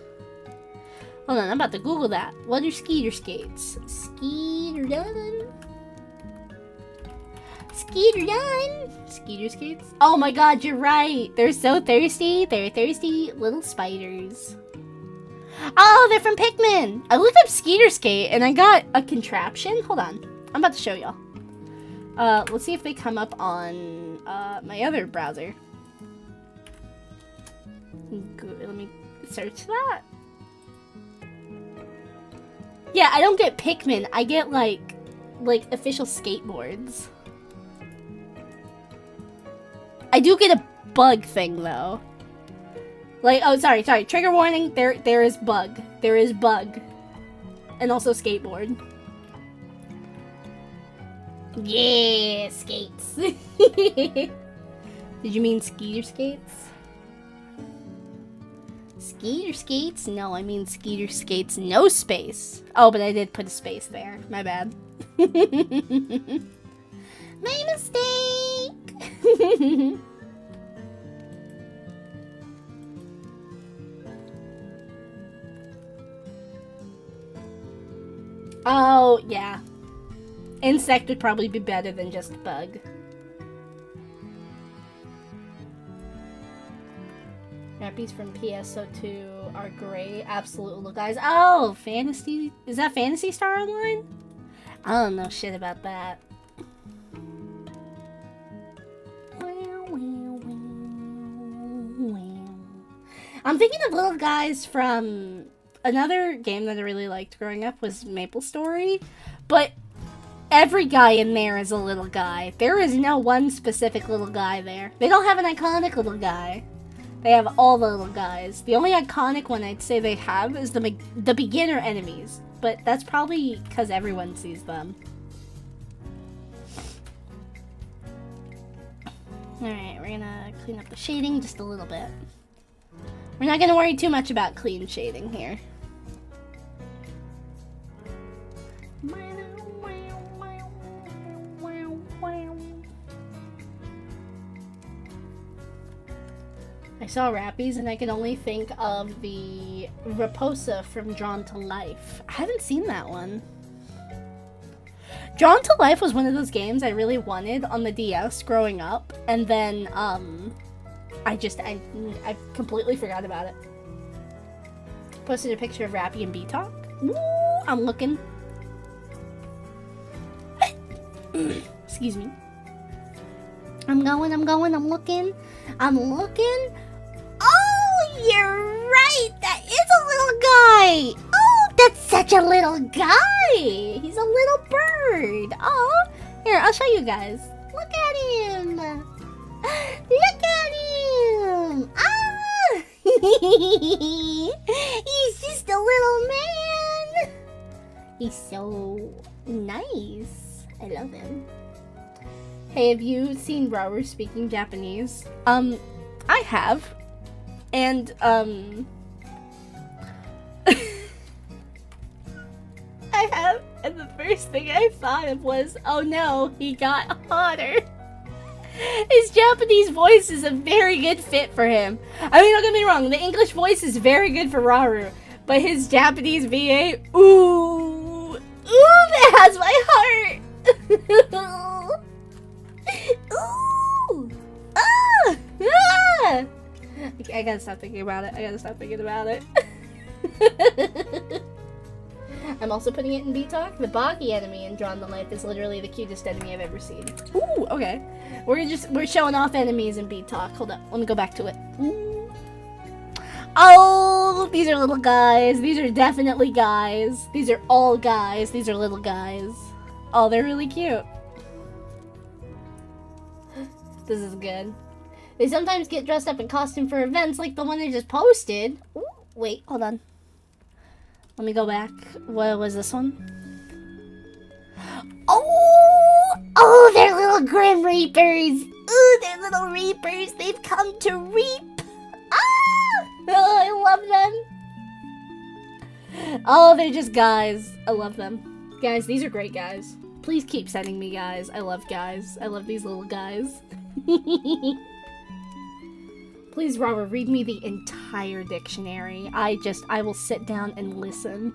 [SPEAKER 1] Hold on, I'm about to Google that. What are skeeter skates? Skeeter done. Skeeter done. Skeeter skates? Oh my god, you're right. They're so thirsty. They're thirsty little spiders. Oh, they're from Pikmin. I looked up skeeter skate and I got a contraption. Hold on. I'm about to show y'all. Let's see if they come up on my other browser. Let me search that. Yeah, I don't get Pikmin. I get like official skateboards. I do get a bug thing though. Like, oh, sorry. Trigger warning. There is bug. There is bug, and also skateboard. Yeah, skates. Did you mean skeeter skates? Skeeter skates? No, I mean skeeter skates, no space. Oh, but I did put a space there. My bad. My mistake. Oh, yeah. Insect would probably be better than just bug. Rappies from PSO2 are great. Absolute little guys. Oh, Fantasy. Is that Phantasy Star Online? I don't know shit about that. I'm thinking of little guys from another game that I really liked growing up was Maple Story, but every guy in there is a little guy. There is no one specific little guy there. They don't have an iconic little guy. They have all the little guys. The only iconic one I'd say they have is the beginner enemies, but that's probably because everyone sees them. Alright, we're gonna clean up the shading just a little bit. We're not gonna worry too much about clean shading here. I saw Rappies and I can only think of the Raposa from Drawn to Life. I haven't seen that one. Drawn to Life was one of those games I really wanted on the DS growing up, and then I completely forgot about it. Posted a picture of Rappy and B-Talk. Woo, I'm looking. Excuse me. I'm looking. Oh, you're right. That is a little guy. Oh, that's such a little guy. He's a little bird. Oh, here, I'll show you guys. Look at him. Look at him. Ah. He's just a little man. He's so nice. I love him. Hey, have you seen Raoru speaking Japanese? I have. And, I have. And the first thing I thought of was, oh no, he got hotter. His Japanese voice is a very good fit for him. I mean, don't get me wrong, the English voice is very good for Raoru. But his Japanese VA, ooh, that has my heart. Ooh, ah. I gotta stop thinking about it. I'm also putting it in B-Talk. The Boggy enemy in Drawn to Life is literally the cutest enemy I've ever seen. Ooh, okay. We're showing off enemies in B-Talk. Hold up, let me go back to it. Ooh. Oh, these are little guys. These are definitely guys. These are all guys. These are little guys. Oh, they're really cute. This is good. They sometimes get dressed up in costume for events like the one I just posted. Ooh, wait, hold on. Let me go back. What was this one? Oh, they're little Grim Reapers. Ooh, they're little Reapers. They've come to reap. Ah! Oh, I love them. Oh, they're just guys. I love them. Guys, these are great guys. Please keep sending me guys. I love guys. I love these little guys. Please, Robert, read me the entire dictionary. I will sit down and listen.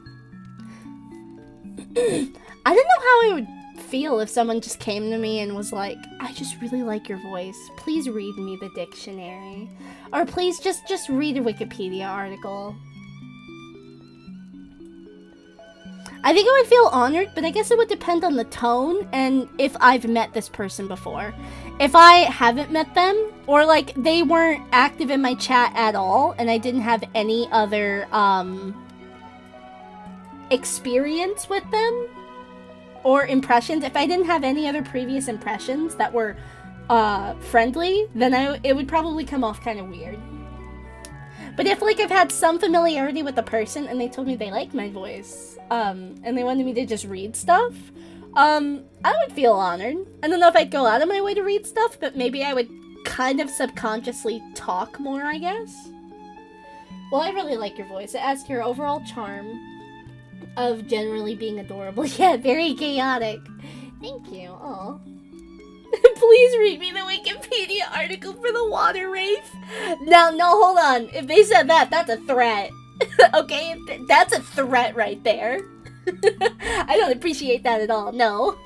[SPEAKER 1] I don't know how I would feel if someone just came to me and was like, I just really like your voice. Please read me the dictionary. Or please just read a Wikipedia article. I think I would feel honored, but I guess it would depend on the tone and if I've met this person before. If I haven't met them, or like they weren't active in my chat at all, and I didn't have any other experience with them, or impressions, if I didn't have any other previous impressions that were friendly, then it would probably come off kind of weird. But if like I've had some familiarity with the person and they told me they liked my voice, and they wanted me to just read stuff, I would feel honored. I don't know if I'd go out of my way to read stuff, but maybe I would kind of subconsciously talk more, I guess. Well, I really like your voice. It adds to your overall charm of generally being adorable. Yeah, very chaotic. Thank you. Aw. Please read me the Wikipedia article for the water wraith. No, hold on. If they said that, that's a threat. Okay? That's a threat right there. I don't appreciate that at all. No.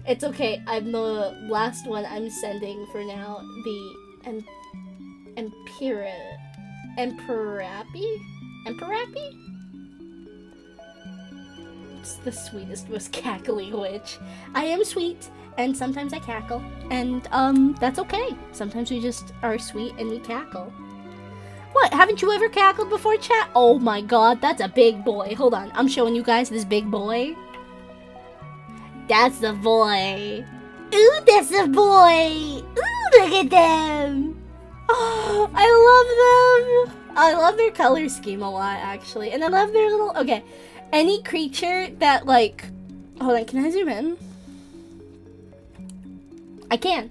[SPEAKER 1] It's okay. I'm the last one I'm sending for now. The Emperapi? It's the sweetest, most cackly witch. I am sweet, and sometimes I cackle, and that's okay. Sometimes we just are sweet and we cackle. What, haven't you ever cackled before, chat? Oh my god, that's a big boy. Hold on, I'm showing you guys this big boy. That's the boy. Ooh, that's the boy. Ooh, look at them. Oh, I love them. I love their color scheme a lot, actually, and I love their little, okay. Any creature that, like... Hold on, can I zoom in? I can.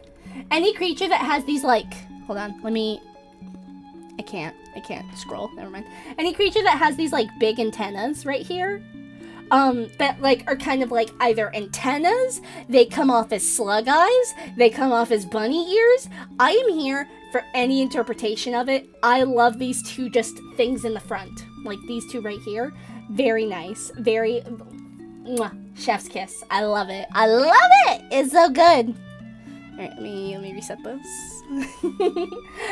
[SPEAKER 1] Any creature that has these, like... Hold on, let me... I can't scroll, never mind. Any creature that has these, like, big antennas right here, that, like, are kind of, like, either antennas, they come off as slug eyes, they come off as bunny ears. I am here for any interpretation of it. I love these two just things in the front. Like, these two right here. Very nice. Very... Mwah, chef's kiss. I love it. I love it! It's so good. Alright, let me reset this.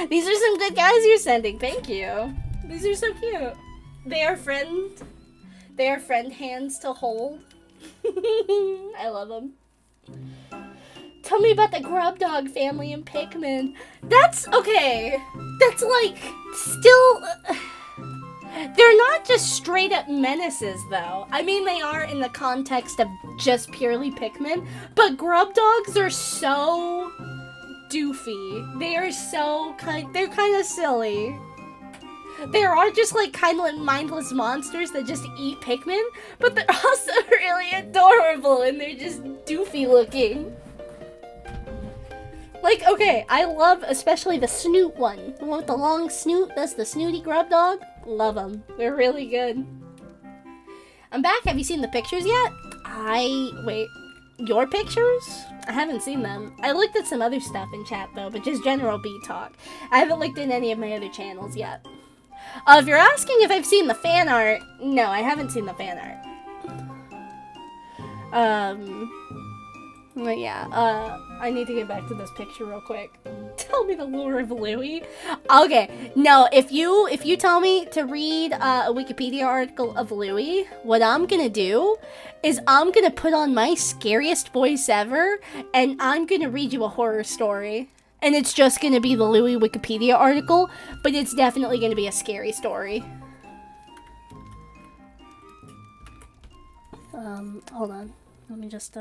[SPEAKER 1] These are some good guys you're sending. Thank you. These are so cute. They are friend hands to hold. I love them. Tell me about the Grub Dog family in Pikmin. That's... okay. That's like... still... They're not just straight up menaces, though. I mean, they are in the context of just purely Pikmin, but Grub Dogs are so doofy. They are so they're kind of silly. There are just like kind of like mindless monsters that just eat Pikmin, but they're also really adorable and they're just doofy looking. Like, okay, I love especially the snoot one. The one with the long snoot. That's the snooty grub dog. Love them. They're really good. I'm back. Have you seen the pictures yet? Wait. Your pictures? I haven't seen them. I looked at some other stuff in chat, though, but just general bee talk. I haven't looked at any of my other channels yet. If you're asking if I've seen the fan art, no, I haven't seen the fan art. But yeah, I need to get back to this picture real quick. Tell me the lore of Louie. Okay, no, if you tell me to read a Wikipedia article of Louie, what I'm gonna do is I'm gonna put on my scariest voice ever, and I'm gonna read you a horror story. And it's just gonna be the Louie Wikipedia article, but it's definitely gonna be a scary story. Hold on. Let me just,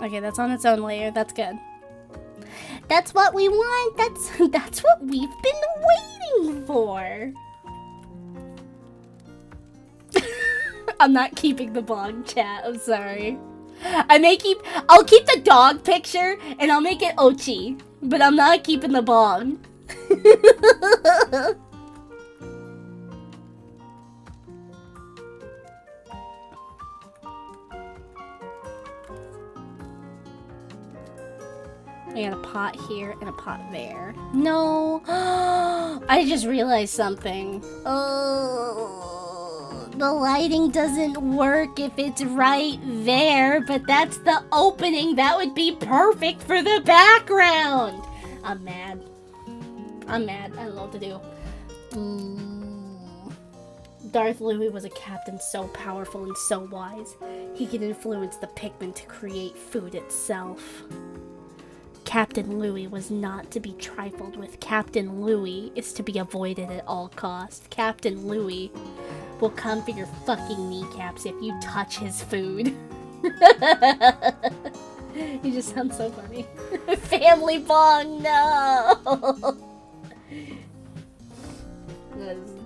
[SPEAKER 1] Okay, that's on its own layer. That's good. That's what we want. That's what we've been waiting for. I'm not keeping the blog chat. I'm sorry. I'll keep the dog picture and I'll make it Ochi, but I'm not keeping the bong. I got a pot here and a pot there. No. I just realized something. Oh, the lighting doesn't work if it's right there, but that's the opening. That would be perfect for the background. I'm mad. I don't know what to do. Darth Louie was a captain so powerful and so wise. He could influence the pigment to create food itself. Captain Louie was not to be trifled with. Captain Louie is to be avoided at all costs. Captain Louie will come for your fucking kneecaps if you touch his food. You just sound so funny. Family bong, no!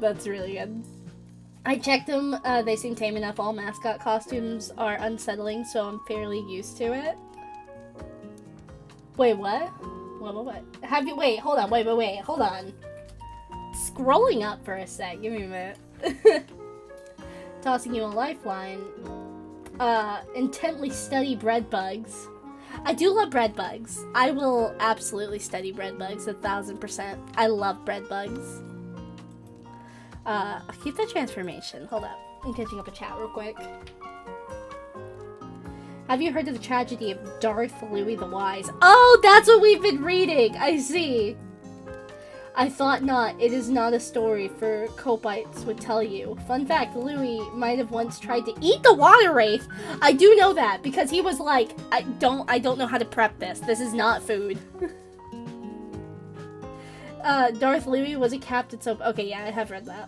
[SPEAKER 1] That's really good. I checked them. They seem tame enough. All mascot costumes are unsettling, so I'm fairly used to it. Wait, what? What? Have you- wait, hold on, wait, hold on. Scrolling up for a sec, give me a minute. Tossing you a lifeline. Intently study bread bugs. I do love bread bugs. I will absolutely study bread bugs 1000%. I love bread bugs. I'll keep that transformation. Hold up. I'm catching up a chat real quick. Have you heard of the tragedy of Darth Louie the Wise? Oh, that's what we've been reading! I see. I thought not. It is not a story for Copites would tell you. Fun fact, Louie might have once tried to eat the water wraith. I do know that because he was like, I don't know how to prep this. This is not food. Darth Louie was a captain, so okay, yeah, I have read that.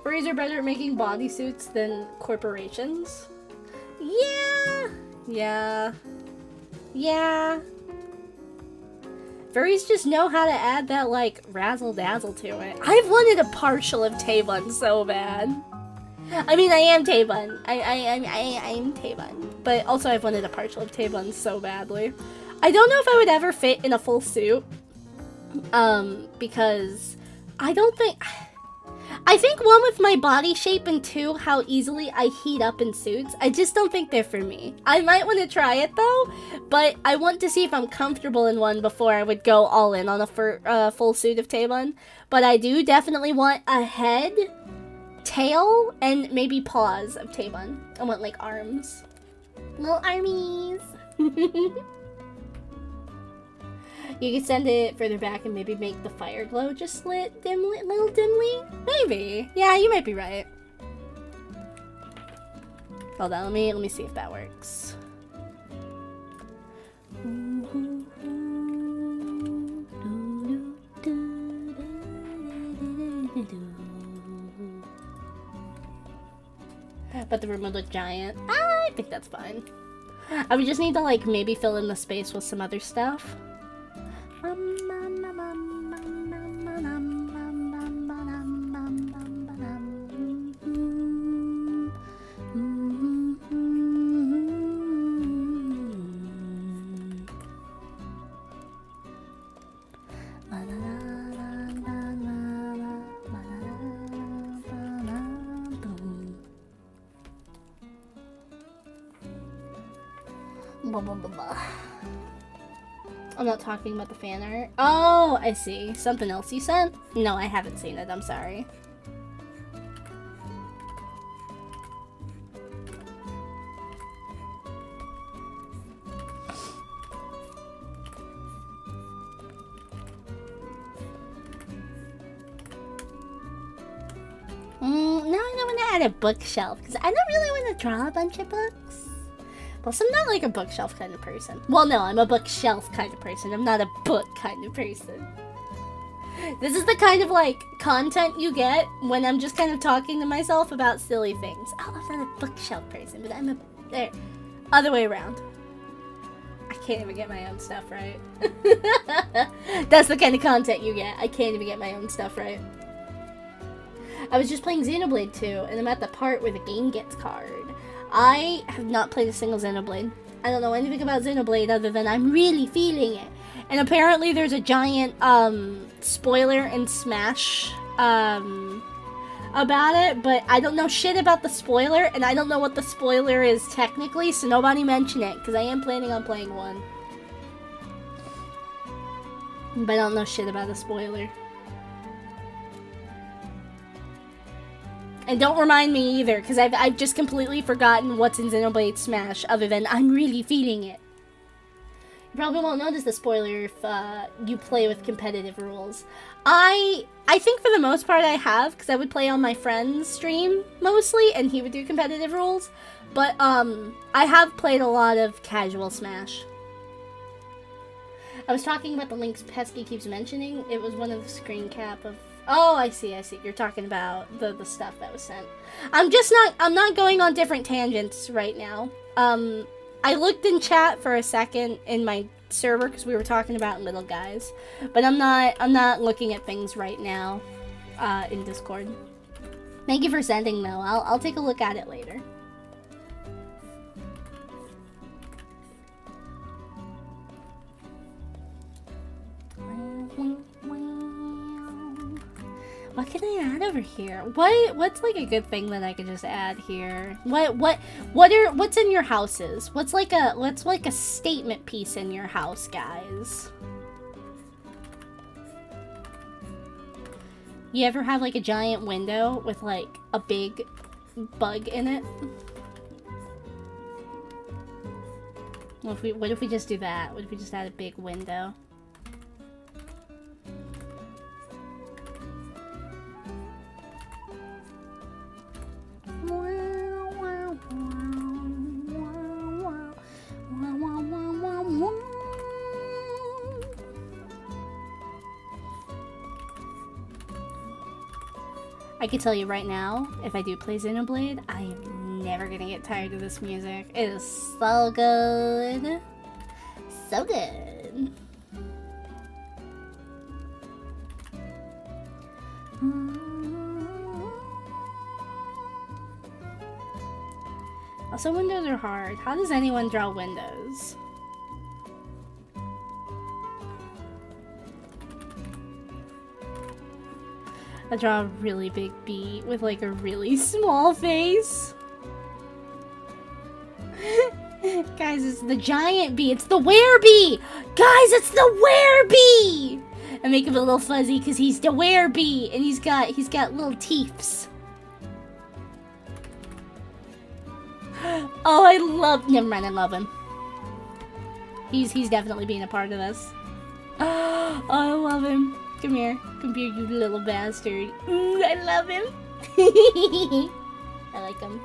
[SPEAKER 1] Furries are better at making bodysuits than corporations. Yeah. Furries just know how to add that, like, razzle-dazzle to it. I've wanted a partial of Taebun so bad. I mean, I am Taebun. I am Taebun. But also I've wanted a partial of Taebun so badly. I don't know if I would ever fit in a full suit. Because I think one, with my body shape, and two, how easily I heat up in suits. I just don't think they're for me. I might want to try it though, but I want to see if I'm comfortable in one before I would go all in on a full suit of Taebun. But I do definitely want a head, tail, and maybe paws of Taebun. I want like arms. Little armies. You could send it further back and maybe make the fire glow just little dimly? Maybe. Yeah, you might be right. Hold on, let me see if that works. But the room would look giant. I think that's fine. I would just need to like maybe fill in the space with some other stuff. Blah, blah, blah, blah. I'm not talking about the fan art. Oh, I see. Something else you sent? No, I haven't seen it. I'm sorry. Now I know when to add a bookshelf, because I don't really want to draw a bunch of books. Plus, I'm not like a bookshelf kind of person. Well, no, I'm a bookshelf kind of person. I'm not a book kind of person. This is the kind of, like, content you get when I'm just kind of talking to myself about silly things. Oh, I'm not a bookshelf person, but I'm a... There. Other way around. I can't even get my own stuff right. That's the kind of content you get. I can't even get my own stuff right. I was just playing Xenoblade 2, and I'm at the part where the game gets card. I have not played a single Xenoblade. I don't know anything about Xenoblade other than I'm really feeling it. And apparently there's a giant, spoiler in Smash, about it, but I don't know shit about the spoiler, and I don't know what the spoiler is technically, so nobody mention it, because I am planning on playing one. But I don't know shit about the spoiler. And don't remind me either, because I've just completely forgotten what's in Xenoblade Smash, other than I'm really feeling it. You probably won't notice the spoiler if you play with competitive rules. I think for the most part I have, because I would play on my friend's stream, mostly, and he would do competitive rules. But, I have played a lot of casual Smash. I was talking about the links Pesky keeps mentioning. It was one of the screen cap of... Oh, I see. You're talking about the stuff that was sent. I'm not going on different tangents right now. I looked in chat for a second in my server because we were talking about little guys. But I'm not looking at things right now, in Discord. Thank you for sending though. I'll take a look at it later. What can I add over here? What's like a good thing that I could just add here? What's in your houses? What's like a statement piece in your house, guys? You ever have like a giant window with like a big bug in it? What if we just do that? What if we just add a big window? I can tell you right now, if I do play Xenoblade, I am never gonna get tired of this music. It is so good. So good. Also, windows are hard. How does anyone draw windows? I draw a really big bee with like a really small face. Guys, it's the giant bee. It's the werebee! Guys, it's the werebee! I make him a little fuzzy because he's the werebee and he's got little teeths. Oh, never mind, I love him. He's definitely being a part of this. Oh, I love him. Come here, you little bastard. Ooh, I love him. I like him.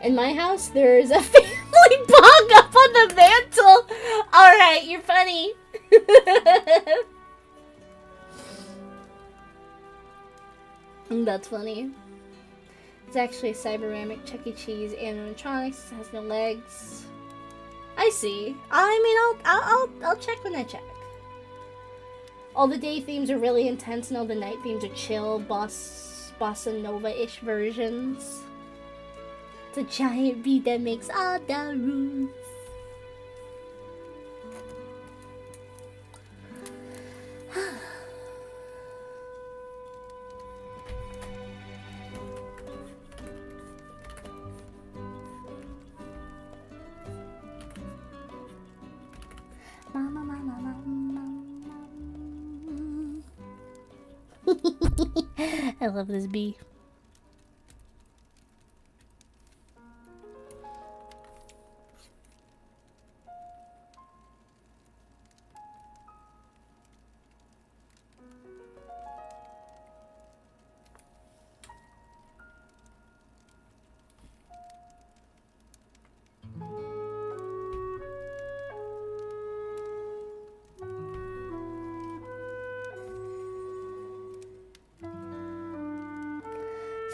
[SPEAKER 1] In my house, there's a family bug up on the mantle. Alright, you're funny. That's funny. It's actually a cyberamic Chuck E. Cheese animatronics. It has no legs. I see. I mean, I'll check when I check. All the day themes are really intense, and all the night themes are chill, bossa nova-ish versions. It's a giant bee that makes all the rules. I love this bee.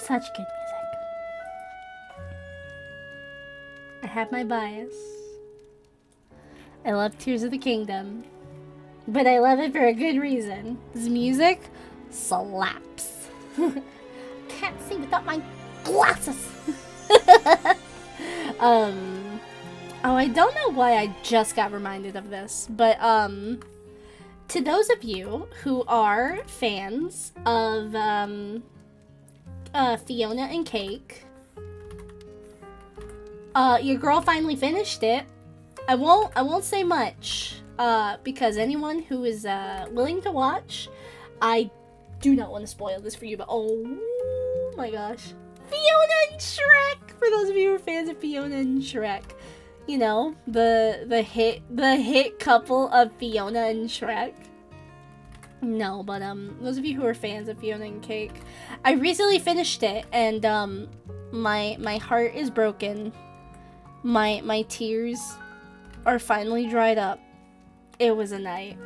[SPEAKER 1] Such good music. I have my bias. I love Tears of the Kingdom, but I love it for a good reason. This music slaps. Can't see without my glasses. Oh, I don't know why I just got reminded of this, but to those of you who are fans of Fiona and Cake, your girl finally finished it. I won't say much, because anyone who is willing to watch, I do not want to spoil this for you, but oh my gosh, Fiona and Shrek! For those of you who are fans of Fiona and Shrek, you know, the hit couple of Fiona and Shrek. No, but those of you who are fans of Fiona and Cake, I recently finished it, and my heart is broken. My tears are finally dried up. It was a night.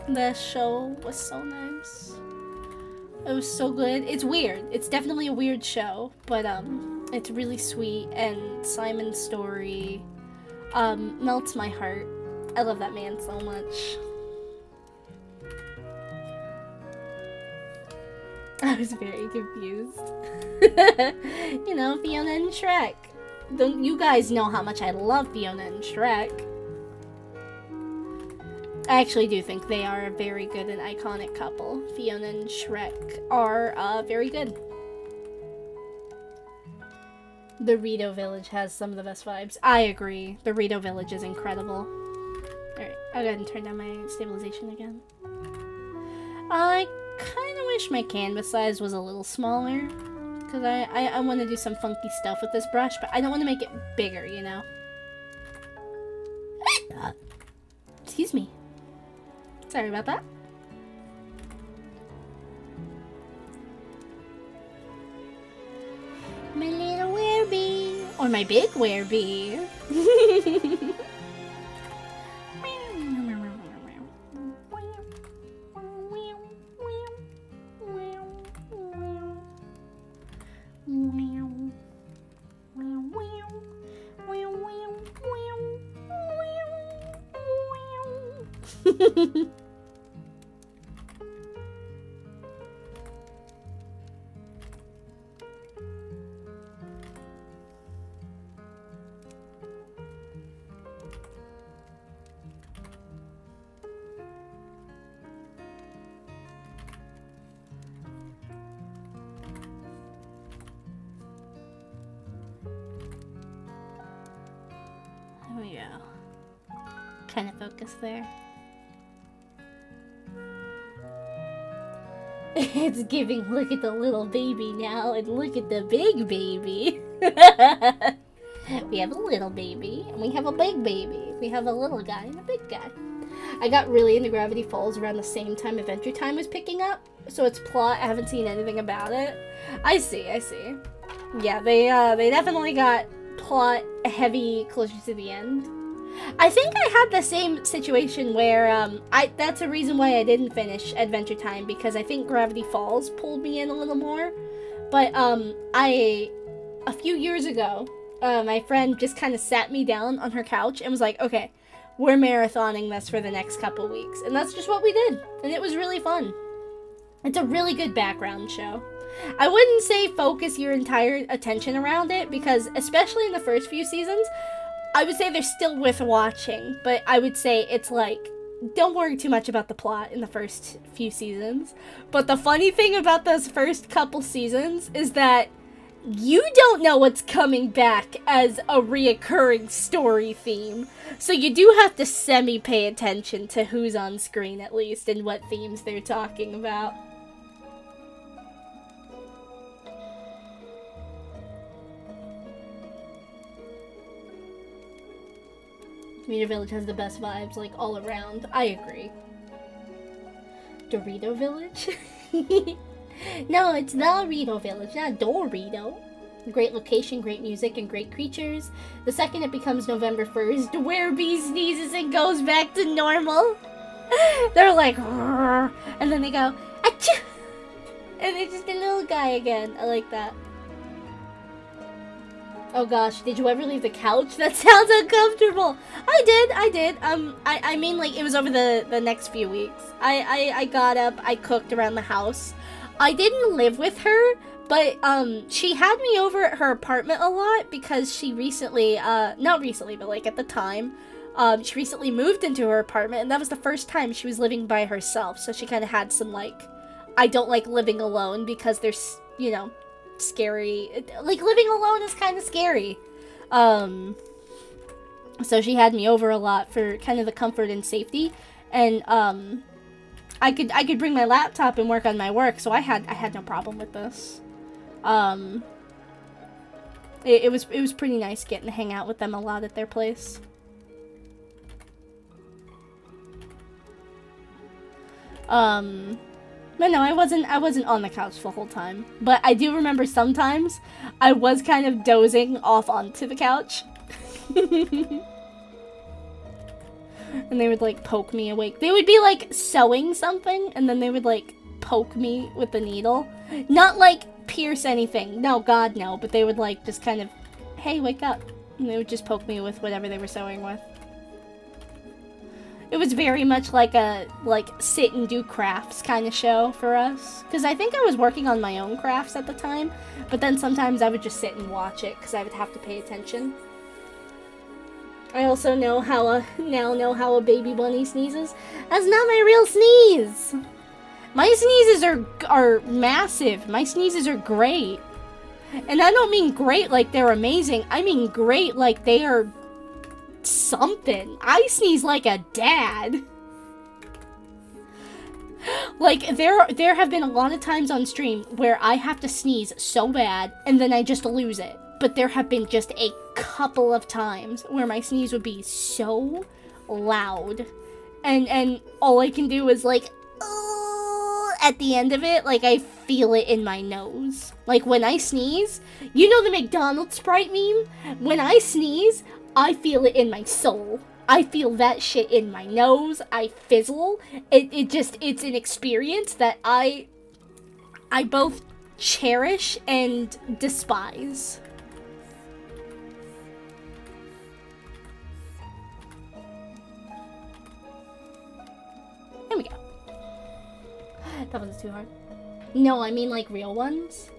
[SPEAKER 1] The show was so nice. It was so good. It's weird. It's definitely a weird show, but it's really sweet, and Simon's story melts my heart. I love that man so much. I was very confused. You know, Fiona and Shrek. Don't you guys know how much I love Fiona and Shrek? I actually do think they are a very good and iconic couple. Fiona and Shrek are very good. The Rito Village has some of the best vibes. I agree. The Rito Village is incredible. Alright, I'll go ahead and turn down my stabilization again. I kind of wish my canvas size was a little smaller, because I want to do some funky stuff with this brush, but I don't want to make it bigger, you know? Excuse me. Sorry about that. My little werebee. Or my big werebee. There we go. Kind of focus there. It's giving, look at the little baby now, and look at the big baby. We have a little baby, and we have a big baby. We have a little guy and a big guy. I got really into Gravity Falls around the same time Adventure Time was picking up, so its plot, I haven't seen anything about it. I see. Yeah, they definitely got plot heavy closer to the end. I think I had the same situation where, that's a reason why I didn't finish Adventure Time, because I think Gravity Falls pulled me in a little more. But, a few years ago, my friend just kind of sat me down on her couch and was like, okay, we're marathoning this for the next couple weeks. And that's just what we did. And it was really fun. It's a really good background show. I wouldn't say focus your entire attention around it, because especially in the first few seasons, I would say they're still worth watching, but I would say it's like, don't worry too much about the plot in the first few seasons. But the funny thing about those first couple seasons is that you don't know what's coming back as a reoccurring story theme. So you do have to semi-pay attention to who's on screen at least and what themes they're talking about. Dorito Village has the best vibes, like, all around. I agree. Dorito Village? No, it's the Dorito Village, not Dorito. Great location, great music, and great creatures. The second it becomes November 1st, Werebee sneezes and goes back to normal. They're like, "Rrr," and then they go, achoo! And it's just a little guy again. I like that. Oh gosh, did you ever leave the couch? That sounds uncomfortable. I did. I mean, like, it was over the next few weeks. I got up, I cooked around the house. I didn't live with her, but, she had me over at her apartment a lot because she recently, not recently, but, like, at the time, she recently moved into her apartment, and that was the first time she was living by herself, so she kind of had some, like, I don't like living alone because there's, you know, scary, like, living alone is kind of scary. So she had me over a lot for kind of the comfort and safety, and, I could bring my laptop and work on my work, so I had no problem with this. It was pretty nice getting to hang out with them a lot at their place. But no, I wasn't on the couch the whole time. But I do remember sometimes I was kind of dozing off onto the couch. And they would, like, poke me awake. They would be, like, sewing something, and then they would, like, poke me with the needle. Not, like, pierce anything. No, God, no. But they would, like, just kind of, hey, wake up. And they would just poke me with whatever they were sewing with. It was very much like a, like, sit and do crafts kind of show for us. Because I think I was working on my own crafts at the time. But then sometimes I would just sit and watch it because I would have to pay attention. I also know how a baby bunny sneezes. That's not my real sneeze. My sneezes are massive. My sneezes are great. And I don't mean great like they're amazing. I mean great like they are something. I sneeze like a dad. Like, there have been a lot of times on stream where I have to sneeze so bad and then I just lose it. But there have been just a couple of times where my sneeze would be so loud. And all I can do is, like, at the end of it, like, I feel it in my nose. Like, when I sneeze, you know the McDonald's Sprite meme? When I sneeze, I feel it in my soul. I feel that shit in my nose. I fizzle. It's an experience that I both cherish and despise. There we go. That wasn't too hard. No, I mean like real ones.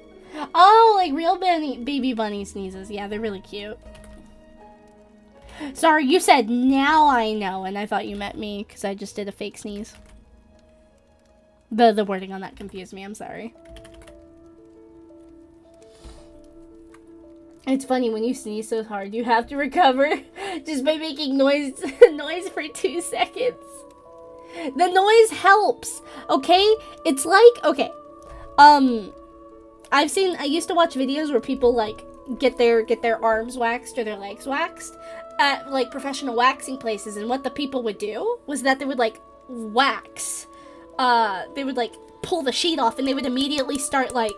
[SPEAKER 1] Oh, like real baby bunny sneezes. Yeah, they're really cute. Sorry, you said now I know, and I thought you meant me because I just did a fake sneeze. The wording on that confused me. I'm sorry. It's funny when you sneeze so hard, you have to recover just by making noise for 2 seconds. The noise helps, okay? It's like, okay, I used to watch videos where people, like, get their arms waxed or their legs waxed at, like, professional waxing places, and what the people would do was that they would, like, wax, they would, like, pull the sheet off, and they would immediately start, like,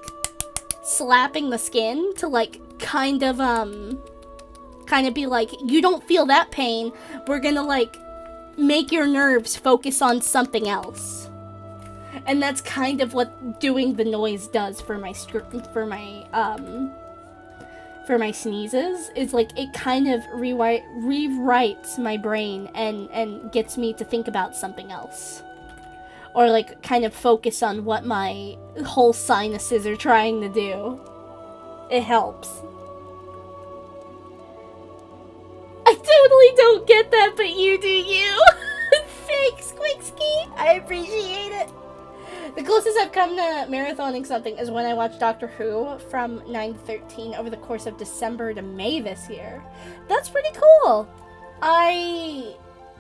[SPEAKER 1] slapping the skin to, like, kind of be like, you don't feel that pain, we're gonna, like, make your nerves focus on something else. And that's kind of what doing the noise does for my sneezes. Is like it kind of rewrites my brain and gets me to think about something else. Or like kind of focus on what my whole sinuses are trying to do. It helps. I totally don't get that, but you do you. Thanks, Quickski. I appreciate it. The closest I've come to marathoning something is when I watched Doctor Who from 9 to 13 over the course of December to May this year. That's pretty cool.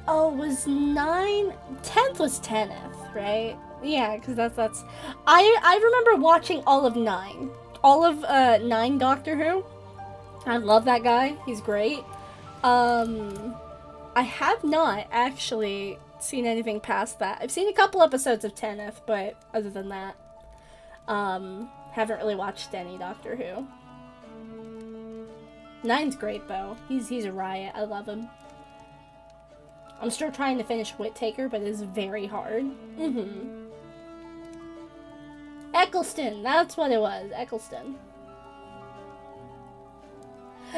[SPEAKER 1] Was 9... 10th was 10th, right? Yeah, because that's... I remember watching all of 9. All of 9 Doctor Who. I love that guy. He's great. I have not actually seen anything past that. I've seen a couple episodes of Teneth, but other than that, haven't really watched any Doctor Who. 9's great though. He's a riot. I love him. I'm still trying to finish Whittaker, but it's very hard. Eccleston, that's what it was. Eccleston.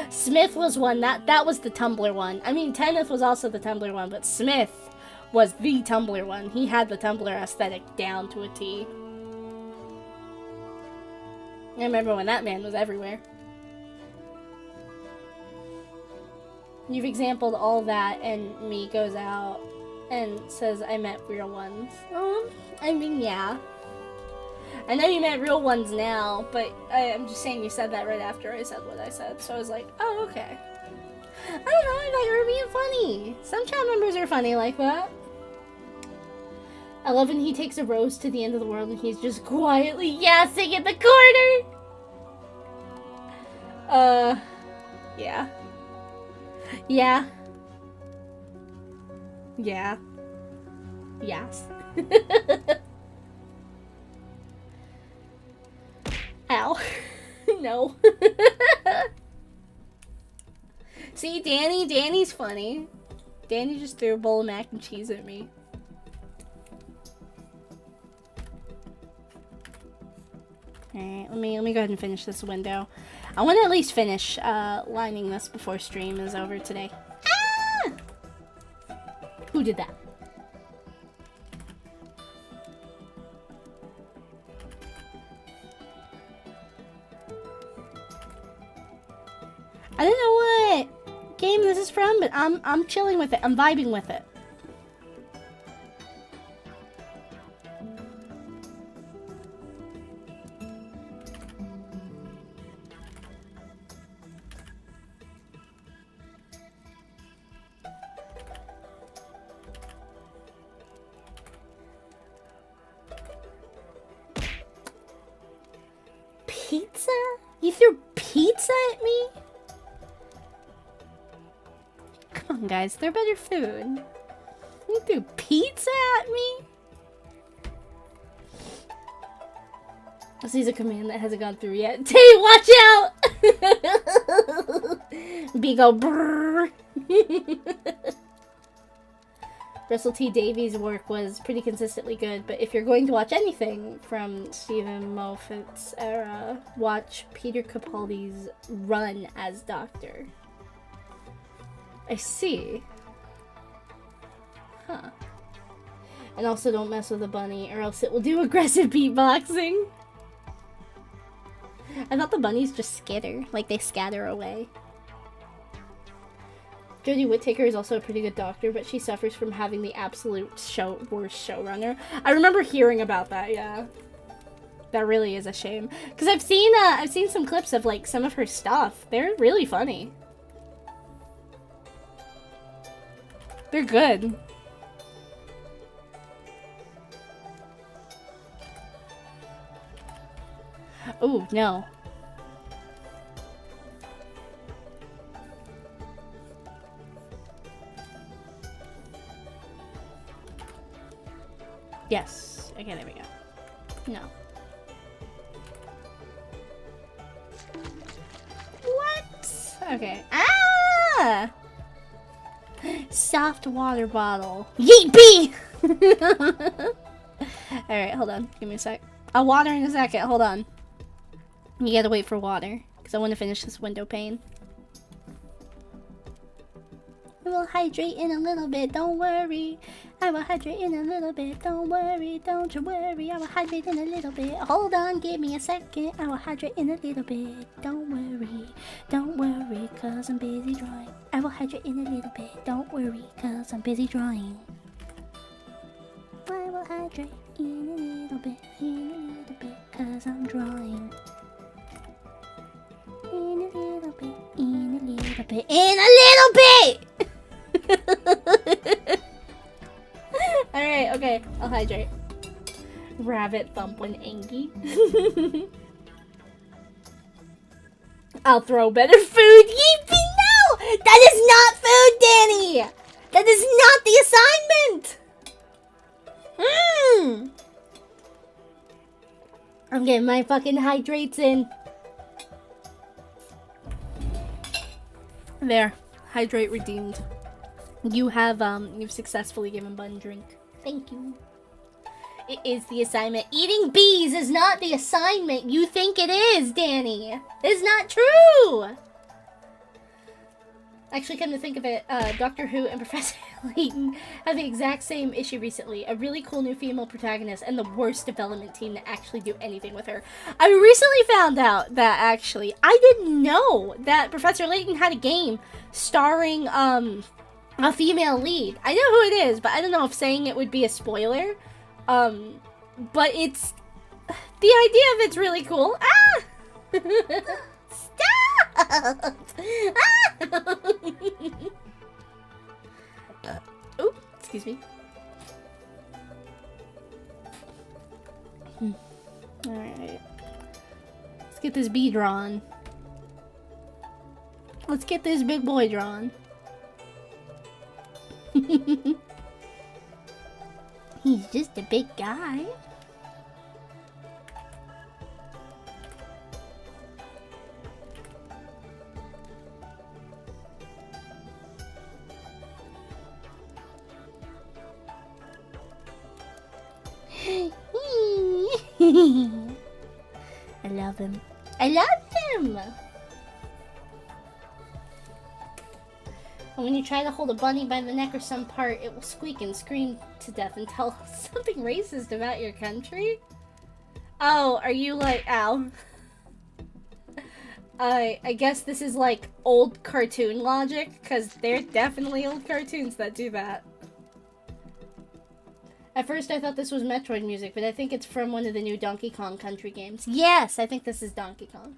[SPEAKER 1] Smith was one. That was the Tumblr one. I mean, Teneth was also the Tumblr one, but Smith was the Tumblr one. He had the Tumblr aesthetic down to a T. I remember when that man was everywhere. You've exampled all that, and me goes out and says I met real ones. I mean, yeah. I know you meant real ones now, but I'm just saying you said that right after I said what I said. So I was like, oh, okay. I don't know, I thought you were being funny. Some chat members are funny like that. I love when he takes a rose to the end of the world and he's just quietly yassing in the corner. Yeah. Yeah. Yeah. Yes. Ow. No. See, Danny's funny. Danny just threw a bowl of mac and cheese at me. Alright, let me go ahead and finish this window. I want to at least finish lining this before stream is over today. Ah! Who did that? I don't know what game this is from, but I'm chilling with it. I'm vibing with it. Pizza? You threw pizza at me? Come on, guys. They're better food. You threw pizza at me? This is a command that hasn't gone through yet. Tay, watch out! B go brrr. Russell T Davies' work was pretty consistently good, but if you're going to watch anything from Stephen Moffat's era, watch Peter Capaldi's run as Doctor. I see. Huh. And also don't mess with the bunny or else it will do aggressive beatboxing. I thought the bunnies just skitter, like they scatter away. Jodie Whittaker is also a pretty good doctor, but she suffers from having the absolute worst showrunner. I remember hearing about that, yeah. That really is a shame. Because I've seen some clips of like some of her stuff. They're really funny. They're good. Oh, no. Yes. Okay, there we go. No. What? Okay. Ah! Soft water bottle. Yeet bee! Alright, hold on. Give me a sec. I'll water in a second. Hold on. You gotta wait for water. Because I want to finish this window pane. I will hydrate in a little bit. Don't worry. I will hydrate in a little bit. Don't worry. Don't you worry. I will hydrate in a little bit. Hold on. Give me a second. I will hydrate in a little bit. Don't worry. Don't worry. Cause I'm busy drawing. I will hydrate in a little bit. Don't worry. Cause I'm busy drawing. I will hydrate in a little bit. In a little bit. Cause I'm drawing. In a little bit. In a little bit. In a little bit! Alright, okay. I'll hydrate. Rabbit thump when angry. I'll throw better food. Yeepy, no! That is not food, Danny! That is not the assignment! I'm getting my fucking hydrates in. There. Hydrate redeemed. You have, you've successfully given Bun drink. Thank you. It is the assignment. Eating bees is not the assignment. You think it is, Danny. It's not true. Actually, come to think of it, Doctor Who and Professor Layton had the exact same issue recently. A really cool new female protagonist and the worst development team to actually do anything with her. I recently found out that, actually, I didn't know that Professor Layton had a game starring, a female lead. I know who it is, but I don't know if saying it would be a spoiler. But it's... The idea of it's really cool. Ah! Stop! Oh, excuse me. Alright. Let's get this bee drawn. Let's get this big boy drawn. He's just a big guy. I love him. I love him! And when you try to hold a bunny by the neck or some part, it will squeak and scream to death and tell something racist about your country? Oh, are you like... Ow. I guess this is like old cartoon logic, because there's definitely old cartoons that do that. At first I thought this was Metroid music, but I think it's from one of the new Donkey Kong Country games. Yes, I think this is Donkey Kong.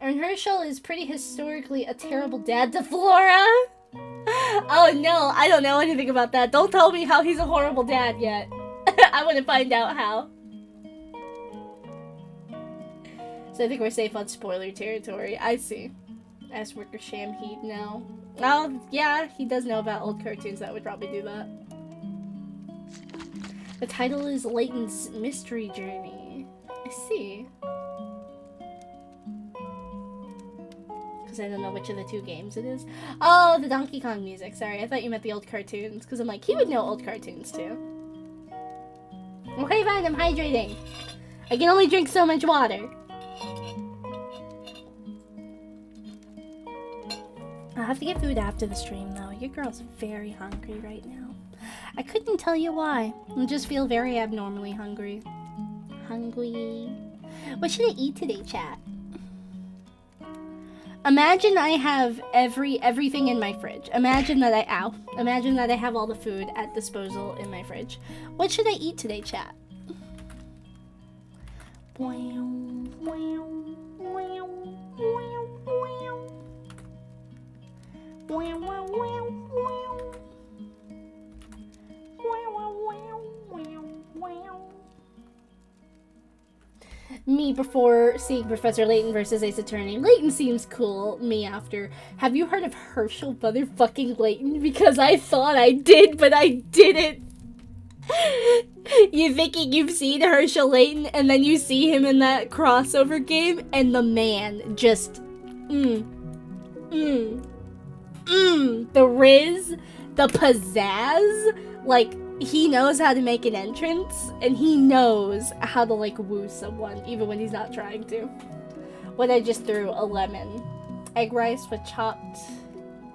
[SPEAKER 1] And Herschel is pretty historically a terrible dad to Flora. Oh no, I don't know anything about that. Don't tell me how he's a horrible dad yet. I want to find out how. So I think we're safe on spoiler territory. I see. Ask Worker Sham Heat now. Oh, yeah, he does know about old cartoons that would probably do that. The title is Layton's Mystery Journey. I see. Because I don't know which of the two games it is. Oh, the Donkey Kong music. Sorry, I thought you meant the old cartoons. Because I'm like, he would know old cartoons too. Okay, fine, I'm hydrating. I can only drink so much water. I'll have to get food after the stream though. Your girl's very hungry right now. I couldn't tell you why. I just feel very abnormally hungry. Hungry. What should I eat today, chat? Imagine I have everything in my fridge. Imagine that Imagine that I have all the food at disposal in my fridge. What should I eat today, chat? Me before seeing Professor Layton versus Ace Attorney. Layton seems cool. Me after. Have you heard of Herschel motherfucking Layton? Because I thought I did, but I didn't. You thinking you've seen Herschel Layton, and then you see him in that crossover game, and the man just... The riz, the pizzazz, like... He knows how to make an entrance, and he knows how to, like, woo someone, even when he's not trying to. What I just threw, a lemon. Egg rice with chopped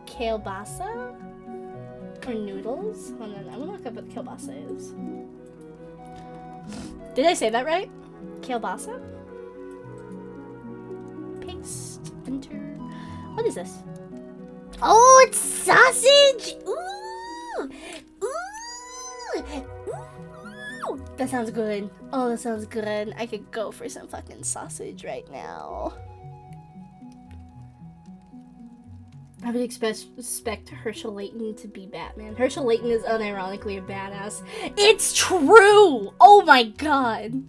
[SPEAKER 1] kielbasa? Or noodles? Hold on, I'm gonna look up what kielbasa is. Did I say that right? Kielbasa? Paste. Enter. What is this? Oh, it's sausage! Ooh! Ooh! Ooh, that sounds good. Oh, that sounds good. I could go for some fucking sausage right now. I would expect Herschel Layton to be Batman. Herschel Layton is unironically a badass. It's true! Oh my god!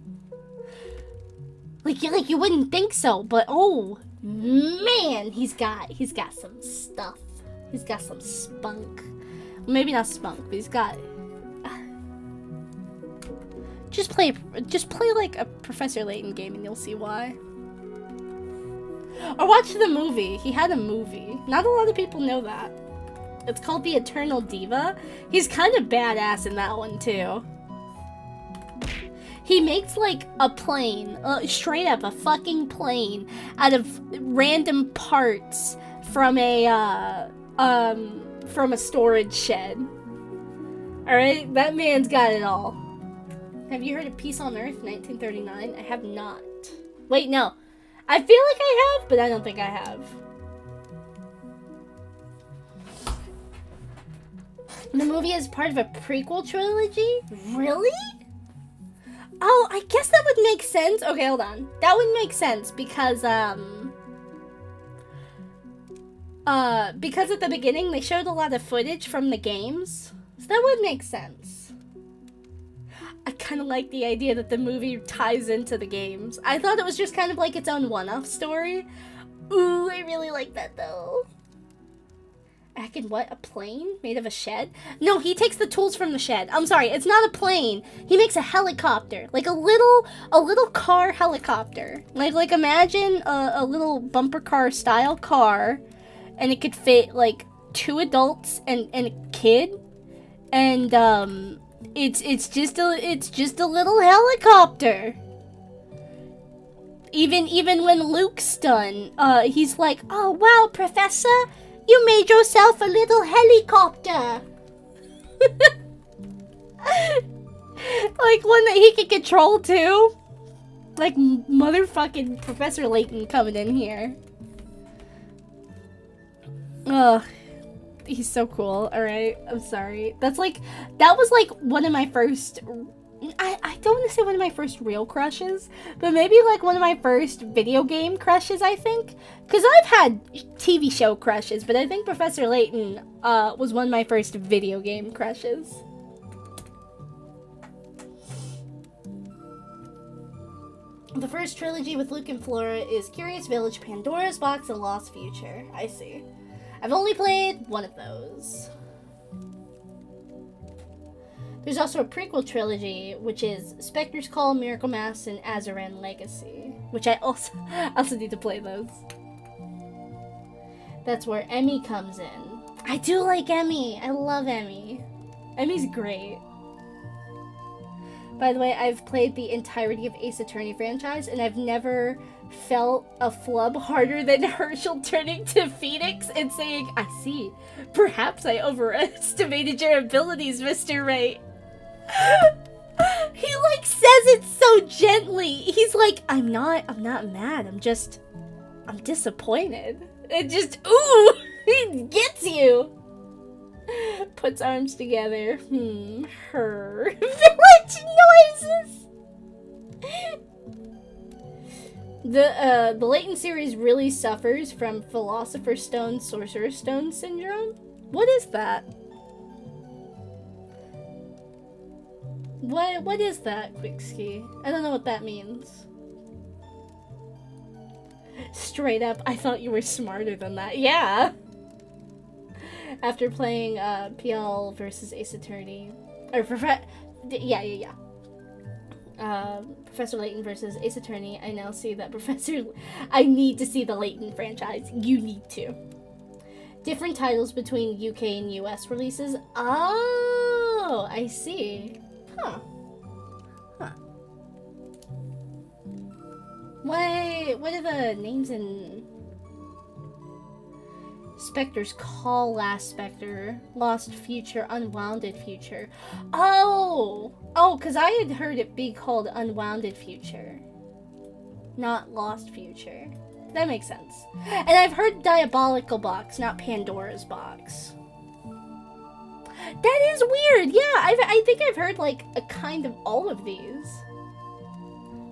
[SPEAKER 1] Like you wouldn't think so, but oh man, he's got some stuff. He's got some spunk. Maybe not spunk, but he's got it. Just play like a Professor Layton game and you'll see why. Or watch the movie. He had a movie. Not a lot of people know that. It's called The Eternal Diva. He's kind of badass in that one too. He makes like a plane, straight up a fucking plane, out of random parts from a storage shed. All right, that man's got it all. Have you heard of Peace on Earth, 1939? I have not. Wait, no. I feel like I have, but I don't think I have. The movie is part of a prequel trilogy? Really? Oh, I guess that would make sense. Okay, hold on. That would make sense because at the beginning they showed a lot of footage from the games. So that would make sense. I kind of like the idea that the movie ties into the games. I thought it was just kind of like its own one-off story. Ooh, I really like that though. Back in what? A plane made of a shed? No, he takes the tools from the shed. I'm sorry, it's not a plane. He makes a helicopter, like a little car helicopter. Like imagine a little bumper car style car, and it could fit like 2 adults and a kid, and it's just a little helicopter. Even when Luke's done, he's like, "Oh wow, Professor, you made yourself a little helicopter." Like one that he could control too. Like motherfucking Professor Layton coming in here. Ugh. He's so cool, alright? I'm sorry. That was like one of my first... I don't want to say one of my first real crushes, but maybe like one of my first video game crushes, I think. Because I've had TV show crushes, but I think Professor Layton was one of my first video game crushes. The first trilogy with Luke and Flora is Curious Village, Pandora's Box, and Lost Future. I see. I've only played one of those. There's also a prequel trilogy, which is Spectre's Call, Miracle Mass, and Azaran Legacy, which I also need to play those. That's where Emmy comes in. I do like Emmy. I love Emmy. Emmy's great. By the way, I've played the entirety of Ace Attorney franchise, and I've never felt a flub harder than Herschel turning to Phoenix and saying, "I see. Perhaps I overestimated your abilities, Mr. Wright." He like says it so gently. He's like, I'm not mad. I'm disappointed. It just, ooh, he gets you. Puts arms together. Her. Village noises. The Layton series really suffers from Philosopher's Stone, Sorcerer's Stone syndrome. What is that? What is that, Quickski? I don't know what that means. Straight up, I thought you were smarter than that. Yeah. After playing PL versus Ace Attorney, or Professor Layton versus Ace Attorney, I now see that I need to see the Layton franchise. You need to. Different titles between UK and US releases. Oh, I see. Huh. What are the names in Spectre's Call? Last Spectre, Lost Future, Unwounded Future. Oh, because I had heard it be called Unwounded Future, not Lost Future. That makes sense. And I've heard Diabolical Box, not Pandora's Box. That is weird. Yeah, I think I've heard like a kind of all of these.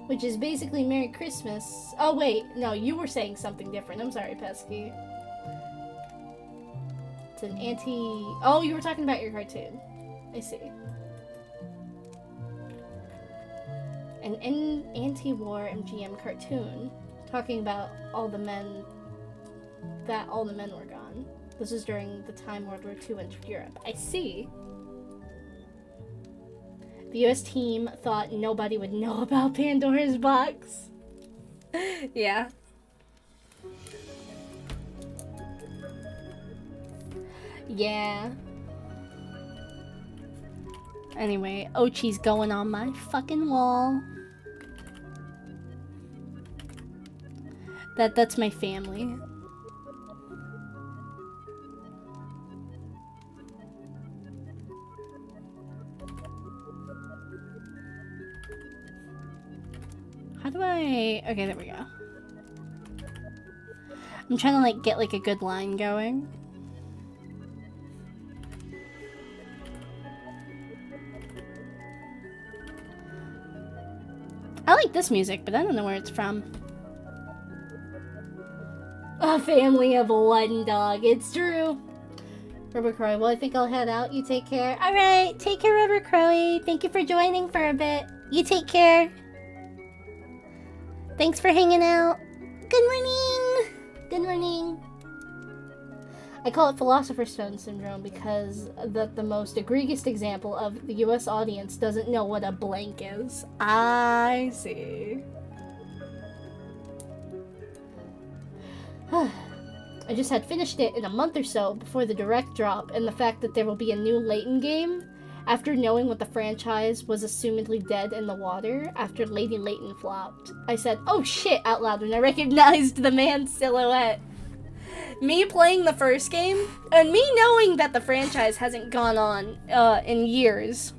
[SPEAKER 1] Which is basically Merry Christmas. Oh wait, no, you were saying something different. I'm sorry, Pesky. It's an oh, you were talking about your cartoon. I see. An anti-war MGM cartoon talking about all the men were gone. This is during the time World War II entered Europe. I see. The US team thought nobody would know about Pandora's box. Yeah. Yeah. Anyway, Ochi's going on my fucking wall. That's my family. How do I... Okay, there we go. I'm trying to, like, get, like, a good line going. I like this music, but I don't know where it's from. A family of one dog. It's true. Rubber Crowy. Well, I think I'll head out. You take care. Alright, take care, Rubber Crowy. Thank you for joining for a bit. You take care. Thanks for hanging out. Good morning. Good morning. I call it Philosopher's Stone Syndrome because the most egregious example of the US audience doesn't know what a blank is. I see. I just had finished it in a month or so before the direct drop and the fact that there will be a new Layton game after knowing what the franchise was assumedly dead in the water after Lady Layton flopped. I said, "Oh shit," out loud when I recognized the man's silhouette. Me playing the first game and me knowing that the franchise hasn't gone on in years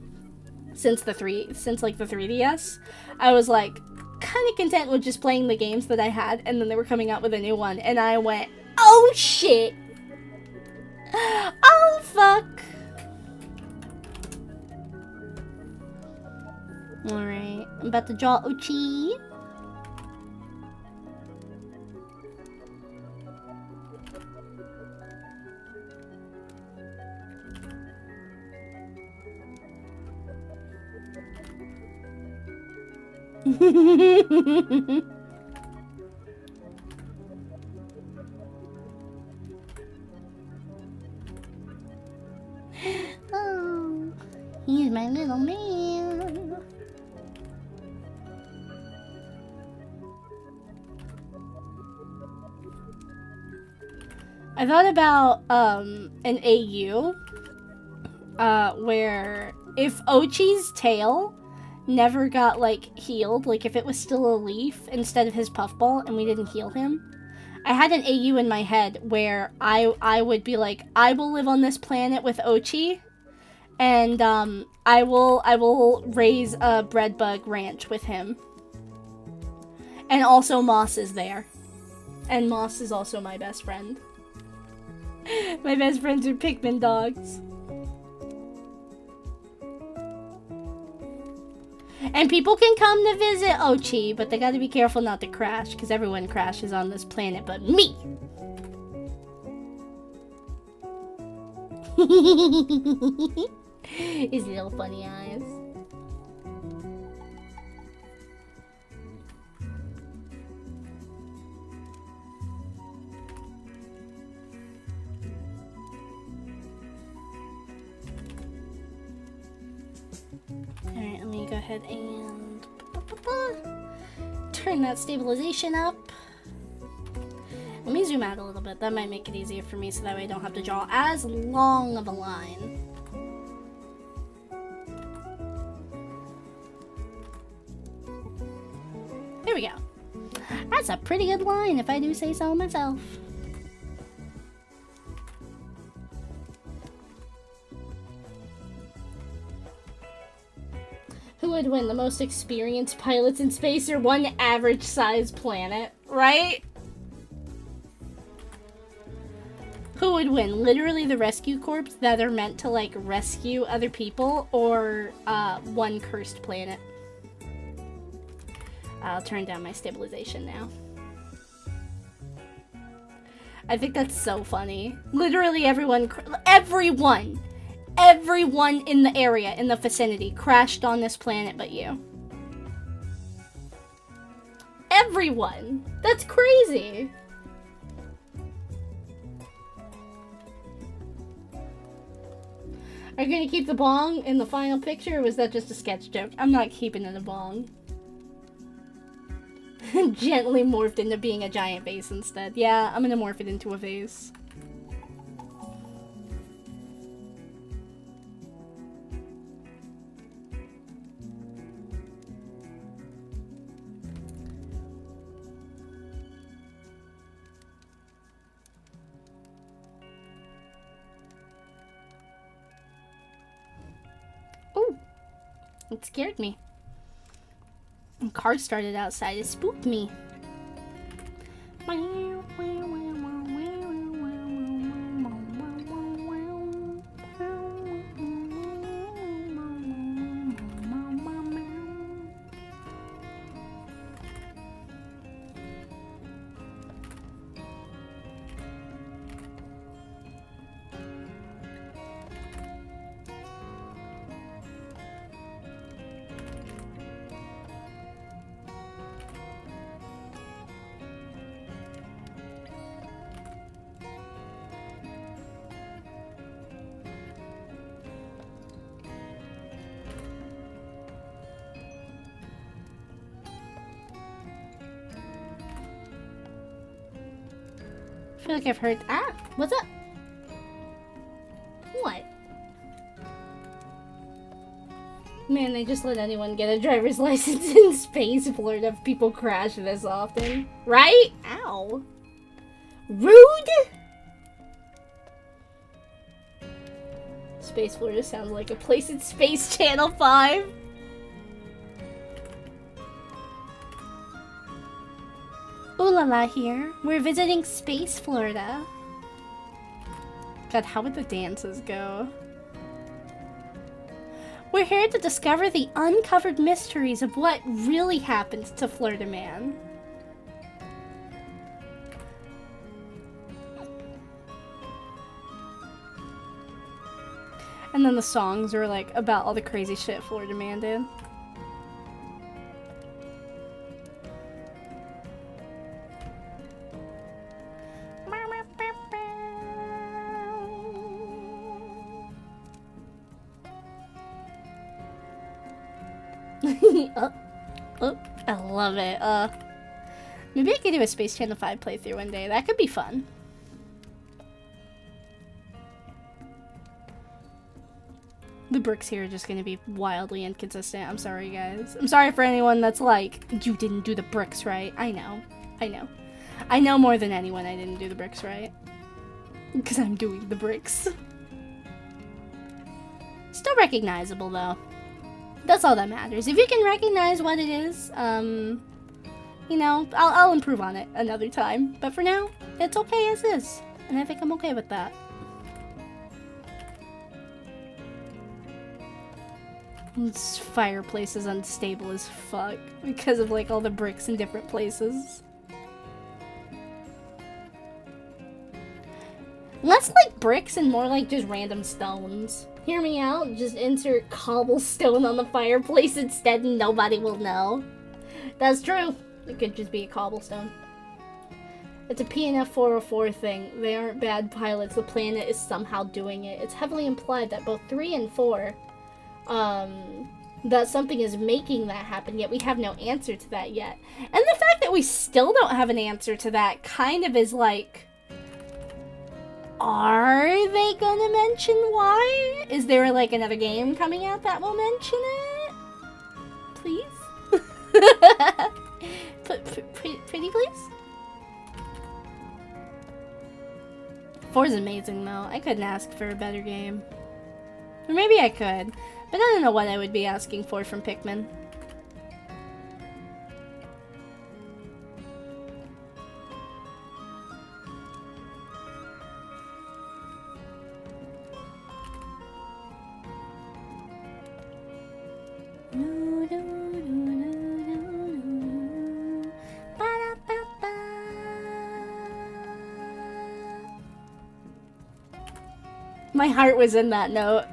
[SPEAKER 1] since the 3DS, I was like kind of content with just playing the games that I had, and then they were coming out with a new one and I went, "Oh shit. Oh fuck." Alright, I'm about to draw Ochi. Oh, he's my little man. I thought about an AU where if Ochi's tail never got like healed, like if it was still a leaf instead of his puffball and we didn't heal him, I had an AU in my head where I would be like, I will live on this planet with Ochi, and I will raise a bread bug ranch with him. And also Moss is there. And Moss is also my best friend. My best friends are Pikmin dogs. And people can come to visit Ochi, but they gotta be careful not to crash, because everyone crashes on this planet but me! His little funny eyes. Alright, let me go ahead and turn that stabilization up. Let me zoom out a little bit. That might make it easier for me so that way I don't have to draw as long of a line. There we go. That's a pretty good line if I do say so myself. Who would win, the most experienced pilots in space or one average-sized planet, right? Who would win? Literally the rescue corps that are meant to, like, rescue other people, or one cursed planet? I'll turn down my stabilization now. I think that's so funny. Literally everyone in the area, in the vicinity, crashed on this planet but you. Everyone! That's crazy! You're gonna keep the bong in the final picture, or was that just a sketch joke? I'm not keeping it a bong. Gently morphed into being a giant vase instead. Yeah, I'm gonna morph it into a vase. Oh, it scared me. A car started outside. It spooked me. I feel like I've heard. Ah, what's up? What? Man, they just let anyone get a driver's license in space, Florida. If people crash this often, right? Ow. Rude. Space Florida sounds like a place in Space Channel 5. Ooh la la here. We're visiting Space Florida. God, how would the dances go? We're here to discover the uncovered mysteries of what really happened to Florida Man. And then the songs are like about all the crazy shit Florida Man did. I love it. Maybe I could do a Space Channel 5 playthrough one day. That could be fun. The bricks here are just gonna be wildly inconsistent. I'm sorry, guys. I'm sorry for anyone that's like, you didn't do the bricks right. I know. I know. I know more than anyone I didn't do the bricks right. Because I'm doing the bricks. Still recognizable, though. That's all that matters. If you can recognize what it is, you know, I'll improve on it another time. But for now, it's okay as is. And I think I'm okay with that. This fireplace is unstable as fuck because of like all the bricks in different places. Less like bricks and more like just random stones. Hear me out, just insert cobblestone on the fireplace instead and nobody will know. That's true. It could just be a cobblestone. It's a PNF 404 thing. They aren't bad pilots. The planet is somehow doing it. It's heavily implied that both 3 and 4, that something is making that happen, yet we have no answer to that yet. And the fact that we still don't have an answer to that kind of is like, are they gonna mention why? Is there like another game coming out that will mention it? Please? Pretty please? 4's amazing though. I couldn't ask for a better game. Or maybe I could, but I don't know what I would be asking for from Pikmin. My heart was in that note.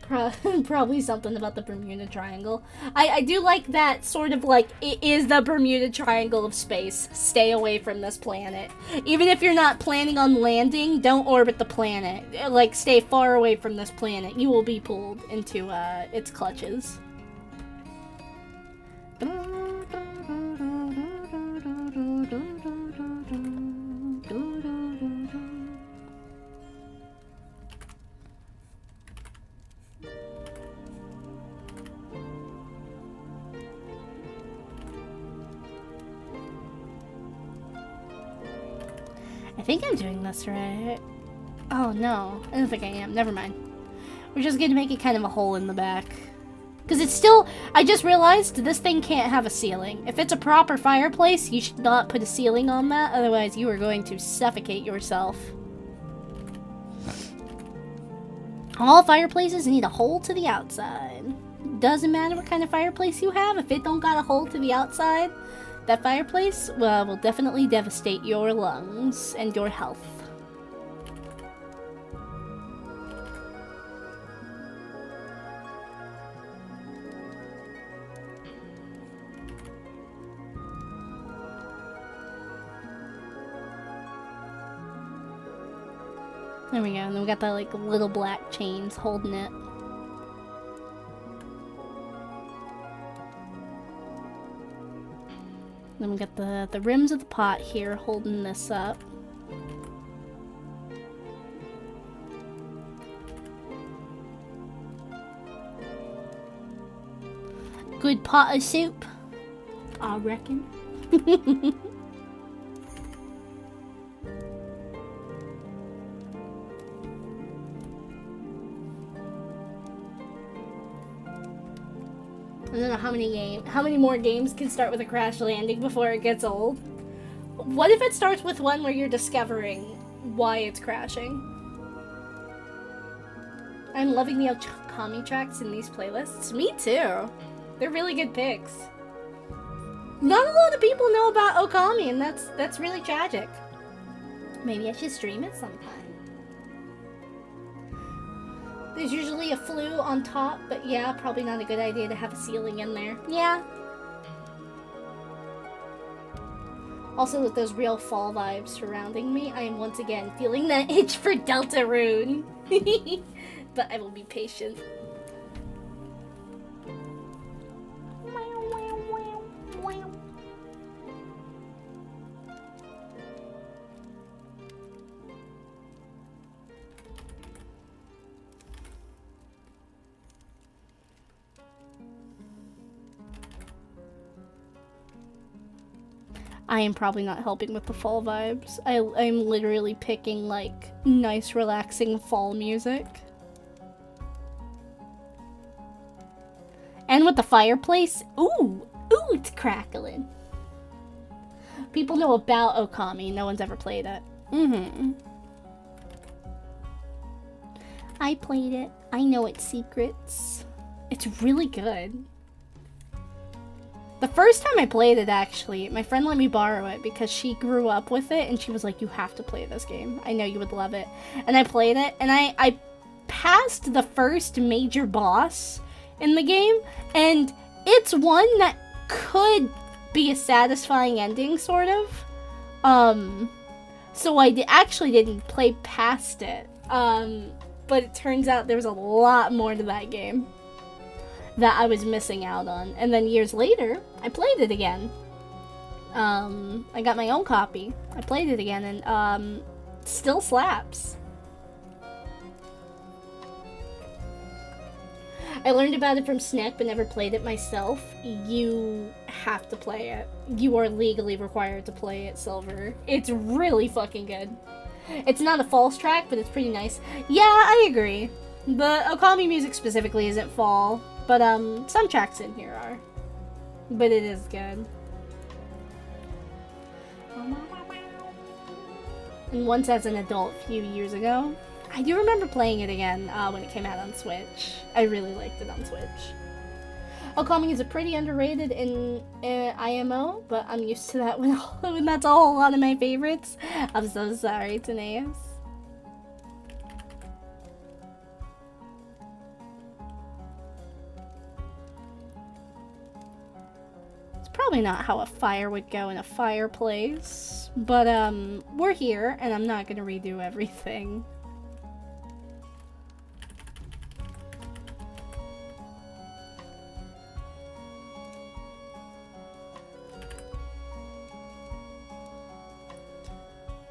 [SPEAKER 1] Probably something about the Bermuda Triangle. I do like that sort of like, it is the Bermuda Triangle of space. Stay away from this planet. Even if you're not planning on landing, don't orbit the planet. Like, stay far away from this planet. You will be pulled into its clutches. I think I'm doing this right. Oh no, I don't think I am. Never mind. We're just gonna make it kind of a hole in the back. Because it's still, I just realized this thing can't have a ceiling. If it's a proper fireplace, you should not put a ceiling on that, otherwise you are going to suffocate yourself. All fireplaces need a hole to the outside. Doesn't matter what kind of fireplace you have, if it don't got a hole to the outside, that fireplace, well, will definitely devastate your lungs and your health. There we go, and then we got the like little black chains holding it. Then we got the rims of the pot here holding this up. Good pot of soup, I reckon. I don't know how many more games can start with a crash landing before it gets old. What if it starts with one where you're discovering why it's crashing? I'm loving the Okami tracks in these playlists. Me too. They're really good picks. Not a lot of people know about Okami, and that's really tragic. Maybe I should stream it sometime. There's usually a flue on top, but yeah, probably not a good idea to have a ceiling in there. Yeah. Also, with those real fall vibes surrounding me, I am once again feeling that itch for Deltarune. But I will be patient. I am probably not helping with the fall vibes. I'm literally picking, like, nice, relaxing fall music. And with the fireplace, ooh, it's crackling. People know about Okami, no one's ever played it. I played it. I know its secrets. It's really good. The first time I played it, actually, my friend let me borrow it because she grew up with it, and she was like, you have to play this game. I know you would love it. And I played it, and I passed the first major boss in the game, and it's one that could be a satisfying ending, sort of. So I actually didn't play past it. But it turns out there was a lot more to that game that I was missing out on. And then years later, I played it again. I got my own copy. I played it again, and still slaps. I learned about it from Snack, but never played it myself. You have to play it. You are legally required to play it, Silver. It's really fucking good. It's not a false track, but it's pretty nice. Yeah, I agree. The Okami music specifically isn't fall, but some tracks in here are. But it is good. And once as an adult a few years ago, I do remember playing it again when it came out on Switch. I really liked it on Switch. Okami is a pretty underrated in IMO, but I'm used to that when that's a whole lot of my favorites. I'm so sorry, Taneus. probably not how a fire would go in a fireplace. But, we're here, and I'm not gonna redo everything.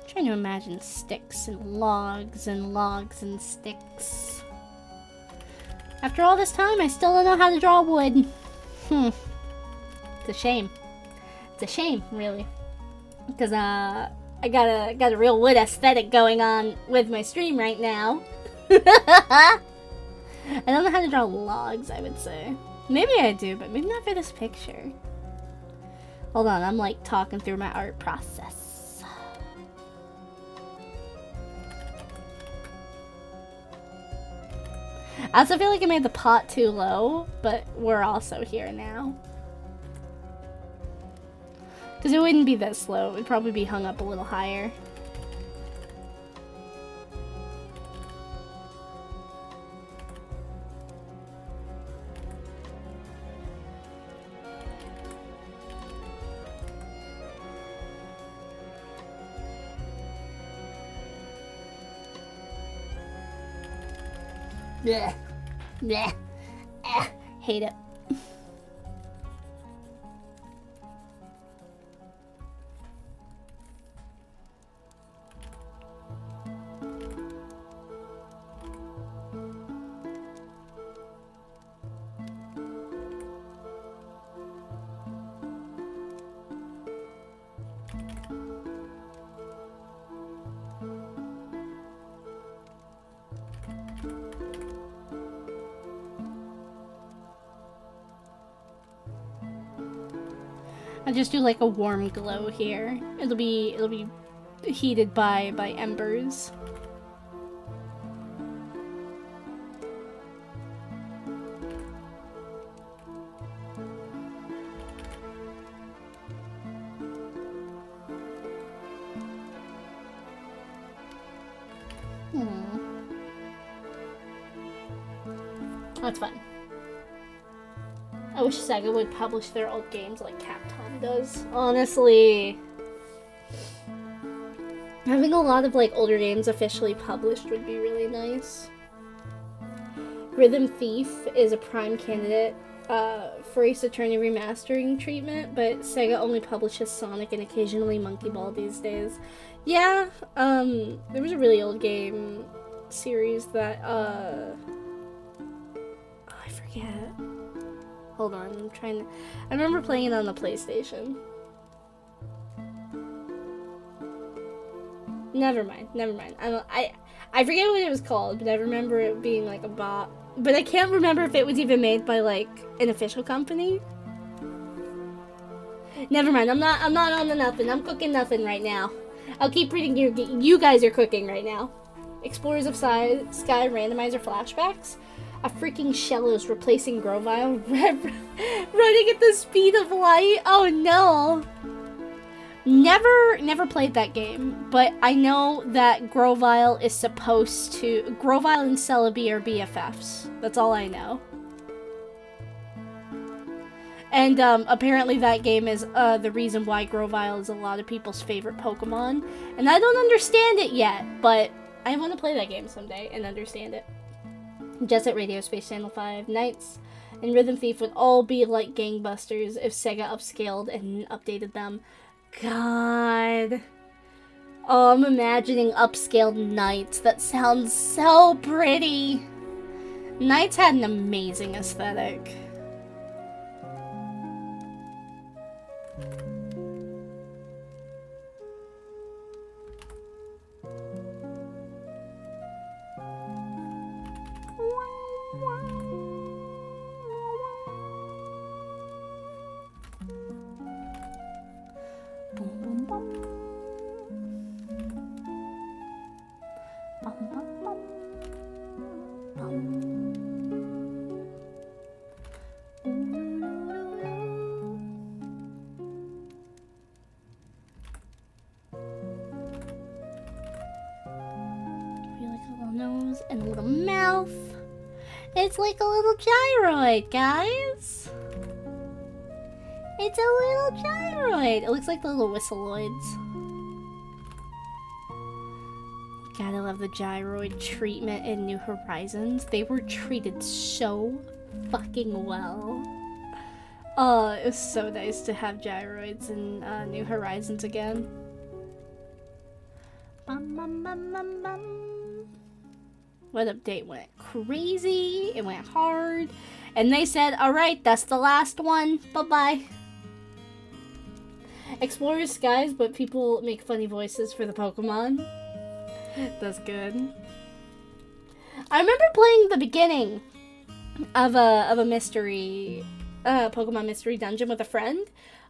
[SPEAKER 1] Trying to imagine sticks and logs and logs and sticks. After all this time, I still don't know how to draw wood. It's a shame. It's a shame, really. Because, I got a real wood aesthetic going on with my stream right now. I don't know how to draw logs, I would say. Maybe I do, but maybe not for this picture. Hold on, I'm like talking through my art process. I also feel like I made the pot too low, but we're also here now. Because it wouldn't be this low, it would probably be hung up a little higher. Blech. Blech. Hate it. I'll just do like a warm glow here. It'll be heated by embers. That's fun. I wish Sega would publish their old games like Capcom does. Honestly. Having a lot of like older games officially published would be really nice. Rhythm Thief is a prime candidate for Ace Attorney remastering treatment, but Sega only publishes Sonic and occasionally Monkey Ball these days. Yeah, there was a really old game series that, oh, I forget. Hold on, I'm trying to... I remember playing it on the PlayStation. Never mind. I forget what it was called, but I remember it being like a bot. But I can't remember if it was even made by like an official company. Never mind, I'm not on the nothing. I'm cooking nothing right now. I'll keep reading you guys are cooking right now. Explorers of Sky randomizer flashbacks. A freaking shell is replacing Grovile, running at the speed of light. Oh no! Never played that game, but I know that Grovile is supposed to. Grovile and Celebi are BFFs. That's all I know. And apparently that game is the reason why Grovile is a lot of people's favorite Pokemon. And I don't understand it yet, but I want to play that game someday and understand it. Jet Set Radio, Space Channel 5, Knights, and Rhythm Thief would all be like gangbusters if Sega upscaled and updated them. God. Oh, I'm imagining upscaled Knights. That sounds so pretty. Knights had an amazing aesthetic. And a little mouth. It's like a little gyroid, guys. It's a little gyroid. It looks like the little whistleoids. Gotta love the gyroid treatment in New Horizons. They were treated so fucking well. Oh, it was so nice to have gyroids in New Horizons again. Bum, bum, bum, bum, bum. What update went crazy? It went hard. And they said, alright, that's the last one. Bye-bye. Explore skies, but people make funny voices for the Pokemon. That's good. I remember playing the beginning of a mystery, Pokemon mystery dungeon with a friend.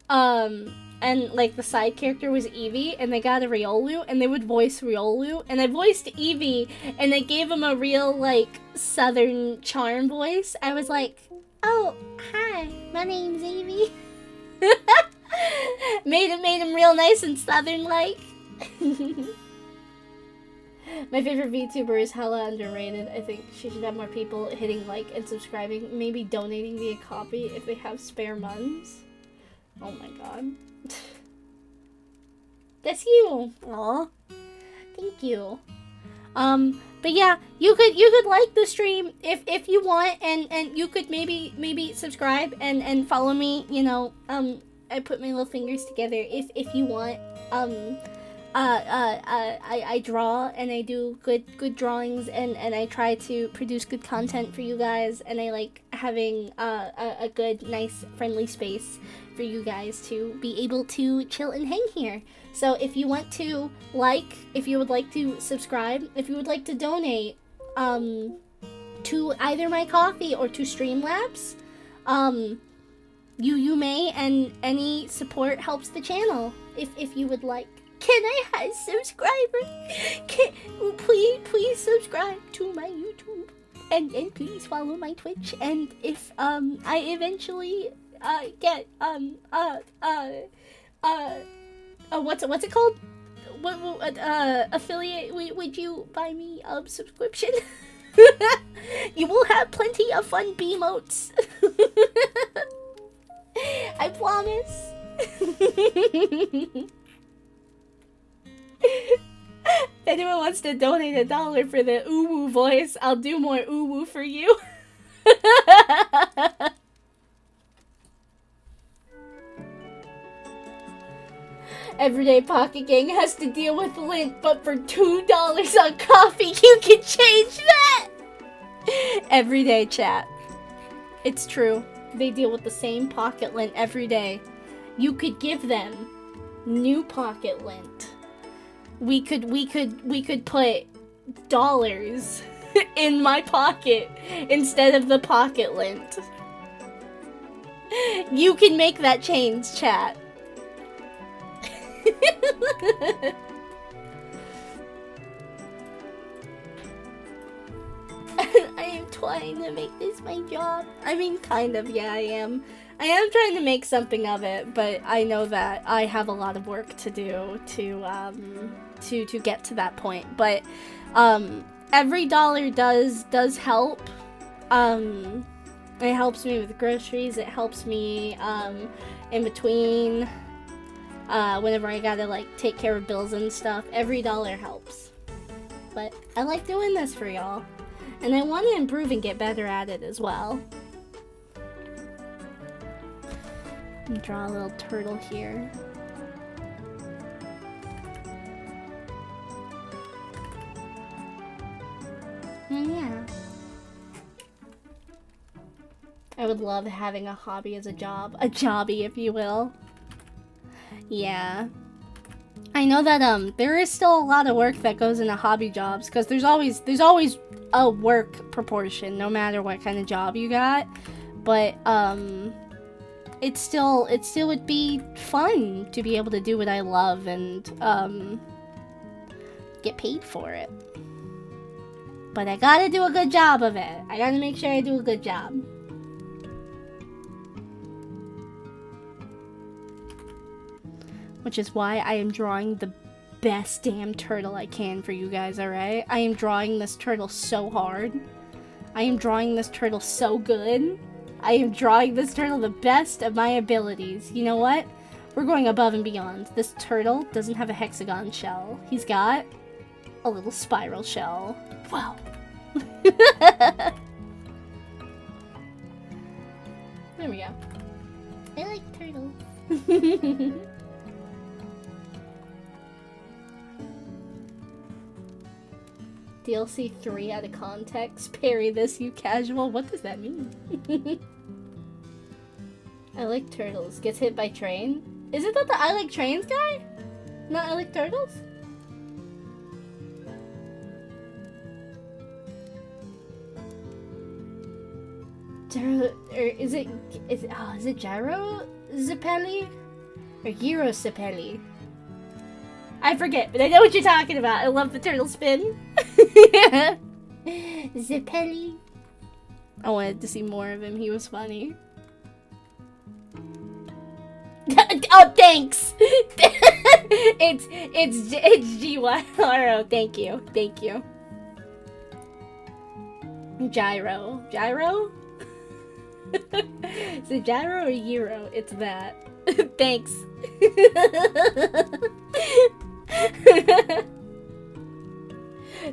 [SPEAKER 1] And like the side character was Eevee, and they got a Riolu, and they would voice Riolu, and I voiced Eevee, and they gave him a real like southern charm voice. I was like, "Oh, hi, my name's Eevee." made him real nice and southern like. My favorite VTuber is hella underrated. I think she should have more people hitting like and subscribing, maybe donating me a copy if they have spare muns. Oh my god. That's you. Aw. Thank you. But yeah, you could like the stream if you want, and you could maybe subscribe and follow me, you know. I put my little fingers together if you want. I draw, and I do good drawings, and I try to produce good content for you guys, and I like having a good, nice, friendly space for you guys to be able to chill and hang here. So if you want to like, if you would like to subscribe, if you would like to donate to either my coffee or to Streamlabs, you may, and any support helps the channel if you would like. Can I have subscribers? Please subscribe to my YouTube, and please follow my Twitch, and if I eventually get what's it called? What affiliate? Would you buy me a subscription? You will have plenty of fun B-motes. I promise. If anyone wants to donate $1 for the uwu voice, I'll do more uwu for you. Everyday Pocket Gang has to deal with lint, but for $2 on coffee, you can change that! Everyday chat. It's true. They deal with the same pocket lint every day. You could give them new pocket lint. We could put dollars in my pocket instead of the pocket lint. You can make that change, chat. I am trying to make this my job. I mean, kind of, yeah, I am. I am trying to make something of it, but I know that I have a lot of work to do to get to that point. But every dollar does help. It helps me with groceries. It helps me in between whenever I gotta like take care of bills and stuff. Every dollar helps. But I like doing this for y'all, and I want to improve and get better at it as well. Draw a little turtle here. And yeah. I would love having a hobby as a job. A jobby, if you will. Yeah. I know that there is still a lot of work that goes into hobby jobs, because there's always a work proportion no matter what kind of job you got. But it still would be fun to be able to do what I love and get paid for it. But I gotta do a good job of it. I gotta make sure I do a good job. Which is why I am drawing the best damn turtle I can for you guys, alright? I am drawing this turtle so hard. I am drawing this turtle so good. I am drawing this turtle the best of my abilities. You know what? We're going above and beyond. This turtle doesn't have a hexagon shell. He's got a little spiral shell. Wow. There we go. I like turtles. DLC 3 out of context. Parry this, you casual. What does that mean? I like turtles. Gets hit by train. Is it that the I like trains guy? Not I like turtles? Is it Gyro Zappelli? Or Gyro Zappelli? I forget, but I know what you're talking about. I love the turtle spin. Zappelli. I wanted to see more of him. He was funny. Oh, thanks. it's GYRO. Thank you. Gyro. Is it gyro or gyro? It's that. Thanks.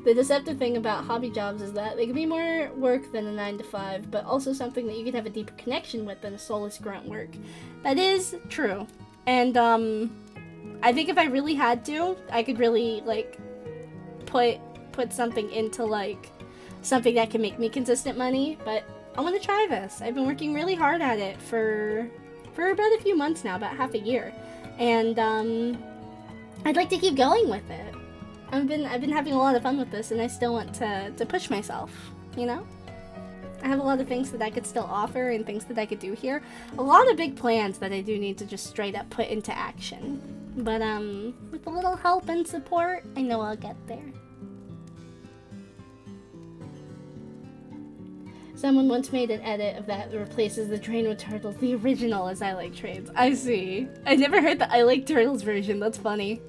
[SPEAKER 1] The deceptive thing about hobby jobs is that they can be more work than a 9-to-5, but also something that you could have a deeper connection with than a soulless grunt work. That is true. And, I think if I really had to, I could really, like, put something into, like, something that can make me consistent money, but I want to try this. I've been working really hard at it for about a few months now, about half a year. And, I'd like to keep going with it. I've been having a lot of fun with this, and I still want to push myself, you know? I have a lot of things that I could still offer and things that I could do here. A lot of big plans that I do need to just straight up put into action. But, with a little help and support, I know I'll get there. Someone once made an edit of that replaces the train with turtles. The original is I like trains. I see. I never heard the I like turtles version. That's funny.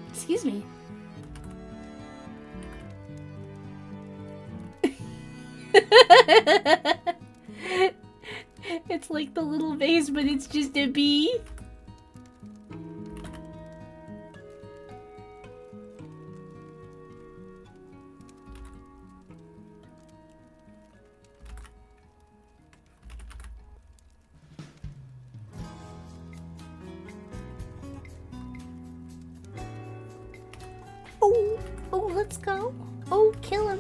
[SPEAKER 1] Excuse me. It's like the little vase, but it's just a bee. Oh, let's go. Oh, kill him.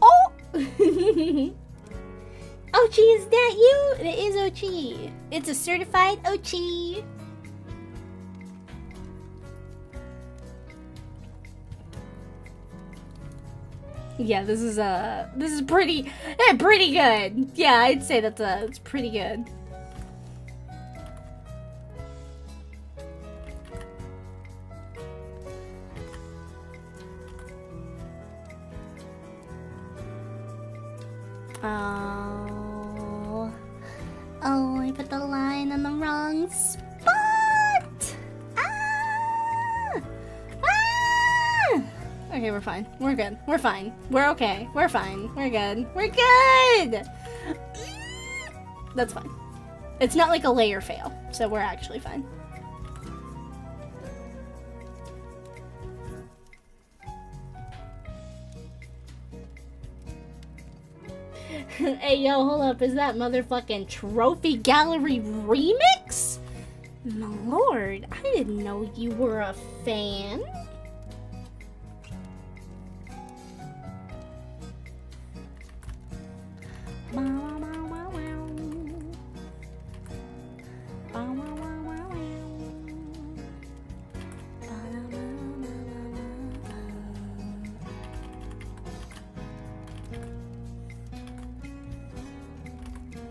[SPEAKER 1] Oh! Ochi, is that you? It is Ochi. It's a certified Ochi. Yeah, this is pretty good. Yeah, I'd say it's pretty good. Oh, I put the line on the wrong spot. Okay, we're fine. We're good. We're fine. We're okay. We're fine. We're good. We're good! That's fine. It's not like a layer fail, so we're actually fine. Hey, yo, hold up. Is that motherfucking Trophy Gallery remix? My lord, I didn't know you were a fan.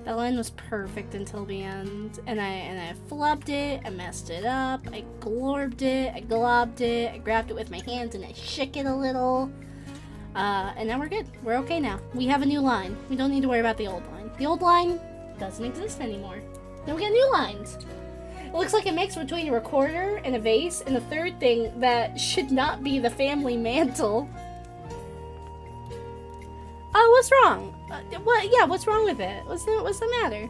[SPEAKER 1] That line was perfect until the end, and I flubbed it, I messed it up, I glorbed it, I globbed it, I grabbed it with my hands and I shook it a little, and now we're good. We're okay now. We have a new line. We don't need to worry about the old line. The old line doesn't exist anymore. Then we get new lines. It looks like a mix between a recorder and a vase and a third thing that should not be the family mantle. Oh, what's wrong? What? Yeah, what's wrong with it? What's the matter?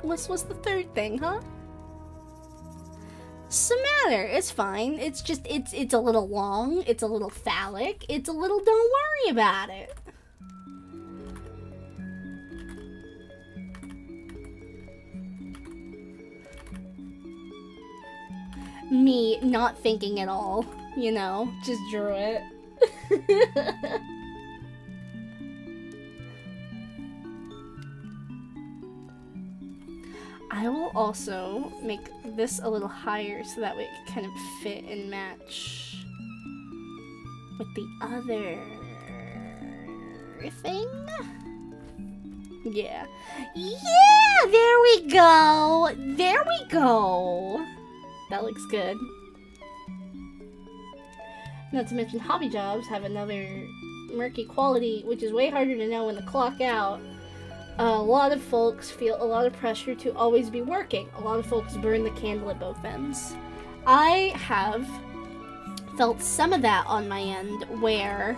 [SPEAKER 1] What's the third thing, huh? What's the matter? It's fine. It's just it's a little long. It's a little phallic. It's a little. Don't worry about it. Me not thinking at all, you know, just drew it. I will also make this a little higher so that way it can kind of fit and match with the other thing. Yeah. Yeah, there we go. There we go. That looks good. Not to mention hobby jobs have another murky quality, which is way harder to know when to clock out. A lot of folks feel a lot of pressure to always be working. A lot of folks burn the candle at both ends. I have felt some of that on my end, where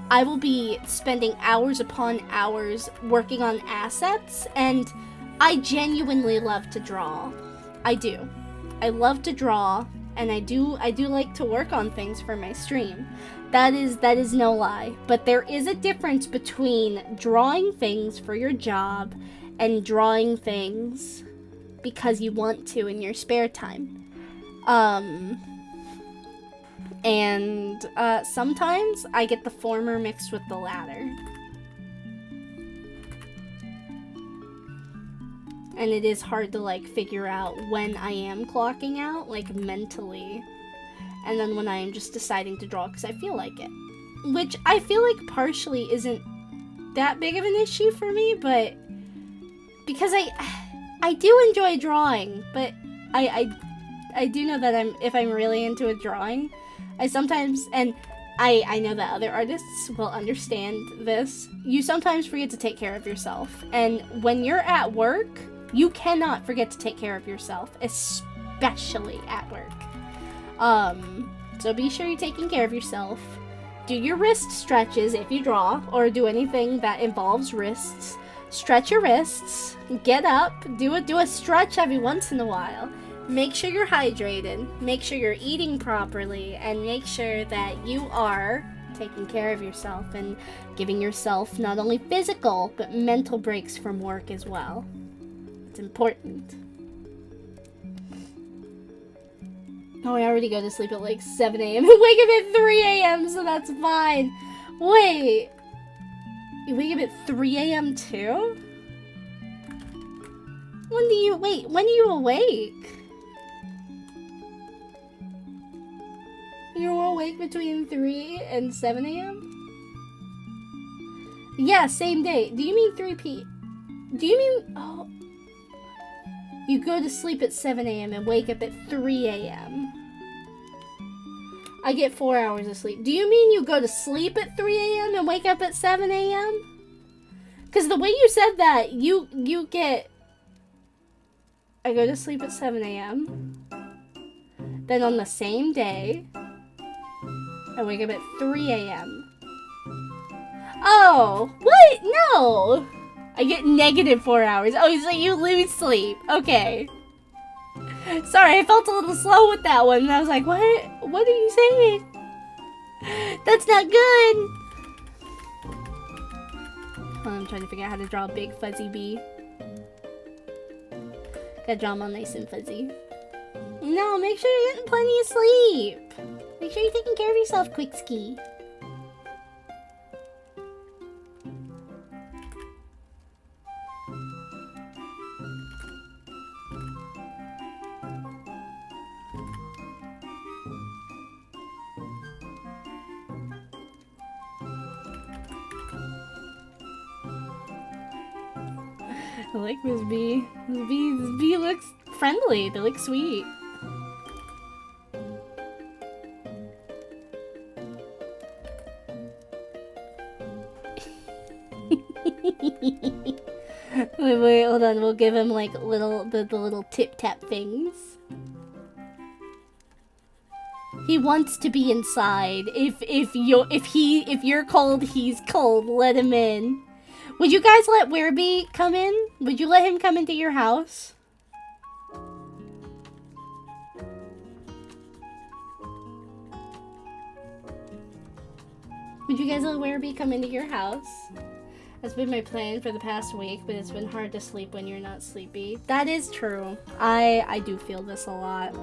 [SPEAKER 1] I will be spending hours upon hours working on assets, and I genuinely love to draw. I do. I love to draw, and I do like to work on things for my stream. That is no lie. But there is a difference between drawing things for your job and drawing things because you want to in your spare time. And sometimes I get the former mixed with the latter. And it is hard to, like, figure out when I am clocking out, like, mentally. And then when I am just deciding to draw because I feel like it. Which I feel like partially isn't that big of an issue for me, but because I do enjoy drawing, but I do know that if I'm really into a drawing, I sometimes, and I know that other artists will understand this, you sometimes forget to take care of yourself. And when you're at work, you cannot forget to take care of yourself, especially at work. So be sure you're taking care of yourself. Do your wrist stretches if you draw, or do anything that involves wrists. Stretch your wrists, get up, do a stretch every once in a while. Make sure you're hydrated, make sure you're eating properly, and make sure that you are taking care of yourself and giving yourself not only physical, but mental breaks from work as well. It's important. Oh, I already go to sleep at like 7 a.m. and wake up at 3 a.m., so that's fine. Wait. You wake up at 3 a.m. too? When do you awake? You're awake between 3 and 7 a.m.? Yeah, same day. Do you mean 3 p.m.? Do you mean... Oh... You go to sleep at 7 a.m. and wake up at 3 a.m. I get 4 hours of sleep. Do you mean you go to sleep at 3 a.m. and wake up at 7 a.m.? Because the way you said that, you get... I go to sleep at 7 a.m. Then on the same day, I wake up at 3 a.m. Oh, what? No! I get negative 4 hours. Oh, so you lose sleep. Okay. Sorry, I felt a little slow with that one. And I was like, what? What are you saying? That's not good. I'm trying to figure out how to draw a big fuzzy bee. Gotta draw them all nice and fuzzy. No, make sure you're getting plenty of sleep. Make sure you're taking care of yourself, Quickski. I like this bee. This bee looks friendly. They look sweet. Wait, hold on. We'll give him like the little tip tap things. He wants to be inside. If you're cold, he's cold. Let him in. Would you guys let Werebee come in? Would you let him come into your house? Would you guys let Werebee come into your house? That's been my plan for the past week, but it's been hard to sleep when you're not sleepy. That is true. I do feel this a lot.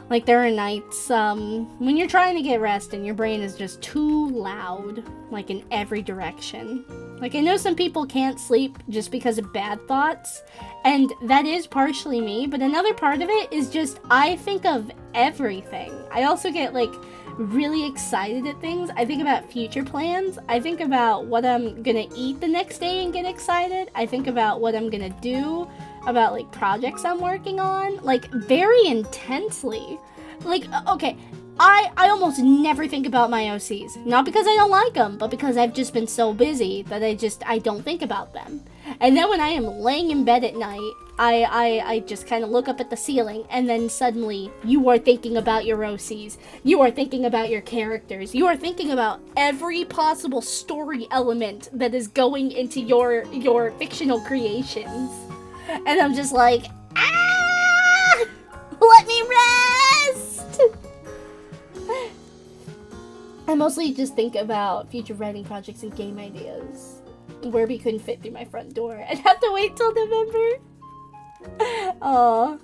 [SPEAKER 1] Like, there are nights, when you're trying to get rest and your brain is just too loud, like, in every direction. Like, I know some people can't sleep just because of bad thoughts, and that is partially me, but another part of it is just, I think of everything. I also get, like, really excited at things. I think about future plans. I think about what I'm gonna eat the next day and get excited. I think about what I'm gonna do, about like projects I'm working on, like very intensely. Like, okay, I almost never think about my OCs. Not because I don't like them, but because I've just been so busy that I don't think about them. And then when I am laying in bed at night, I just kind of look up at the ceiling, and then suddenly you are thinking about your OCs. You are thinking about your characters. You are thinking about every possible story element that is going into your fictional creations. And I'm just like, ah! Let me rest! I mostly just think about future writing projects and game ideas. Werebee couldn't fit through my front door. I'd have to wait till November. Aww.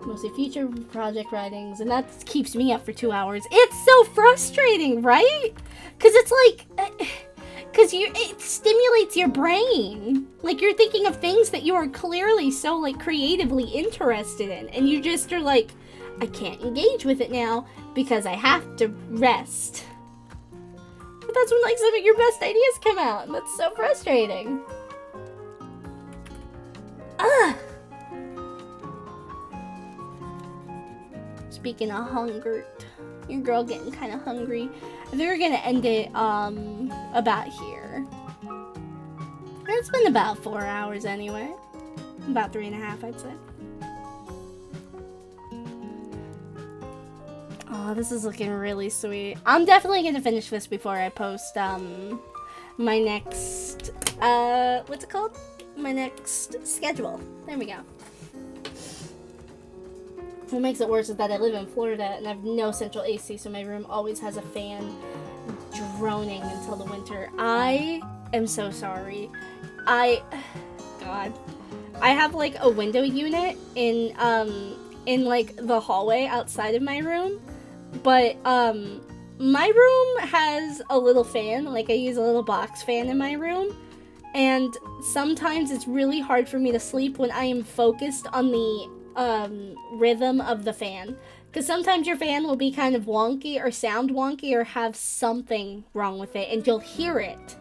[SPEAKER 1] Mostly future project writings, and that keeps me up for 2 hours. It's so frustrating, right? Because it's like... Because it stimulates your brain. Like, you're thinking of things that you are clearly so, like, creatively interested in. And you just are like, I can't engage with it now because I have to rest. But that's when, like, some of your best ideas come out. And that's so frustrating. Ugh. Speaking of hunger, your girl getting kind of hungry. I think we're gonna end it, about here. It's been about 4 hours anyway. About 3.5, I'd say. Oh, this is looking really sweet. I'm definitely gonna finish this before I post, my next, what's it called? My next schedule. There we go. What makes it worse is that I live in Florida and I have no central AC, so my room always has a fan droning until the winter. I am so sorry. God. I have like a window unit in like the hallway outside of my room, but my room has a little fan. Like, I use a little box fan in my room, and sometimes it's really hard for me to sleep when I am focused on the rhythm of the fan, because sometimes your fan will be kind of wonky or sound wonky or have something wrong with it, and you'll hear it.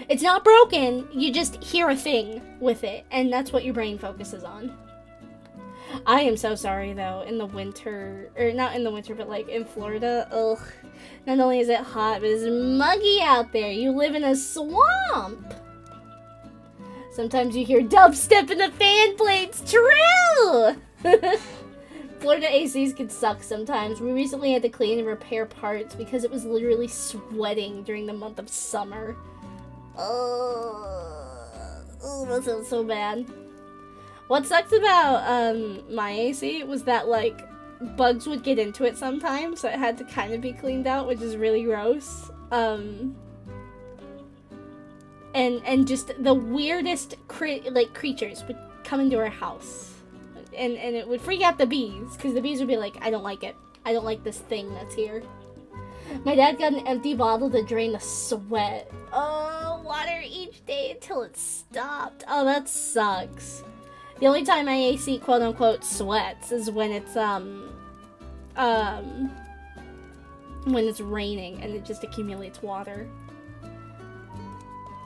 [SPEAKER 1] It's not broken, you just hear a thing with it, and that's what your brain focuses on. I am so sorry though, in the winter, or not in the winter, but like in Florida, ugh, not only is it hot, but it's muggy out there. You live in a swamp. Sometimes you hear dubstep in the fan blades. True! Florida ACs can suck sometimes. We recently had to clean and repair parts because it was literally sweating during the month of summer. Oh, that sounds so bad. What sucks about my AC was that, like, bugs would get into it sometimes, so it had to kind of be cleaned out, which is really gross. And just the weirdest creatures would come into our house, and it would freak out the bees, because the bees would be like, I don't like it. I don't like this thing that's here. My dad got an empty bottle to drain the sweat. Oh, water each day until it stopped. Oh, that sucks. The only time my AC quote-unquote sweats is when it's when it's raining and it just accumulates water.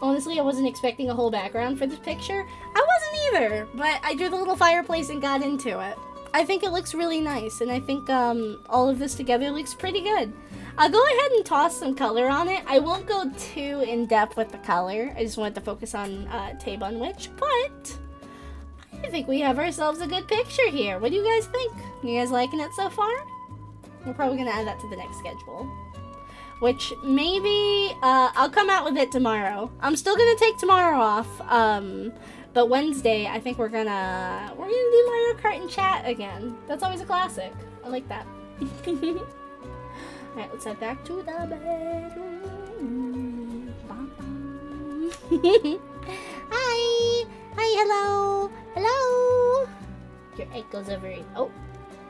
[SPEAKER 1] Honestly, I wasn't expecting a whole background for this picture. I wasn't either, but I drew the little fireplace and got into it. I think it looks really nice, and I think all of this together looks pretty good. I'll go ahead and toss some color on it. I won't go too in-depth with the color. I just wanted to focus on Taebun Witch, but I think we have ourselves a good picture here. What do you guys think? You guys liking it so far? We're probably going to add that to the next schedule. Which, maybe, I'll come out with it tomorrow. I'm still going to take tomorrow off, but Wednesday, I think we're gonna do Mario Kart and chat again. That's always a classic. I like that. Alright, let's head back to the bedroom. Hi! Hi, hello! Hello! Your egg goes over it. Oh,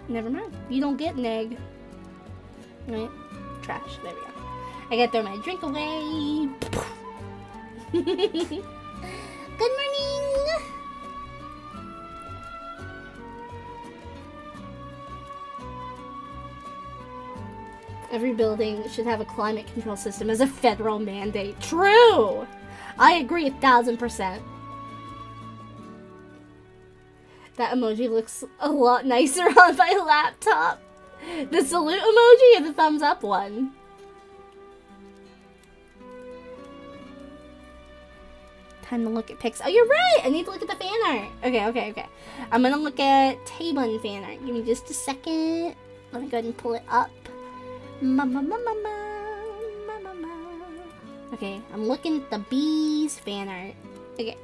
[SPEAKER 1] never mind. You don't get an egg. Alright, trash. There we go. I gotta throw my drink away. Good morning! Every building should have a climate control system as a federal mandate. True! I agree 1000%. That emoji looks a lot nicer on my laptop. The salute emoji or the thumbs up one? Time to look at pics. Oh, you're right! I need to look at the fan art. Okay. I'm gonna look at Taebun fan art. Give me just a second. Let me go ahead and pull it up. Okay, I'm looking at the bees fan art. Okay,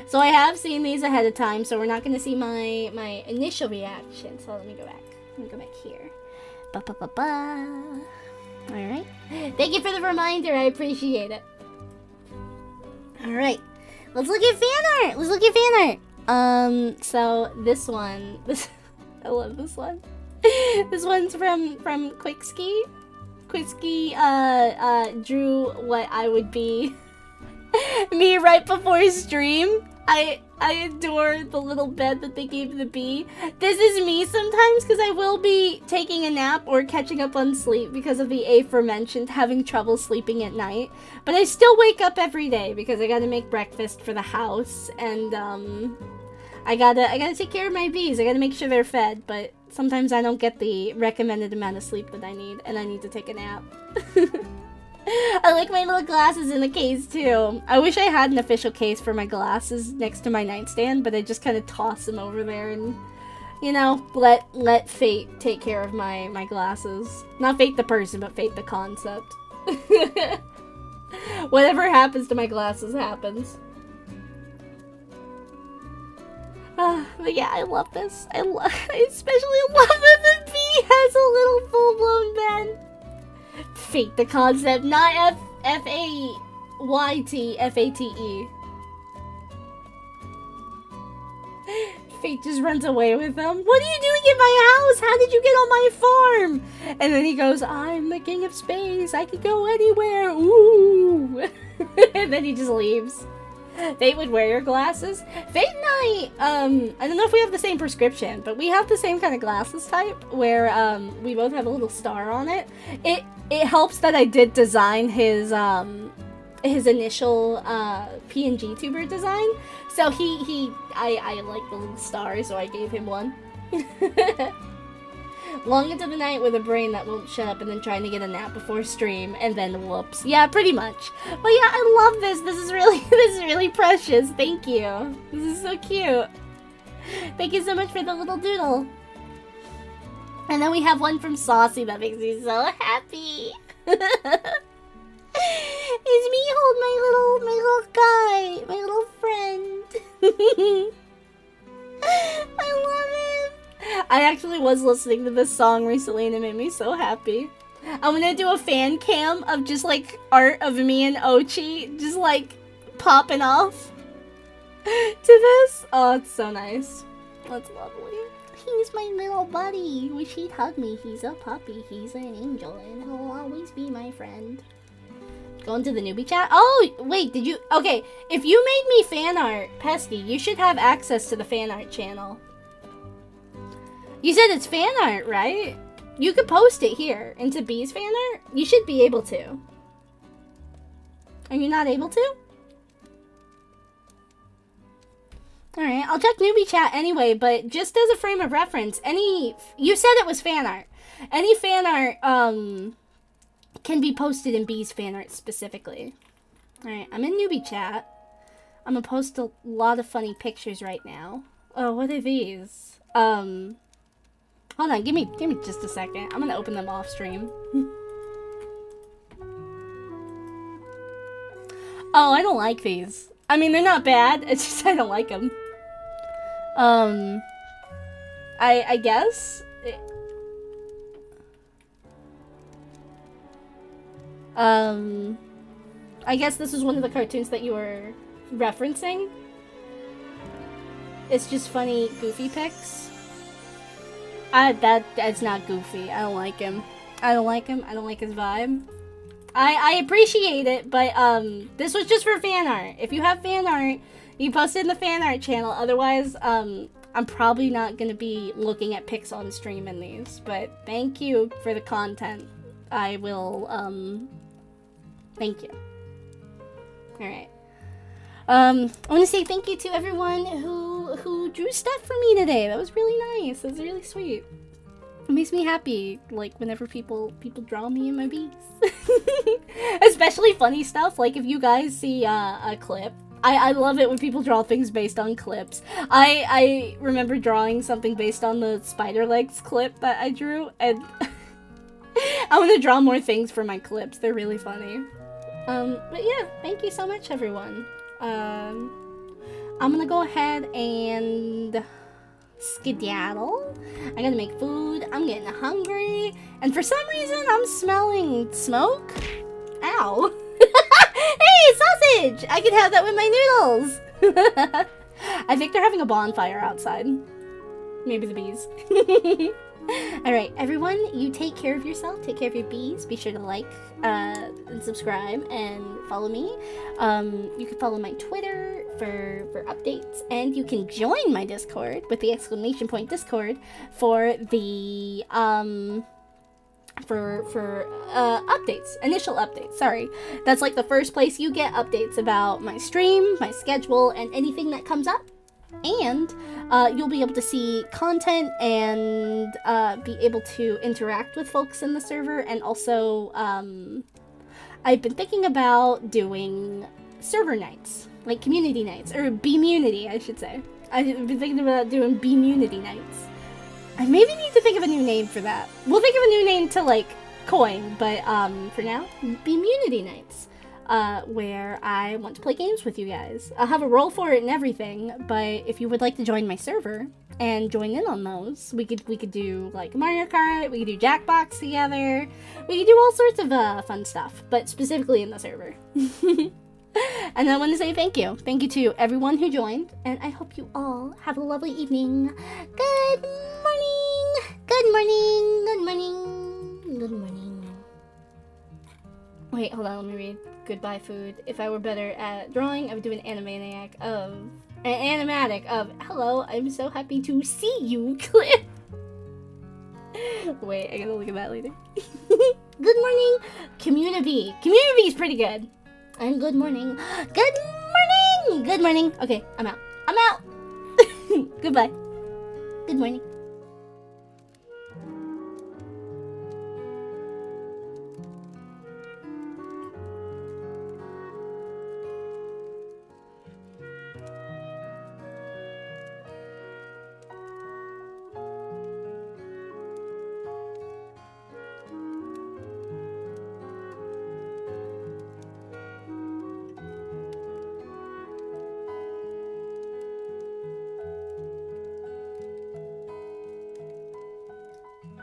[SPEAKER 1] so I have seen these ahead of time, so we're not gonna see my initial reaction. So let me go back. Let me go back here. Alright. Thank you for the reminder, I appreciate it. Alright. Let's look at fan art! Let's look at fan art! So this one, I love this one. This one's from Quickski. Quickski drew what I would be me right before stream. I adore the little bed that they gave the bee. This is me sometimes because I will be taking a nap or catching up on sleep because of the aforementioned having trouble sleeping at night. But I still wake up every day because I gotta make breakfast for the house and I gotta take care of my bees. I gotta make sure they're fed, but sometimes I don't get the recommended amount of sleep that I need, and I need to take a nap. I like my little glasses in the case, too. I wish I had an official case for my glasses next to my nightstand, but I just kind of toss them over there and, you know, let fate take care of my glasses. Not fate the person, but fate the concept. Whatever happens to my glasses happens. But yeah, I love this. I especially love that the bee has a little full-blown bed. Fate the concept, not F-A-Y-T, F-A-T-E. Fate just runs away with them. What are you doing in my house? How did you get on my farm? And then he goes, I'm the king of space. I could go anywhere. Ooh. And then he just leaves. Fate would wear your glasses. Fate and I don't know if we have the same prescription, but we have the same kind of glasses type where we both have a little star on it. It helps that I did design his initial PNG tuber design. So I like the little star, so I gave him one. Long into the night with a brain that won't shut up and then trying to get a nap before stream and then whoops. Yeah, pretty much. But yeah, I love this. This is really precious. Thank you. This is so cute. Thank you so much for the little doodle. And then we have one from Saucy that makes me so happy. It's me hold my little guy, my little friend. I love him. I actually was listening to this song recently and it made me so happy. I'm gonna do a fan cam of just like art of me and Ochi just like popping off to this. Oh, it's so nice. That's lovely. He's my little buddy. Wish he'd hug me. He's a puppy. He's an angel and he'll always be my friend. Going to the newbie chat? Oh, wait, did you? Okay, if you made me fan art, Pesky, you should have access to the fan art channel. You said it's fan art, right? You could post it here into Bee's fan art. You should be able to. Are you not able to? Alright, I'll check newbie chat anyway, but just as a frame of reference, you said it was fan art. Any fan art, can be posted in Bee's fan art specifically. Alright, I'm in newbie chat. I'm gonna post a lot of funny pictures right now. Oh, what are these? Hold on, give me just a second. I'm gonna open them off stream. Oh, I don't like these. I mean, they're not bad. It's just I don't like them. I guess. I guess this is one of the cartoons that you were referencing. It's just funny, goofy pics. That's not goofy. I don't like him. I don't like him. I don't like his vibe. I appreciate it, but this was just for fan art. If you have fan art, you post it in the fan art channel. Otherwise, I'm probably not gonna be looking at pics on stream in these. But thank you for the content. I will thank you. All right. I want to say thank you to everyone who drew stuff for me today. That was really nice. That was really sweet. It makes me happy, like, whenever people draw me and my bees. Especially funny stuff, like if you guys see a clip. I love it when people draw things based on clips. I remember drawing something based on the spider legs clip that I drew, and I want to draw more things for my clips. They're really funny. But yeah, thank you so much, everyone. I'm gonna go ahead and skedaddle. I gotta make food. I'm getting hungry. And for some reason, I'm smelling smoke. Ow. Hey, sausage! I can have that with my noodles. I think they're having a bonfire outside. Maybe the bees. Alright, everyone, you take care of yourself. Take care of your bees. Be sure to like and subscribe and follow me. You can follow my Twitter for updates, and you can join my Discord with the exclamation point Discord for the updates, initial updates. Sorry, that's like the first place you get updates about my stream, my schedule, and anything that comes up. And you'll be able to see content and be able to interact with folks in the server. And also, I've been thinking about doing server nights, like community nights, or Beemunity, I should say. I've been thinking about doing Beemunity nights. I maybe need to think of a new name for that. We'll think of a new name to, like, coin, but for now, Beemunity nights. Where I want to play games with you guys. I'll have a role for it and everything, but if you would like to join my server and join in on those, we could do like Mario Kart, we could do Jackbox together, we could do all sorts of fun stuff, but specifically in the server. And I want to say thank you. Thank you to everyone who joined, and I hope you all have a lovely evening. Good morning! Good morning! Good morning! Good morning. Wait, hold on, let me read. Goodbye food. If I were better at drawing, I would do an animatic of hello, I'm so happy to see you clip. Wait, I gotta look at that later. Good morning, Community. Community is pretty good. And good morning. Good morning! Good morning. Okay, I'm out. I'm out! Goodbye. Good morning.